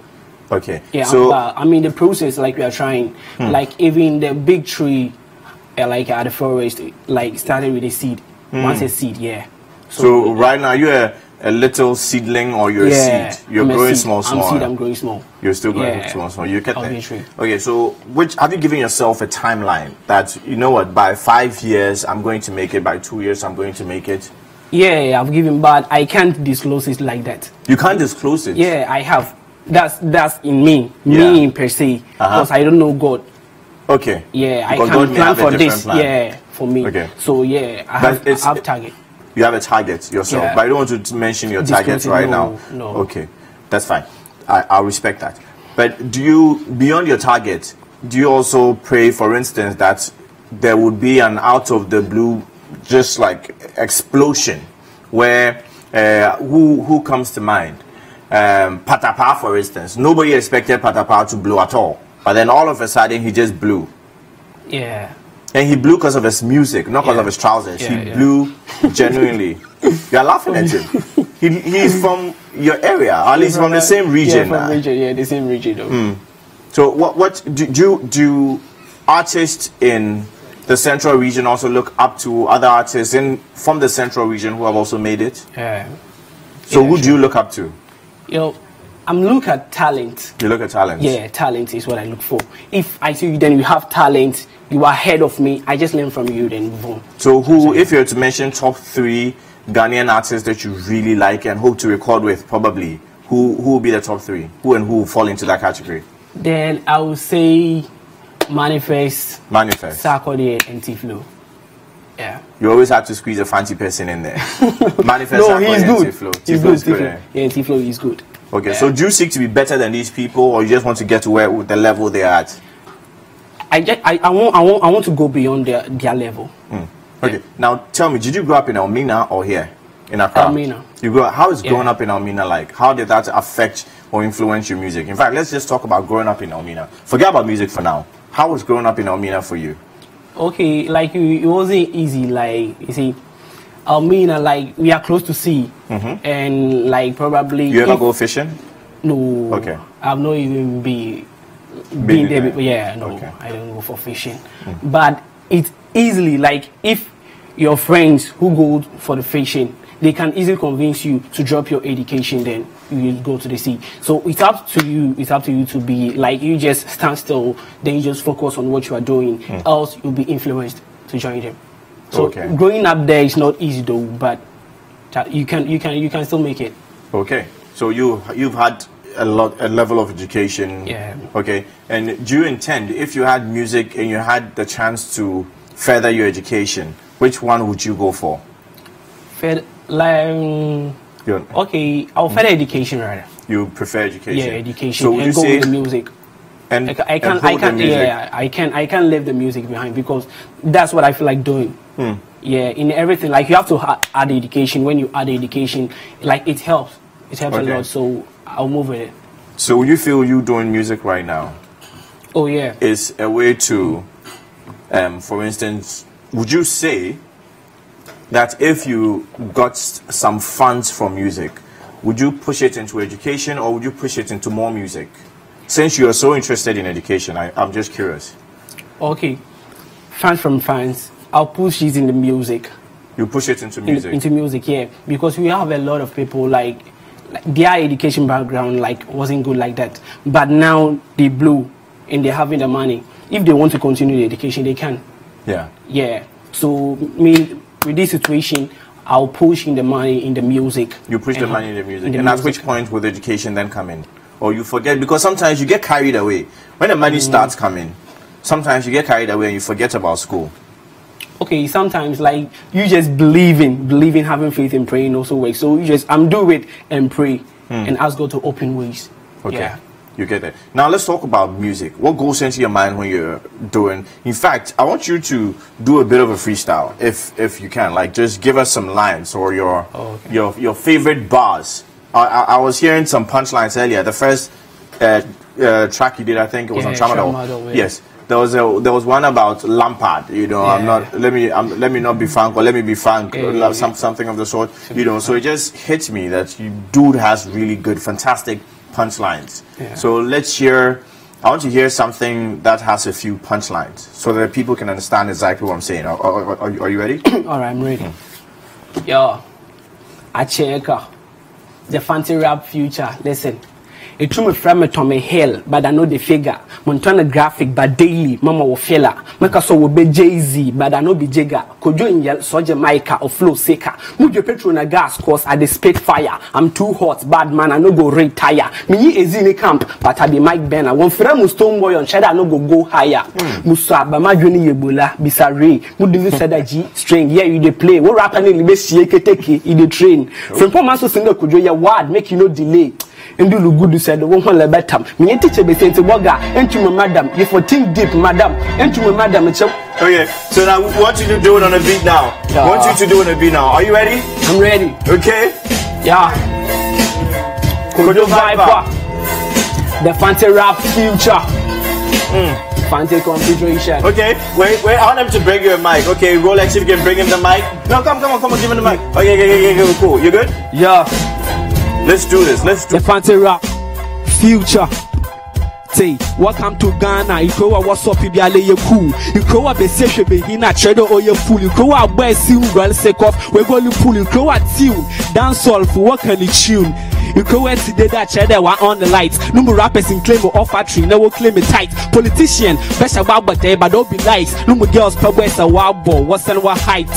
Okay.
Yeah,
so
I mean the process, like we are trying, like even the big tree, like at the forest, like started with a seed. Once a seed, yeah.
So right now you're a little seedling, or you're a seed. You're growing small.
I'm growing small.
You're still growing small. You get there. Okay. So have you given yourself a timeline that, you know what, by 5 years I'm going to make it, by 2 years I'm going to make it?
Yeah, I've given, but I can't disclose it like that.
You can't disclose it?
Yeah, I have. That's in me per se, because I don't know God.
Okay.
Yeah,
because
I can plan for this.
Plan.
Yeah, for me.
Okay.
So yeah, I have target.
You have a target yourself, but I don't want to mention your targets right now.
No.
Okay, that's fine. I'll respect that. But do you, beyond your target, do you also pray, for instance, that there would be an out of the blue, just like explosion, where who comes to mind? Patapaa, for instance. Nobody expected Patapaa to blow at all, but then all of a sudden he just blew.
Yeah.
And he blew because of his music, not because of his trousers. He blew genuinely. You're laughing at him. He's from your area, or at least from the same region.
The same region. Though.
So what do artists in the central region also look up to other artists from the central region who have also made it? So who do you look up to?
I'm looking at talent.
You look at talent?
Yeah, talent is what I look for. If I see you, then you have talent, you are ahead of me, I just learn from you, then move on.
So if you were to mention top 3 Ghanaian artists that you really like and hope to record with, probably, who will be the top 3? Who and who fall into that category?
Then I would say Manifest, Sarkodie, and T-Flow. Yeah.
You always have to squeeze a fancy person in there. Manifest,
no,
Sarkodie,
he's good.
T-Flow.
He's good. Yeah, T-Flow is good.
Okay, so do you seek to be better than these people, or you just want to get to where the level they're at?
I want to go beyond their level.
Okay, now tell me, did you grow up in Elmina or here in Accra?
Elmina.
How is growing up in Elmina like? How did that affect or influence your music? In fact, let's just talk about growing up in Elmina. Forget about music for now. How was growing up in Elmina for you?
Okay, like it wasn't easy. Like you see, Elmina, like we are close to sea, and like probably.
You ever go fishing?
No.
Okay.
I've not even been there. Yeah, no, okay. I don't go for fishing. But it's easily like if your friends who go for the fishing, they can easily convince you to drop your education, then you go to the sea. So it's up to you. It's up to you to be like you just stand still, then you just focus on what you are doing. Else you'll be influenced to join them. So growing up there is not easy though, but you can still make it.
Okay. So you've had a level of education.
Yeah.
Okay. And do you intend, if you had music and you had the chance to further your education, which one would you go for?
Okay, I'll further education rather.
You prefer education?
Yeah, education.
So
and go with the music.
And
I can't leave the music behind because that's what I feel like doing. Yeah, in everything, like you have to add education. When you add education, like it helps. It helps a lot. So I'll move with it.
So you feel you doing music right now?
Oh yeah.
Is a way to, for instance, would you say that if you got some funds from music, would you push it into education or would you push it into more music? Since you are so interested in education, I'm just curious.
Okay, funds from funds, I'll push it in the music.
You push it into music?
Into music, yeah. Because we have a lot of people like their education background like wasn't good like that. But now they blew and they're having the money. If they want to continue the education, they can.
Yeah.
Yeah. So with this situation, I'll push in the money in the music.
You push the money in the music. And at which point will education then come in? Or you forget, because sometimes you get carried away. When the money starts coming, sometimes you get carried away and you forget about school.
Okay, sometimes like you just believing, having faith and praying also works. So you just do it and pray and ask God to open ways.
Okay.
Yeah.
You get it. Now let's talk about music. What goes into your mind when you're doing? In fact, I want you to do a bit of a freestyle, if you can. Like, just give us some lines or your favorite bars. I was hearing some punchlines earlier. The first track you did, I think it was on Tramadol. Yeah. Yes, there was one about Lampard. You know, let me not be frank, or let me be frank, something of the sort. You know, so it just hits me that dude has really good, fantastic punchlines. Yeah. So let's hear. I want to hear something that has a few punchlines so that people can understand exactly what I'm saying. Are you ready?
All right, I'm ready. Yo, Acheka, the fancy rap future. Listen. It true me from Tommy Hill, but I know the figure. Montana graphic, but daily, Mama will fella. Make us will be Jay-Z, but I know be Jigger. Kojo in Soja Jamaica or Flow Seeker. Move your petrol na gas, cause I spit fire. I'm too hot, bad man, I no go retire. Me is in a camp, but I be Mike Ben. I want Fremu Stone Boy on Cheddar, no go higher. Musa, Bama Juni Ebola, Bisare, Mudu said G string. Yeah, you dey play. What rapper in the shake take in the train. From Pomaso Singer Kojo, your word, make you no delay. And do look good, said the woman la better. Me teacher be saying to Boga, and to my madam, you for think deep, madam, and to my madam.
Okay, so now we want you to do it on a beat now. I want you to do it on a beat now. Are you ready?
I'm ready.
Okay?
Yeah. Kojo Vypa, the fancy rap future. Fante Confederation.
Okay, wait. I want him to bring you a mic. Okay, Rolex, if you can bring him the mic. No, come on, give him the mic. Okay, cool. You good?
Yeah.
Let's do this.
The Fante rap future. Say, welcome to Ghana. You go what's up, you are cool. You go up a session, be in a shadow or your fool. You go out by soon, girl, sake off. We're going to pull you. Go at tune, dance all for what can you tune. You go where today that shadow one on the lights. No rappers in claim or offer tree, no claim it tight. Politician, best about but don't be nice. No girls, per west a wild ball, what's and what height.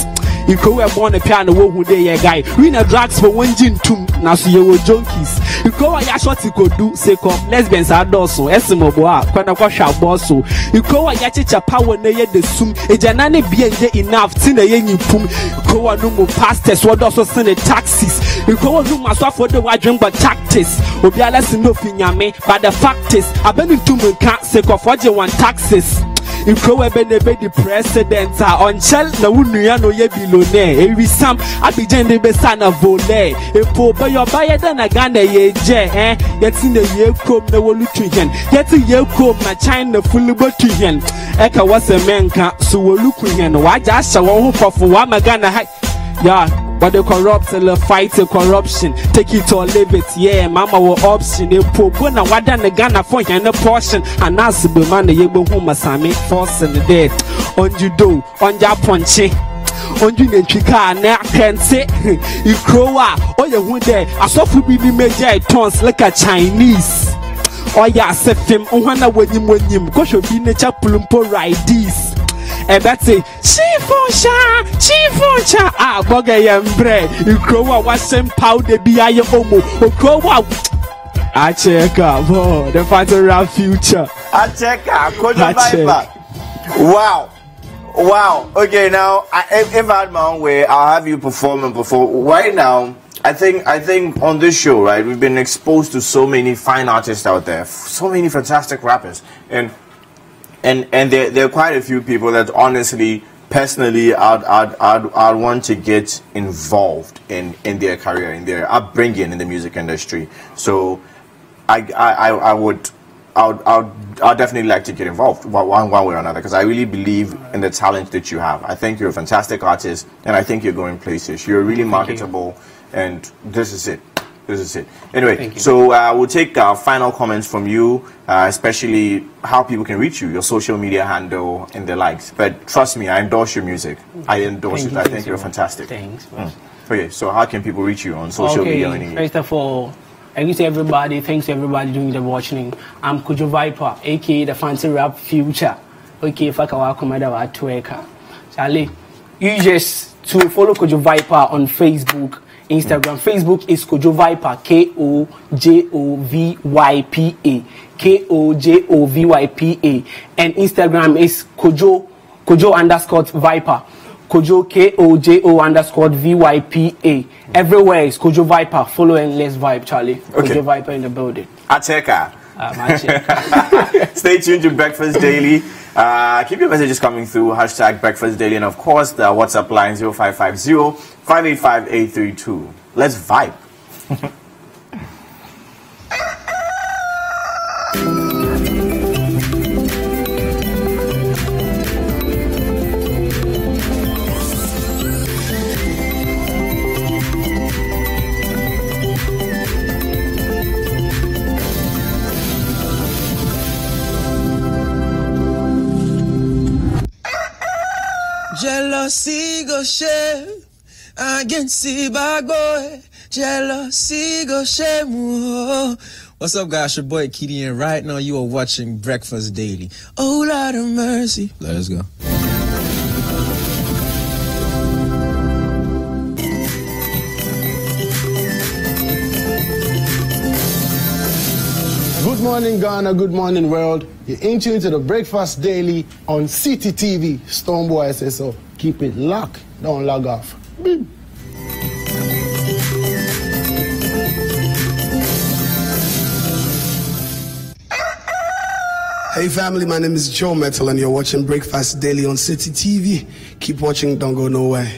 You go where born a piano, who they guy. We no drugs for one gin tomb, now see you junkies. You go where ya short you could do, say come, lesbians are also, Esimo boa, Quanaquasha bosso. You go where ya chicha power near the sum, a janani be enough, tin a yen pum. You go where no more pastors, what also send the taxis. You go where no more for the white drink but tactics. Obia less nothing yame, but the fact is, I've been into me can't say of what you want taxes. You go where the president are on shell, no one no ye billionaire. Every Sam, I be the best son of Vole. A poor boy, you're buyer than a Ghana ye, eh? Yet in the year come, no one to him. Yet a year come, my China fully but to him. Eka was a man, so we're looking and why just a one for one Ghana high. Yeah. But the corrupt fight the corruption. Take it or leave it, yeah, mama will option. A poor when I want the Ghana for you and a portion. And as the man the Yebo Huma Sami, force in the day. On you do, on your punchy. On you Chika, and I can say, you crow out, or you would there. I saw for be major tons like a Chinese. Oh, yeah, set him on one when you go should be nature pulumpo ride this. And that's it. Chifoncha, ah, bogay and bread. You grow up, what's some powder be a homo, or grow up. I check up, oh, the fighter rap future.
I check out, Kojo Vypa. Wow. Okay, now, if I had my own way, I'll have you perform. Right now, I think on this show, right, we've been exposed to so many fine artists out there, so many fantastic rappers, and there are quite a few people that honestly, personally, I'd want to get involved in their career, in their upbringing in the music industry. So I'd definitely like to get involved one way or another, because I really believe in the talent that you have. I think you're a fantastic artist, and I think you're going places. You're really marketable, and this is it. Anyway, so we'll take final comments from you, especially how people can reach you, your social media handle and the likes. But trust me, I endorse your music. I endorse it. I think you're fantastic.
Thanks.
Okay, so how can people reach you on social media?
First of all, thanks to everybody. Thanks to everybody doing the watching. I'm Kojo Vypa, aka the Fancy Rap Future. Okay, if I can welcome my Twitter. Charlie, you just to follow Kojo Vypa on Facebook. Instagram. Facebook is Kojo Vypa, KOJOVYPA, KOJOVYPA, and Instagram is Kojo _Vypa, Kojo KOJO_VYPA. Everywhere is Kojo Vypa. Follow and let's vibe, Charlie. Kojo Vypa in the building.
Acheka. Stay tuned to Breakfast Daily. Keep your messages coming through. Hashtag Breakfast Daily, and of course the WhatsApp line 0550-585-832. Let's vibe.
Jealousy go shame against the bad boy. Jealousy go shame. Whoa. What's up, guys? Your boy Kitty, and right now you are watching Breakfast Daily. Oh, Lord of mercy. Let's go.
Good morning, Ghana. Good morning, world. You're in tune to the Breakfast Daily on City TV. Stoneboy says so. Keep it locked. Don't log off. Beep.
Hey family, my name is Joe Metal and you're watching Breakfast Daily on City TV. Keep watching, don't go nowhere.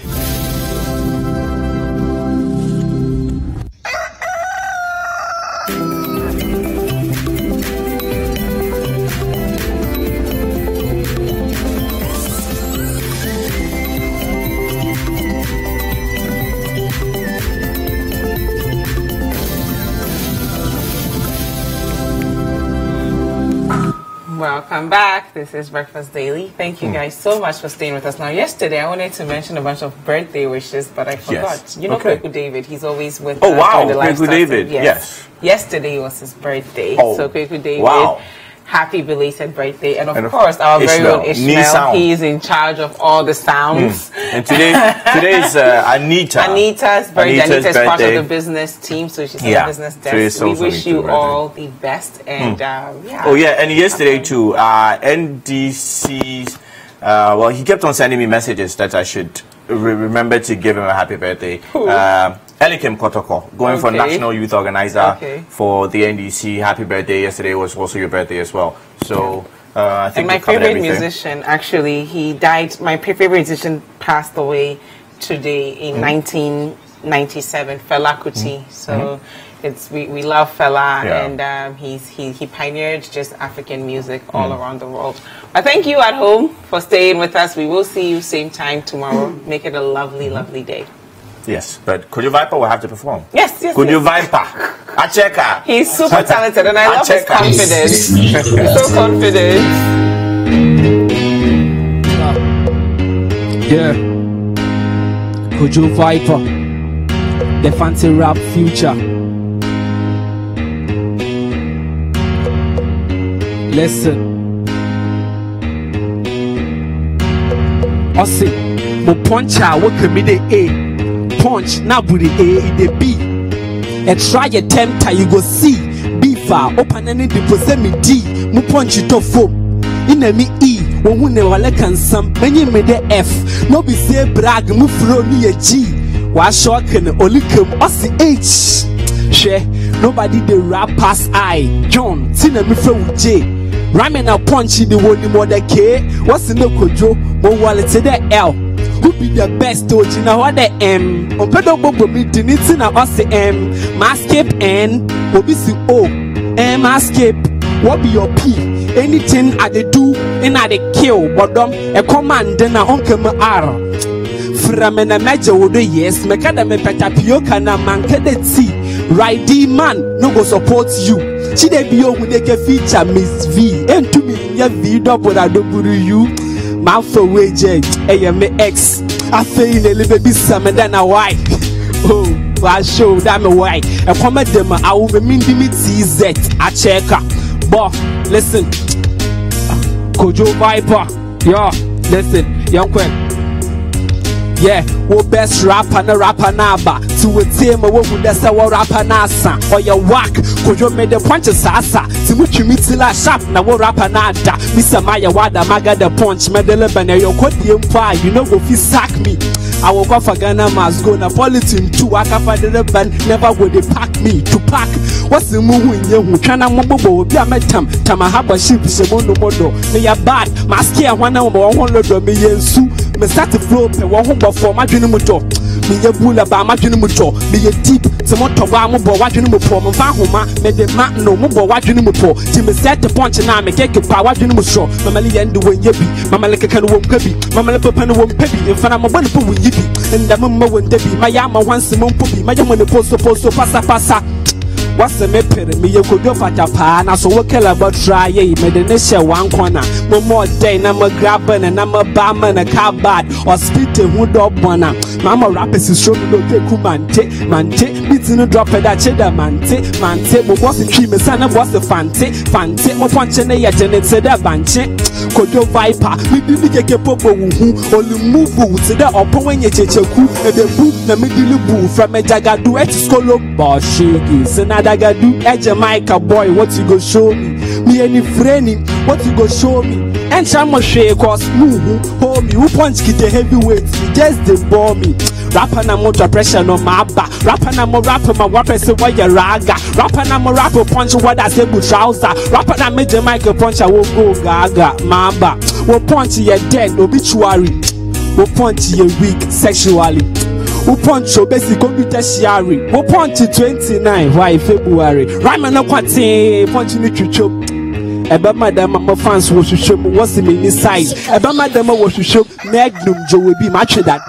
Welcome back. This is Breakfast Daily. Thank you guys so much for staying with us. Now, yesterday I wanted to mention a bunch of birthday wishes, but I forgot.
Yes.
You know, Kojo David, he's always with
us.
Oh, wow.
Kojo David, yes.
Yesterday was his birthday.
Oh.
So, Kojo David, happy belated birthday. And of course, our very own Ishmael. He is in charge of all the sounds.
And today is Anita.
Anita's birthday. Anita's part of the business team, so she's on the business desk. We wish you all the best. And
Oh, yeah. And yesterday, too, NDC's, well, he kept on sending me messages that I should remember to give him a happy birthday. Elikim Kotoko, going for National Youth Organizer for the NDC. Happy birthday. Yesterday was also your birthday as well. So, I think
and my favorite musician, actually, he died. My favorite musician passed away today in 1997, Fela Kuti. So, we love Fela, and he pioneered just African music all around the world. But thank you at home for staying with us. We will see you same time tomorrow. Make it a lovely, lovely day.
Yes, but Kojo Vypa will have to perform.
Yes.
Kojo Vypa. I check her.
He's super talented, and I love his confidence. He's so confident.
Yeah. Kojo Vypa. The fancy rap future. Listen. Ossi, mo puncha wo comedy A. Punch na buri A the B. And try a tempter you go see. Bifa open any deposit me D. Mo punch it off in a me E. When ne wale can some many me the F. No be say brag mo flow ni a G. Wa shock and only come Ossi H. She nobody the rap pass I. John Tina me flow J. Ramen a punch in the one more the K. What's in the Kojo? Mo wallet to the L. Who be the best OG now what the M? On pedo bobo me diniti na ose M. Mascape N. Obisi O. M mascape. What be your P? Anything I de do and I de kill. But a command then I uncle R. From an major would yes. Mekada me petapioka na manke de T. Right man no go support you. She de be with the feature Miss V. And to me ya V double I do you. My for wage, me ex. I feel a little bit some and then a wife. Oh, I show that me why. A comment them, I will be mean me TZ. I check her. But listen, Kojo Vypa. Yeah, listen, young queen. Yeah, wo best rapper na rapper naba. To a team, wo would say what rapper nasa. Or your whack, Kojo made the punch sasa. To which you meet la sharp na wo rapper nada. Mr. Maya Wada Maga the punch, medal banner, your code the empire, you know go fi sack me. I will go for Ghana must go Napolitan too. I can find the band, never would they pack me to pack. What's the move in you? Can I mobile be a metam? Tamahaba ship, Semono Modo. They are bad, Maskia 1 hour, 100 million sue. Me start to flow, pe one home for my Junumuto. Me a bull about my Junumuto. Me a deep, some more Tobamo, watching him for my Fahoma, made the man no more watching him for. Jimmy set the punch and I make a power watching him show. Mamma and the way you be, Mamma like a can won't peppy, Mamma Lepan won't peppy, in front of my wonderful yippee. And the mumma won't be, my yama once a month puppy, my young one the post passa. What's the matter? Me you could go for Japan. I saw what kill about try. Made the nation one corner. No more day. I'm a grabbing and I'm a barman, a car bad or spitting wood up one. Mama rappers is showing no take mante, beating a drop of that cheddar mante, but what's the dream? Son of what's the fante, or punching a yet and it's a banche. Kojo Vypa, we didn't get a popo who only move to the upper when you check and the boot the middle boo from a jagadu at school. Boshigis and Adagadu, at Jamaica boy, what you go show me? Me any friend, what you go show me? And Shamo shake cause moo, hold me, who punch get the heavyweight, just the bore me. Rapper na motor pressure no maba. Rapper na mo rapper my rapper say why you raga. Rapper na mo rapper punch what I say but trouser. Rapper na make the mic punch I will go gaga. Mamba, we punch you dead obituary. We punch you weak sexually. We punch your basic computer tertiary. We punch you 29 why February. Rhyme no kwate punch you chucho. Eba madam my fans was to show me what's in the size. Eba madam was to show Magnum Joe will be match that.